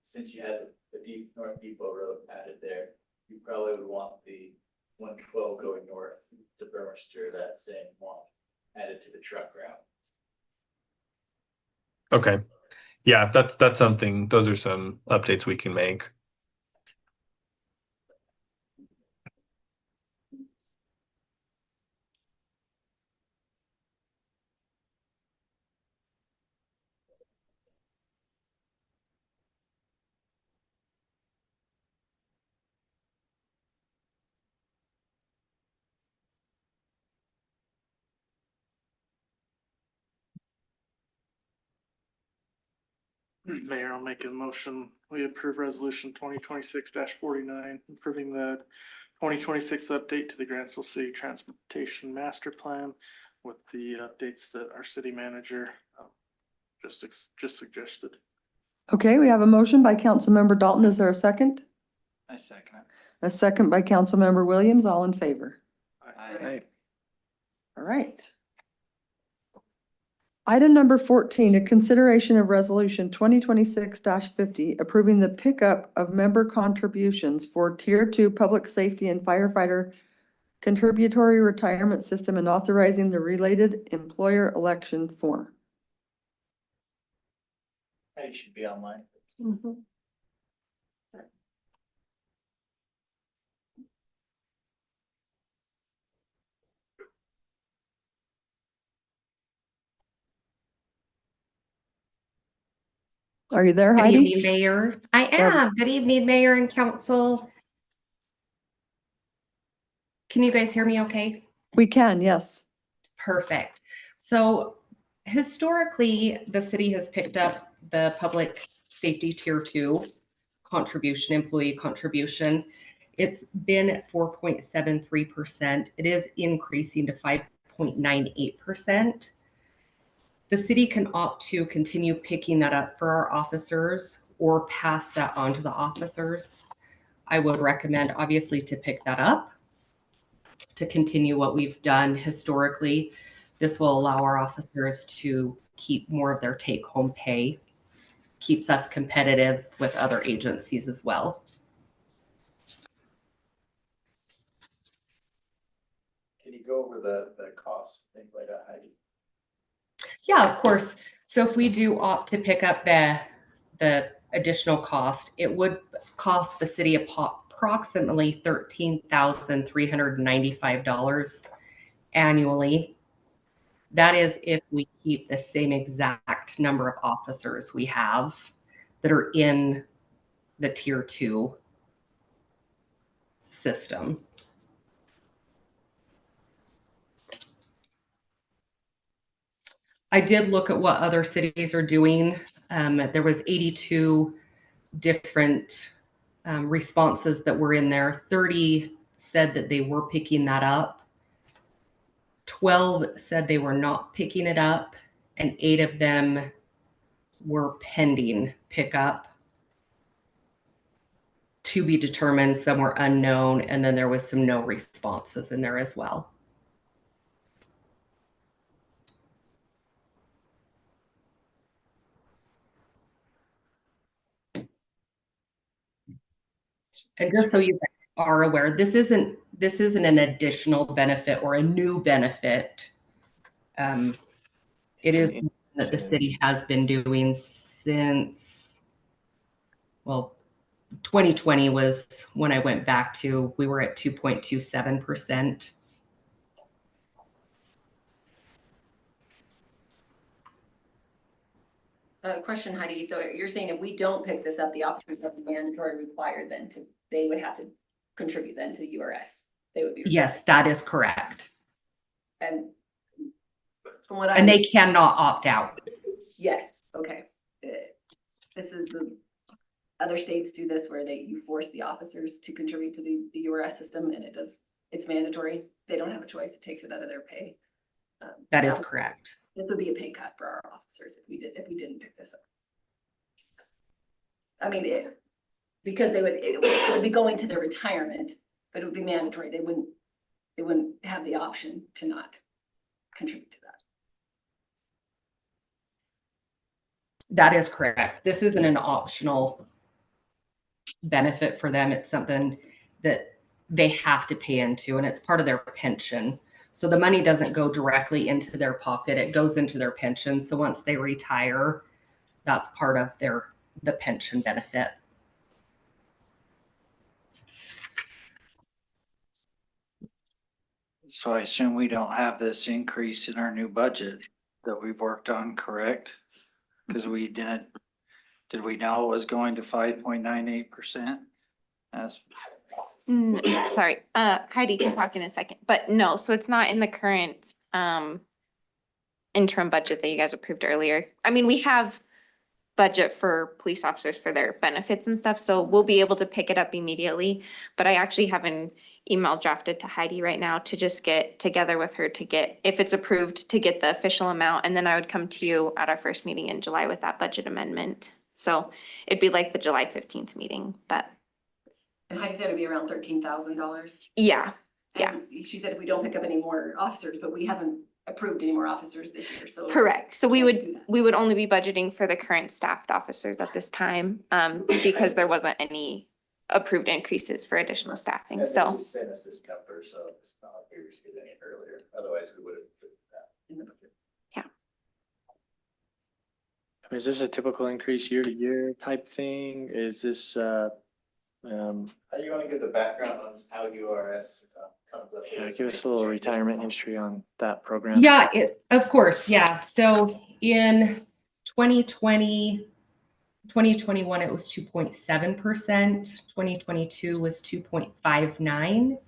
since you had the deep North Depot Road added there, you probably would want the 112 going north to Burmester, that same one added to the truck route. okay. Yeah, that's something, those are some updates we can make. Mayor, I'll make a motion. We approve resolution 2026-49, approving the 2026 update to the Grantsville City Transportation Master Plan with the updates that our city manager just suggested. Okay, we have a motion by Councilmember Dalton. Is there a second? I second it. A second by Councilmember Williams. All in favor? Aye. All right. Item number 14, a consideration of resolution 2026-50, approving the pickup of member contributions for Tier 2 Public Safety and Firefighter Contributory Retirement System and authorizing the related employer election form. That should be online. Are you there, Good Heidi? evening, Mayor. I am. Good evening, Mayor and Council. Can you guys hear me okay? We can, yes. Perfect. So historically, the city has picked up the public safety tier 2 contribution, employee contribution. It's been at 4.73%. It is increasing to 5.98%. The city can opt to continue picking that up for our officers or pass that on to the officers. I would recommend obviously to pick that up, to continue what we've done historically. This will allow our officers to keep more of their take-home pay, keeps us competitive with other agencies as well. Can you go over the costs, things like that, Heidi? Yeah, of course. So if we do opt to pick up the additional cost, it would cost the city approximately $13,395 annually. That is if we keep the same exact number of officers we have that are in the tier 2 system. I did look at what other cities are doing. There was 82 different responses that were in there. 30 said that they were picking that up. 12 said they were not picking it up, and 8 of them were pending pickup. To be determined, some were unknown, and then there was some no responses in there as well. And just so you guys are aware, this isn't an additional benefit or a new benefit. It is that the city has been doing since, well, 2020 was when I went back to, we were at 2.27%. Question, Heidi. So you're saying if we don't pick this up, the officers are mandatory required then to, they would have to contribute then to the URS. They would be. Yes, that is correct. And from what I. And they cannot opt out. Yes, okay. This is the, other states do this where you force the officers to contribute to the URS system, and it's mandatory. They don't have a choice. It takes it out of their pay. That is correct. This would be a pay cut for our officers if we didn't pick this up. I mean, because it would be going to their retirement, but it would be mandatory. They wouldn't have the option to not contribute to that. That is correct. This isn't an optional benefit for them. It's something that they have to pay into, and it's part of their pension. So the money doesn't go directly into their pocket. It goes into their pension. So once they retire, that's part of the pension benefit. So I assume we don't have this increase in our new budget that we've worked on, correct? Because we did we know it was going to 5.98%? As Sorry, Heidi can talk in a second, but no, so it's not in the current interim budget that you guys approved earlier. I mean, we have budget for police officers for their benefits and stuff, so we'll be able to pick it up immediately. But I actually have an email drafted to Heidi right now to just get together with her to get, if it's approved, to get the official amount, and then I would come to you at our first meeting in July with that budget amendment. So it'd be like the July 15th meeting, but. And Heidi said it'd be around $13,000. Yeah, yeah. She said if we don't pick up any more officers, but we haven't approved any more officers this year, so. Correct. So we would only be budgeting for the current staffed officers at this time, because there wasn't any approved increases for additional staffing, so. They sent us this number, so it's not like we received any earlier, otherwise we would have put that in the budget. Yeah. Is this a typical increase year to year type thing? Is this, How do you want to give the background on how URS comes up? yeah, give us a little retirement history on that program? Yeah, of course, yeah. So in 2020, 2021, it was 2.7%. 2022 was 2.59.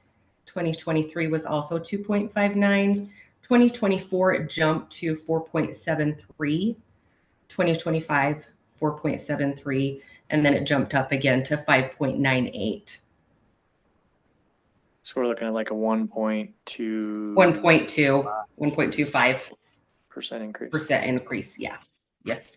2023 was also 2.59. 2024, it jumped to 4.73. 2025, 4.73. And then it jumped up again to 5.98. So we're looking at like a 1.2. 1.25% increase. Yeah. Yes.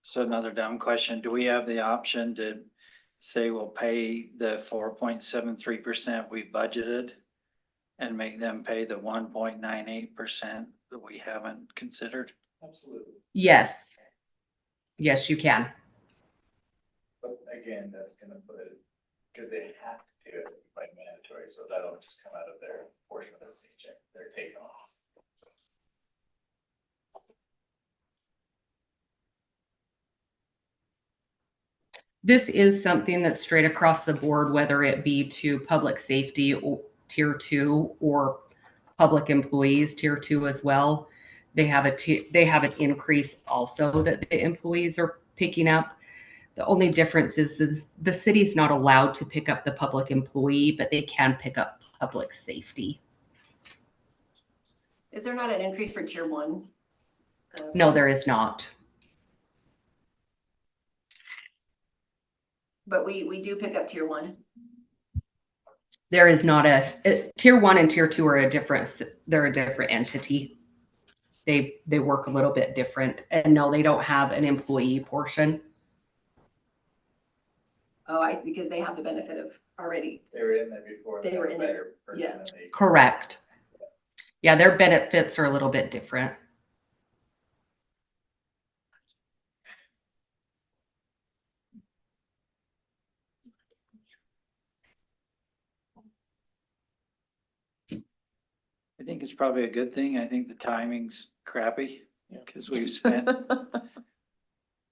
So another dumb question, do we have the option to say we'll pay the 4.73% we budgeted and make them pay the 1.98% that we haven't considered? Absolutely. Yes. Yes, you can. But again, that's gonna put, because they have to do it by mandatory, so that'll just come out of their portion of the paycheck they're taking off. This is something that's straight across the board, whether it be to public safety or tier 2 or public employees tier 2 as well. They have they have an increase also that the employees are picking up. The only difference is the city's not allowed to pick up the public employee, but they can pick up public safety. Is there not an increase for tier 1? No, there is not. But we do pick up tier 1. There is not tier 1 and tier 2 are they're a different entity. They work a little bit different, and no, they don't have an employee portion. Oh, because they have the benefit of already. They were in there before. They were in there, better person yeah. than they- Correct. Yeah, their benefits are a little bit different. I think it's probably a good thing. I think the timing's crappy because we've spent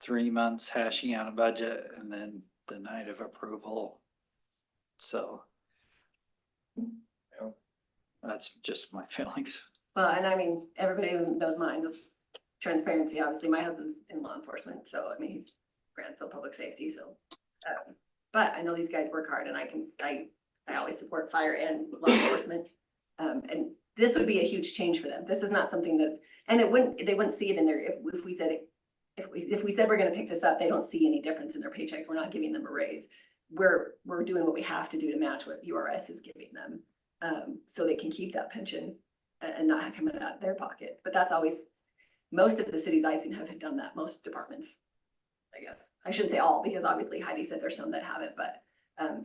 3 months hashing out a budget and then the night of approval. So that's just my feelings. Well, and I mean, everybody who knows mine is transparency. Obviously, my husband's in law enforcement, so I mean, he's Grantsville Public Safety, so. But I know these guys work hard, and I always support fire and law enforcement. And this would be a huge change for them. This is not something that, and they wouldn't see it in there if we said if we said we're gonna pick this up, they don't see any difference in their paychecks. We're not giving them a raise. We're doing what we have to do to match what URS is giving them, so they can keep that pension and not have coming out of their pocket. But that's always, most of the cities I've seen have done that, most departments, I guess. I shouldn't say all, because obviously Heidi said there's some that haven't, but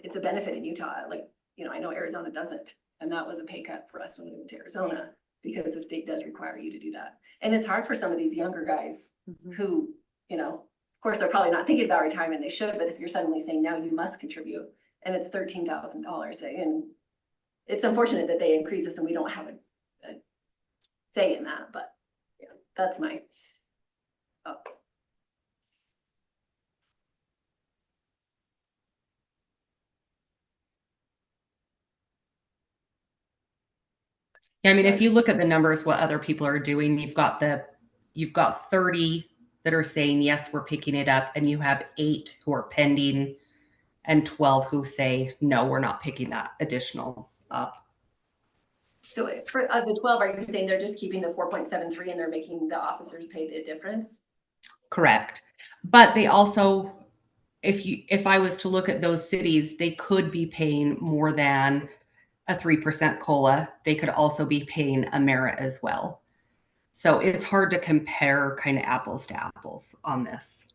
it's a benefit in Utah. Like, I know Arizona doesn't. And that was a pay cut for us when we went to Arizona, because the state does require you to do that. And it's hard for some of these younger guys who, of course, they're probably not thinking about retirement, they should, but if you're suddenly saying now you must contribute, and it's $13,000, and it's unfortunate that they increase this and we don't have a say in that, but that's my thoughts. Yeah, I mean, if you look at the numbers, what other people are doing, you've got 30 that are saying, yes, we're picking it up. And you have 8 who are pending and 12 who say, no, we're not picking that additional up. So for the 12, are you saying they're just keeping the 4.73 and they're making the officers pay the difference? Correct. But they also, if I was to look at those cities, they could be paying more than a 3% COLA. They could also be paying a merit as well. So it's hard to compare kind of apples to apples on this.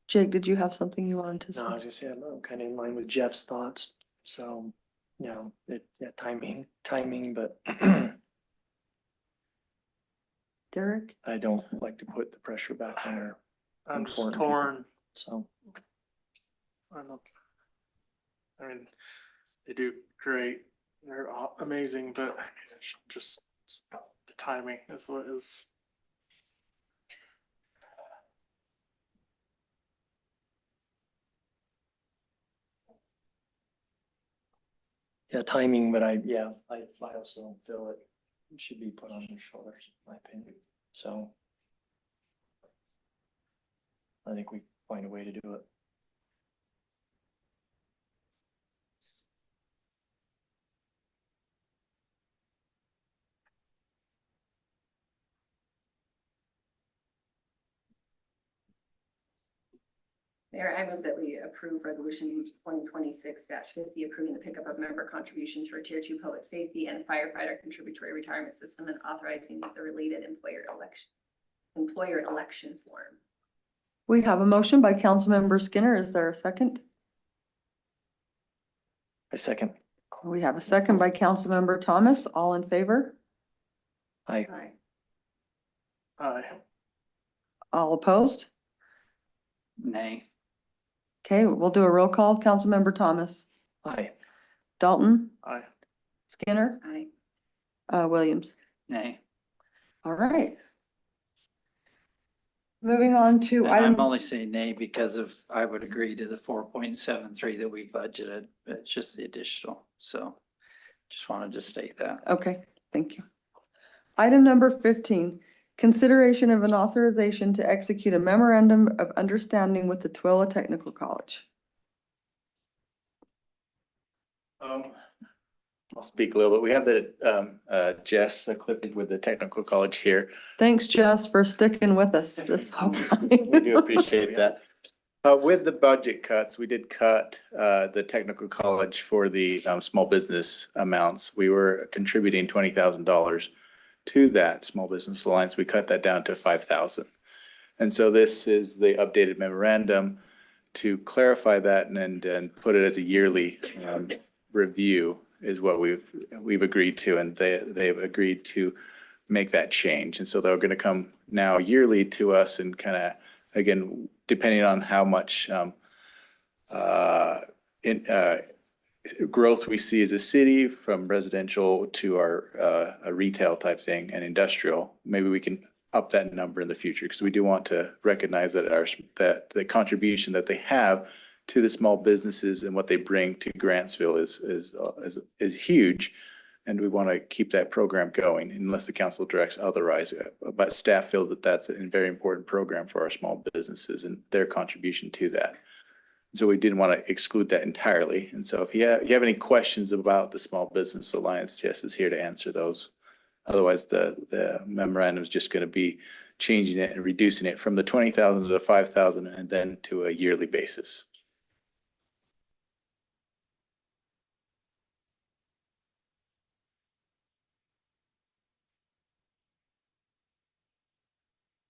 Jake, did you have something you wanted to say? No, I was just saying, I'm kind of in line with Jeff's thoughts. So, timing, but Derek? I don't like to put the pressure back on her. I'm just torn. So, I don't know. I mean, they do great. They're amazing, but I mean, it's just the timing is what is. yeah, timing, but I also don't feel it should be put on their shoulders, in my opinion. So I think we find a way to do it. Mayor, I move that we approve resolution 2026-50, approving the pickup of member contributions for tier 2 public safety and firefighter contributory retirement system, and authorizing the related employer election form. We have a motion by Councilmember Skinner. Is there a second? I second. We have a second by Councilmember Thomas. All in favor? Aye. Aye. Aye. All opposed? Nay. Okay, we'll do a roll call. Councilmember Thomas, Aye. Dalton, Aye. Skinner, Williams. Nay. All right. Moving on to And I'm item, only saying nay because of, I would agree to the 4.73 that we budgeted. It's just the additional. So just wanted to state that. okay, thank you. Item number 15, consideration of an authorization to execute a memorandum of understanding with the Twilla Technical College. I'll speak a little bit. We have the Jess Clifford with the technical college here. Thanks, Jess, for sticking with us this whole time. We do appreciate that. With the budget cuts, we did cut the technical college for the small business amounts. We were contributing $20,000 to that small business alliance. We cut that down to 5,000. And so this is the updated memorandum to clarify that and put it as a yearly review is what we've agreed to, and they've agreed to make that change. And so they're going to come now yearly to us and kind of, again, depending on how much growth we see as a city from residential to our a retail type thing and industrial, maybe we can up that number in the future, because we do want to recognize that that the contribution that they have to the small businesses and what they bring to Grantsville is huge. And we want to keep that program going unless the council directs otherwise. But staff feel that that's a very important program for our small businesses and their contribution to that. So we didn't want to exclude that entirely. And so if you have any questions about the Small Business Alliance, Jess is here to answer those. Otherwise, the memorandum is just going to be changing it and reducing it from the 20,000 to the 5,000 and then to a yearly basis.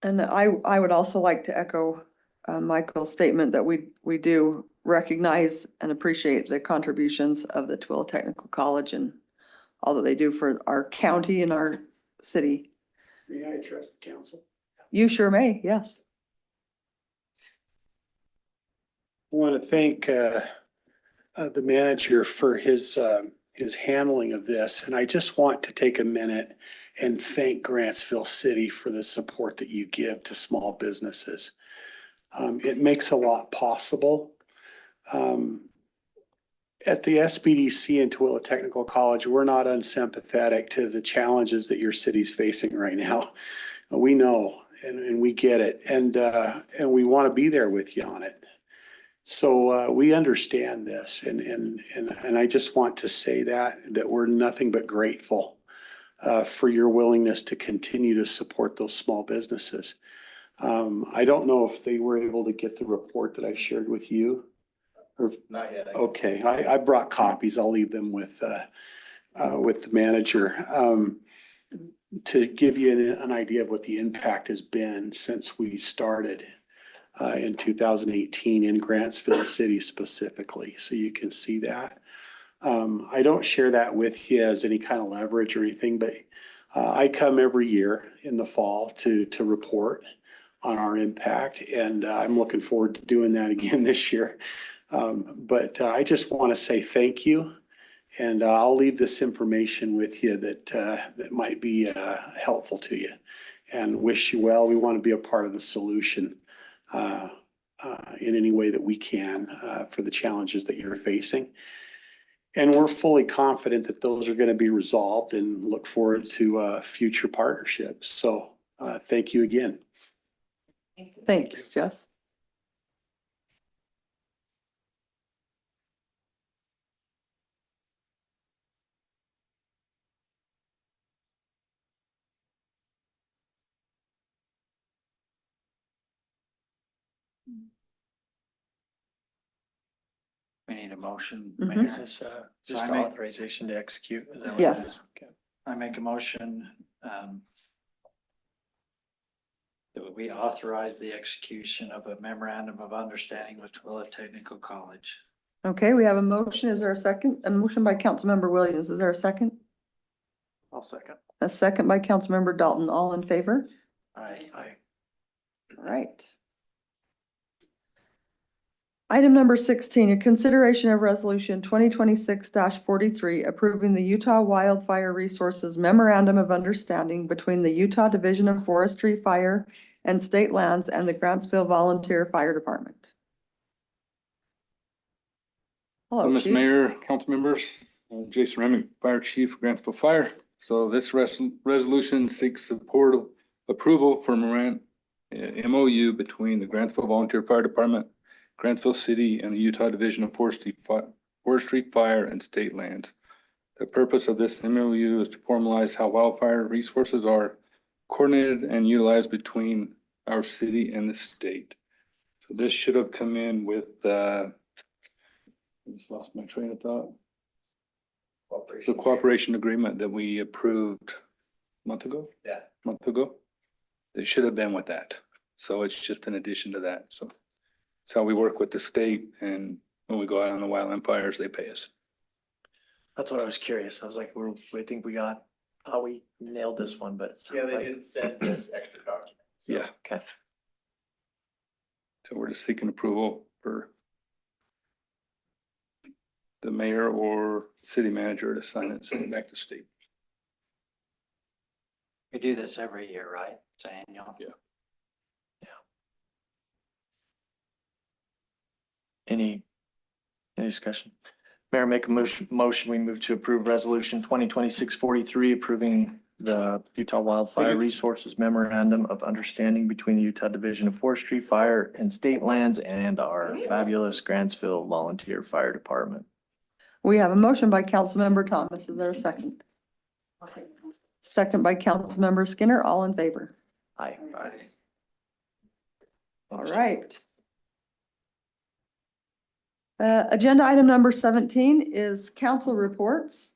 And I would also like to echo Michael's statement that we do recognize and appreciate the contributions of the Twilla Technical College and all that they do for our county and our city. May I address the council? You sure may, yes. I want to thank the manager for his handling of this. And I just want to take a minute and thank Grantsville City for the support that you give to small businesses. It makes a lot possible. At the SBDC and Twilla Technical College, we're not unsympathetic to the challenges that your city's facing right now. We know and we get it, and we want to be there with you on it. So we understand this, and I just want to say that we're nothing but grateful for your willingness to continue to support those small businesses. I don't know if they were able to get the report that I shared with you. Not yet. Okay, I brought copies. I'll leave them with the manager to give you an idea of what the impact has been since we started in 2018 in Grantsville City specifically. So you can see that. I don't share that with you as any kind of leverage or anything, but I come every year in the fall to report on our impact, and I'm looking forward to doing that again this year. But I just want to say thank you, and I'll leave this information with you that might be helpful to you, and wish you well. We want to be a part of the solution in any way that we can for the challenges that you're facing. And we're fully confident that those are going to be resolved and look forward to future partnerships. So thank you again. Thanks, Jess. We need a motion. Mhm. Is this just I make- authorization to execute? Is that what it Yes. is? Okay. I make a motion that we authorize the execution of a memorandum of understanding with Twilla Technical College. Okay, we have a motion. Is there a second? A motion by Councilmember Williams. Is there a second? I'll second. A second by Councilmember Dalton. All in favor? Aye. All right. Item number 16, a consideration of resolution 2026-43 approving the Utah Wildfire Resources Memorandum of Understanding between the Utah Division of Forestry, Fire, and State Lands and the Grantsville Volunteer Fire Department. Hello, Mr. Chief. Mayor, council members, Jason Remick, Fire Chief, Grantsville Fire. So this resolution seeks support of approval for MOU between the Grantsville Volunteer Fire Department, Grantsville City, and the Utah Division of Forestry, Fire, and State Lands. The purpose of this MOU is to formalize how wildfire resources are coordinated and utilized between our city and the state. So this should have come in with, I just lost my train of thought. The cooperation agreement that we approved a month ago? Yeah. Month ago? They should have been with that. So it's just an addition to that. So it's how we work with the state, and when we go out on the wildland fires, they pay us. That's what I was curious. I was like, I think we nailed this one, but. it Yeah, sounded they like- didn't send this extra document. So Yeah. Okay. So we're just seeking approval for the mayor or city manager to sign it, send it back to state. We do this every year, right? It's annual. Yeah. Any discussion? Mayor, make a motion, we move to approve resolution 2026-43 approving the Utah Wildfire Resources Memorandum of Understanding between the Utah Division of Forestry, Fire, and State Lands and our fabulous Grantsville Volunteer Fire Department. We have a motion by Councilmember Thomas. Is there a second? Second by Councilmember Skinner. All in favor? Aye. All right. Agenda item number 17 is council reports.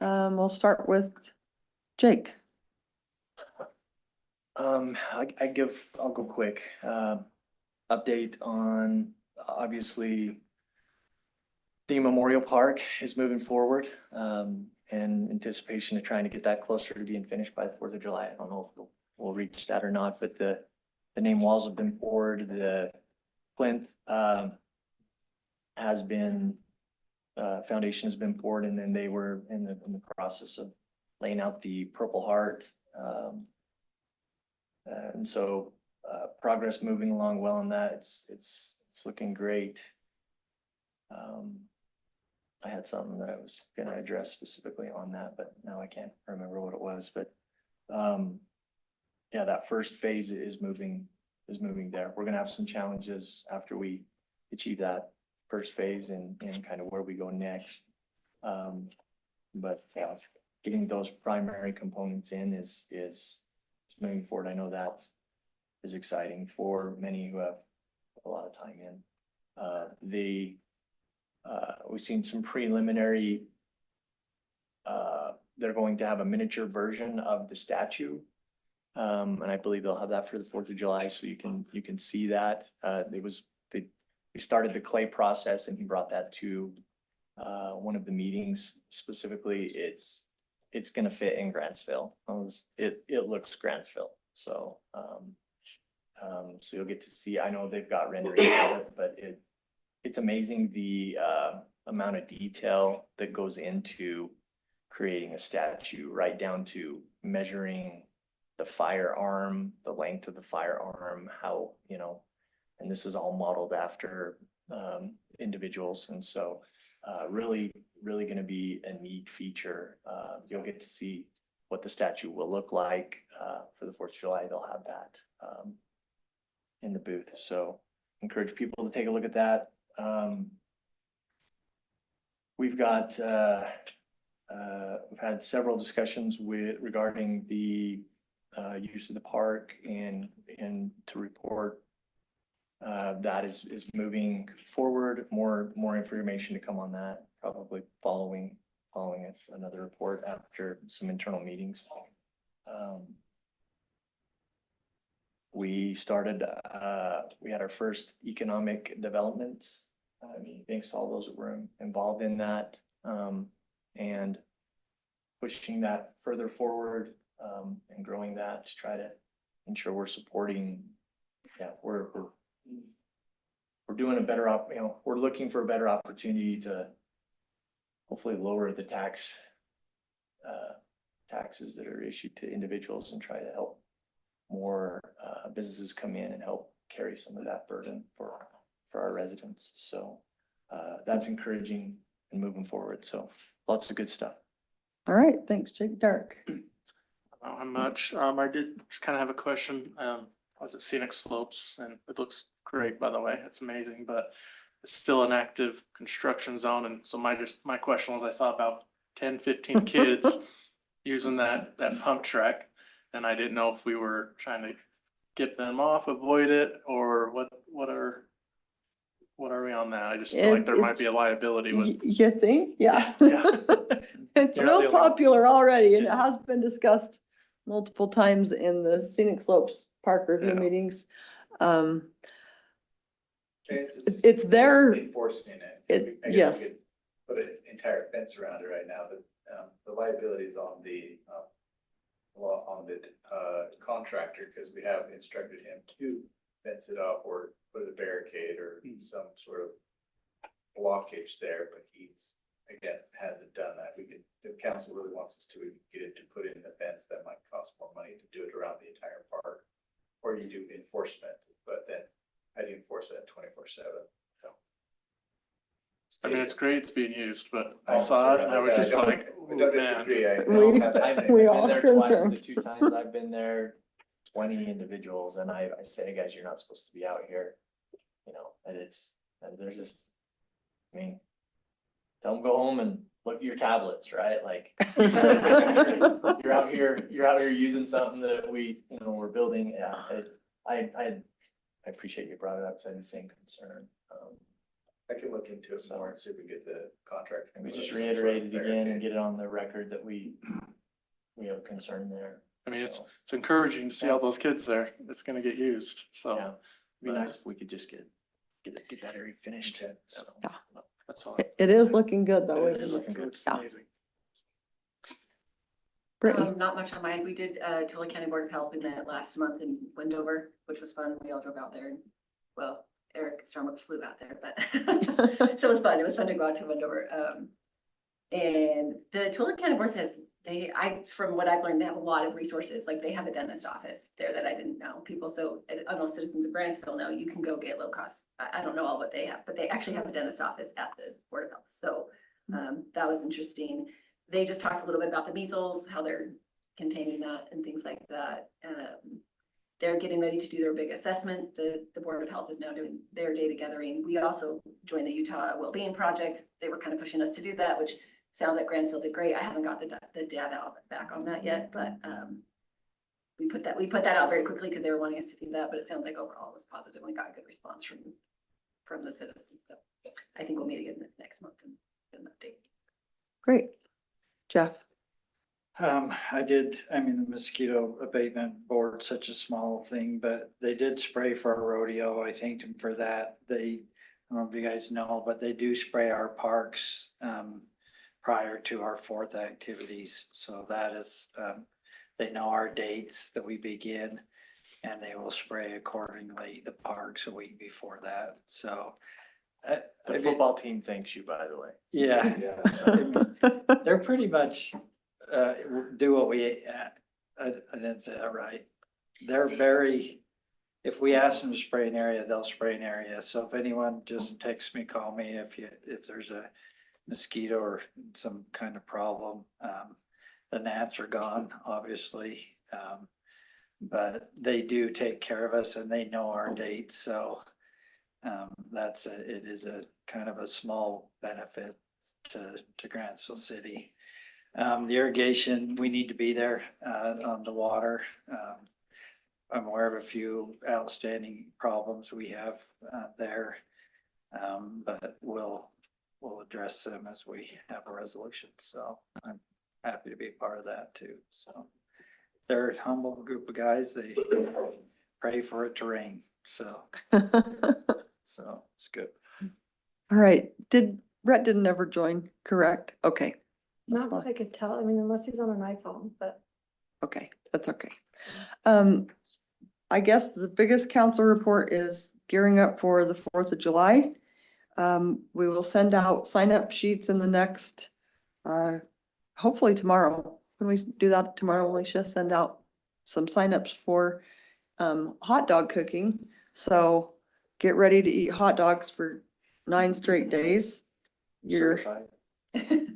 We'll start with Jake. I'll go quick. Update on, obviously, the Memorial Park is moving forward, in anticipation of trying to get that closer to being finished by the 4th of July. I don't know if we'll reach that or not, but the name walls have been poured, the plinth, has been, foundation has been poured, and then they were in the process of laying out the Purple Heart. And so, progress moving along well on that. It's looking great. I had something that I was gonna address specifically on that, but now I can't remember what it was, but, yeah, that first phase is moving there. We're gonna have some challenges after we achieve that first phase and kind of where we go next. But getting those primary components in is moving forward. I know that is exciting for many who have a lot of time in. We've seen some preliminary, they're going to have a miniature version of the statue. And I believe they'll have that for the 4th of July, so you can see that. We started the clay process, and he brought that to one of the meetings. Specifically, it's gonna fit in Grantsville. It looks Grantsville, so so you'll get to see. I know they've got renderings of it, but it's amazing the amount of detail that goes into creating a statue, right down to measuring the firearm, the length of the firearm, how, and this is all modeled after individuals. And so really going to be a neat feature. You'll get to see what the statue will look like for the 4th of July. They'll have that in the booth. So encourage people to take a look at that. We've had several discussions regarding the use of the park and to report that is moving forward. More information to come on that, probably following another report after some internal meetings. We had our first economic development meeting. Thanks to all those that were involved in that, and pushing that further forward, and growing that to try to ensure we're supporting, we're doing a better we're looking for a better opportunity to hopefully lower the taxes that are issued to individuals and try to help more businesses come in and help carry some of that burden for our residents. So that's encouraging and moving forward. So lots of good stuff. All right, thanks, Jake. Dark. Not much. I did just kind of have a question. I was at Scenic Slopes and it looks great, by the way. It's amazing, but it's still an active construction zone. And so my question was, I saw about 10, 15 kids using that pump track. And I didn't know if we were trying to get them off, avoid it, or what are we on that? I just feel like there might be a liability with. You think? Yeah. Yeah. It's You're not the real only one. popular already and it has been discussed multiple times in the Scenic Slopes Park review Yeah. meetings. It's It's there. Enforcing it. It, I guess yes. we could put an entire fence around it right now, but the liability is on the contractor, because we have instructed him to fence it off or put a barricade or some sort of blockage there, but he's, again, hasn't done that. We could, the council really wants us to get it to put in the fence, that might cost more money to do it around the entire park. Or you do enforcement, but then how do you enforce that 24/7? So. I mean, it's great it's being used, but I saw it and I was just like, I don't "Ooh, man." disagree. I We- don't have that I've same. We been all there twice. concerned. The 2 times I've been there, 20 individuals, and I say, hey guys, you're not supposed to be out here. And they're just, I mean, tell them go home and look at your tablets, right? Like you're out here using something that we're building. Yeah, I appreciate you brought it up, because I had the same concern. I can look into it more and see if we get the contract. And we just reiterate it again and get it on the record that we have a concern there. I mean, So, it's encouraging to see all those kids there. It's gonna get used, so. yeah, it'd be nice if we could just get that area finished. So, That's all. It is looking good though. It isn't is it? looking good. It's Yeah. amazing. Brittany. Not much on mine. We did Tulare County Board of Health. We met last month in Wendover, which was fun. We all drove out there. Well, Eric Stromberg flew out there, but so it was fun. It was fun to go out to Wendover. And the Tulare County Board has, from what I've learned, they have a lot of resources. Like they have a dentist office there that I didn't know. People, so I don't know, citizens of Grantsville know you can go get low cost. I don't know all what they have, but they actually have a dentist office at the Board of Health. So that was interesting. They just talked a little bit about the measles, how they're containing that and things like that. They're getting ready to do their big assessment. The Board of Health is now doing their data gathering. We also joined the Utah Wellbeing Project. They were kind of pushing us to do that, which sounds like Grantsville did great. I haven't got the data back on that yet, but we put that out very quickly because they were wanting us to do that, but it sounds like overall it was positive. We got a good response from the citizens. So I think we'll meet again next month and get an update. Great. Jeff. The mosquito abatement board, such a small thing, but they did spray for our rodeo. I thanked them for that. I don't know if you guys know, but they do spray our parks prior to our 4th activities. So that is, they know our dates that we begin and they will spray accordingly the parks a week before that. So the football team thanks you, by the way. yeah, they're pretty much do what we, I didn't say that right. They're very, if we ask them to spray an area, they'll spray an area. So if anyone just text me, call me if there's a mosquito or some kind of problem. The gnats are gone, obviously. But they do take care of us and they know our dates. So it is a kind of a small benefit to Grantsville City. The irrigation, we need to be there on the water. I'm aware of a few outstanding problems we have there. But we'll address them as we have a resolution. So I'm happy to be a part of that too. So they're a humble group of guys. They pray for it to rain. So it's good. All right. Rhett didn't ever join, correct? Okay. Not that I could tell. I mean, unless he's on an iPhone, but. Okay, that's okay. I guess the biggest council report is gearing up for the 4th of July. We will send out sign-up sheets in the next, hopefully tomorrow. Can we do that tomorrow, Alicia? Send out some signups for hot dog cooking. So get ready to eat hot dogs for 9 straight days. You're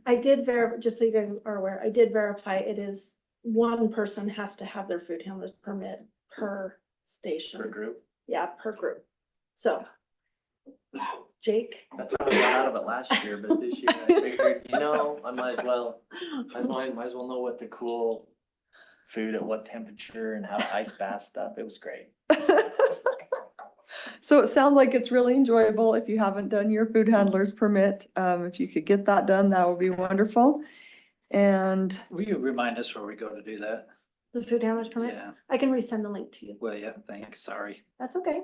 I did verify, just so you guys are aware, I did verify it is one person has to have their food handler's permit per station. Per group. Yeah, per group. So. Jake? That's how I got out of it last year, but this year I figured, I might as well know what to cool food at what temperature and how to ice bath stuff. It was great. So it sounds like it's really enjoyable. If you haven't done your food handler's permit, if you could get that done, that would be wonderful. And Will you remind us where we go to do that? The food handler's permit? Yeah, I can resend the link to you. well, yeah, thanks, sorry. That's okay.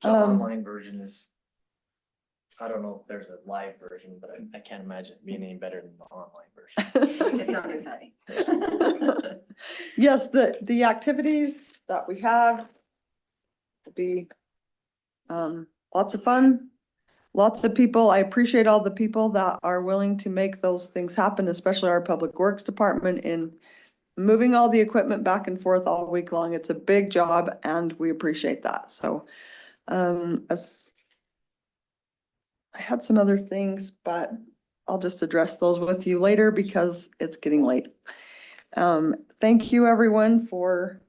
The Um, online version is, I don't know if there's a live version, but I can't imagine it being any better than the online version. It sounds exciting. yes, the activities that we have will be lots of fun. Lots of people. I appreciate all the people that are willing to make those things happen, especially our Public Works Department in moving all the equipment back and forth all week long. It's a big job and we appreciate that. So as I had some other things, but I'll just address those with you later because it's getting late. Thank you everyone for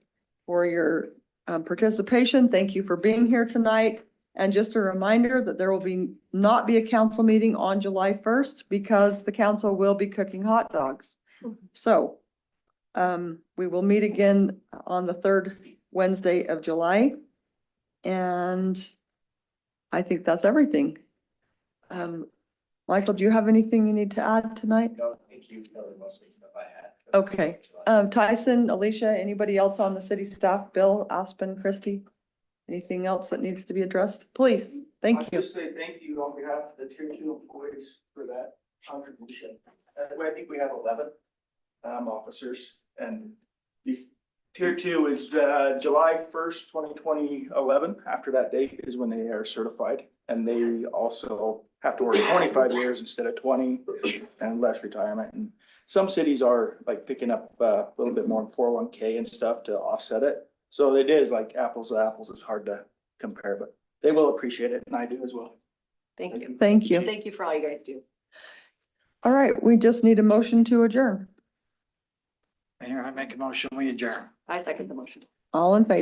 your participation. Thank you for being here tonight. And just a reminder that there will not be a council meeting on July 1st because the council will be cooking hot dogs. So we will meet again on the 3rd Wednesday of July. And I think that's everything. Michael, do you have anything you need to add tonight? No, I think you covered most of the stuff I had. Okay. Tyson, Alicia, anybody else on the city staff? Bill, Aspen, Christie? Anything else that needs to be addressed? Please, thank you. Just say thank you on behalf of the tier 2 employees for that contribution. I think we have 11 officers, and tier 2 is July 1st, 2011. After that date is when they are certified, and they also have to work 25 years instead of 20 and less retirement. And some cities are like picking up a little bit more in 401k and stuff to offset it. So it is like apples to apples. It's hard to compare, but they will appreciate it, and I do as well. Thank you. Thank you. Thank you for all you guys do. All right, we just need a motion to adjourn. Mayor, I make a motion, we adjourn. I second the motion. All in favor?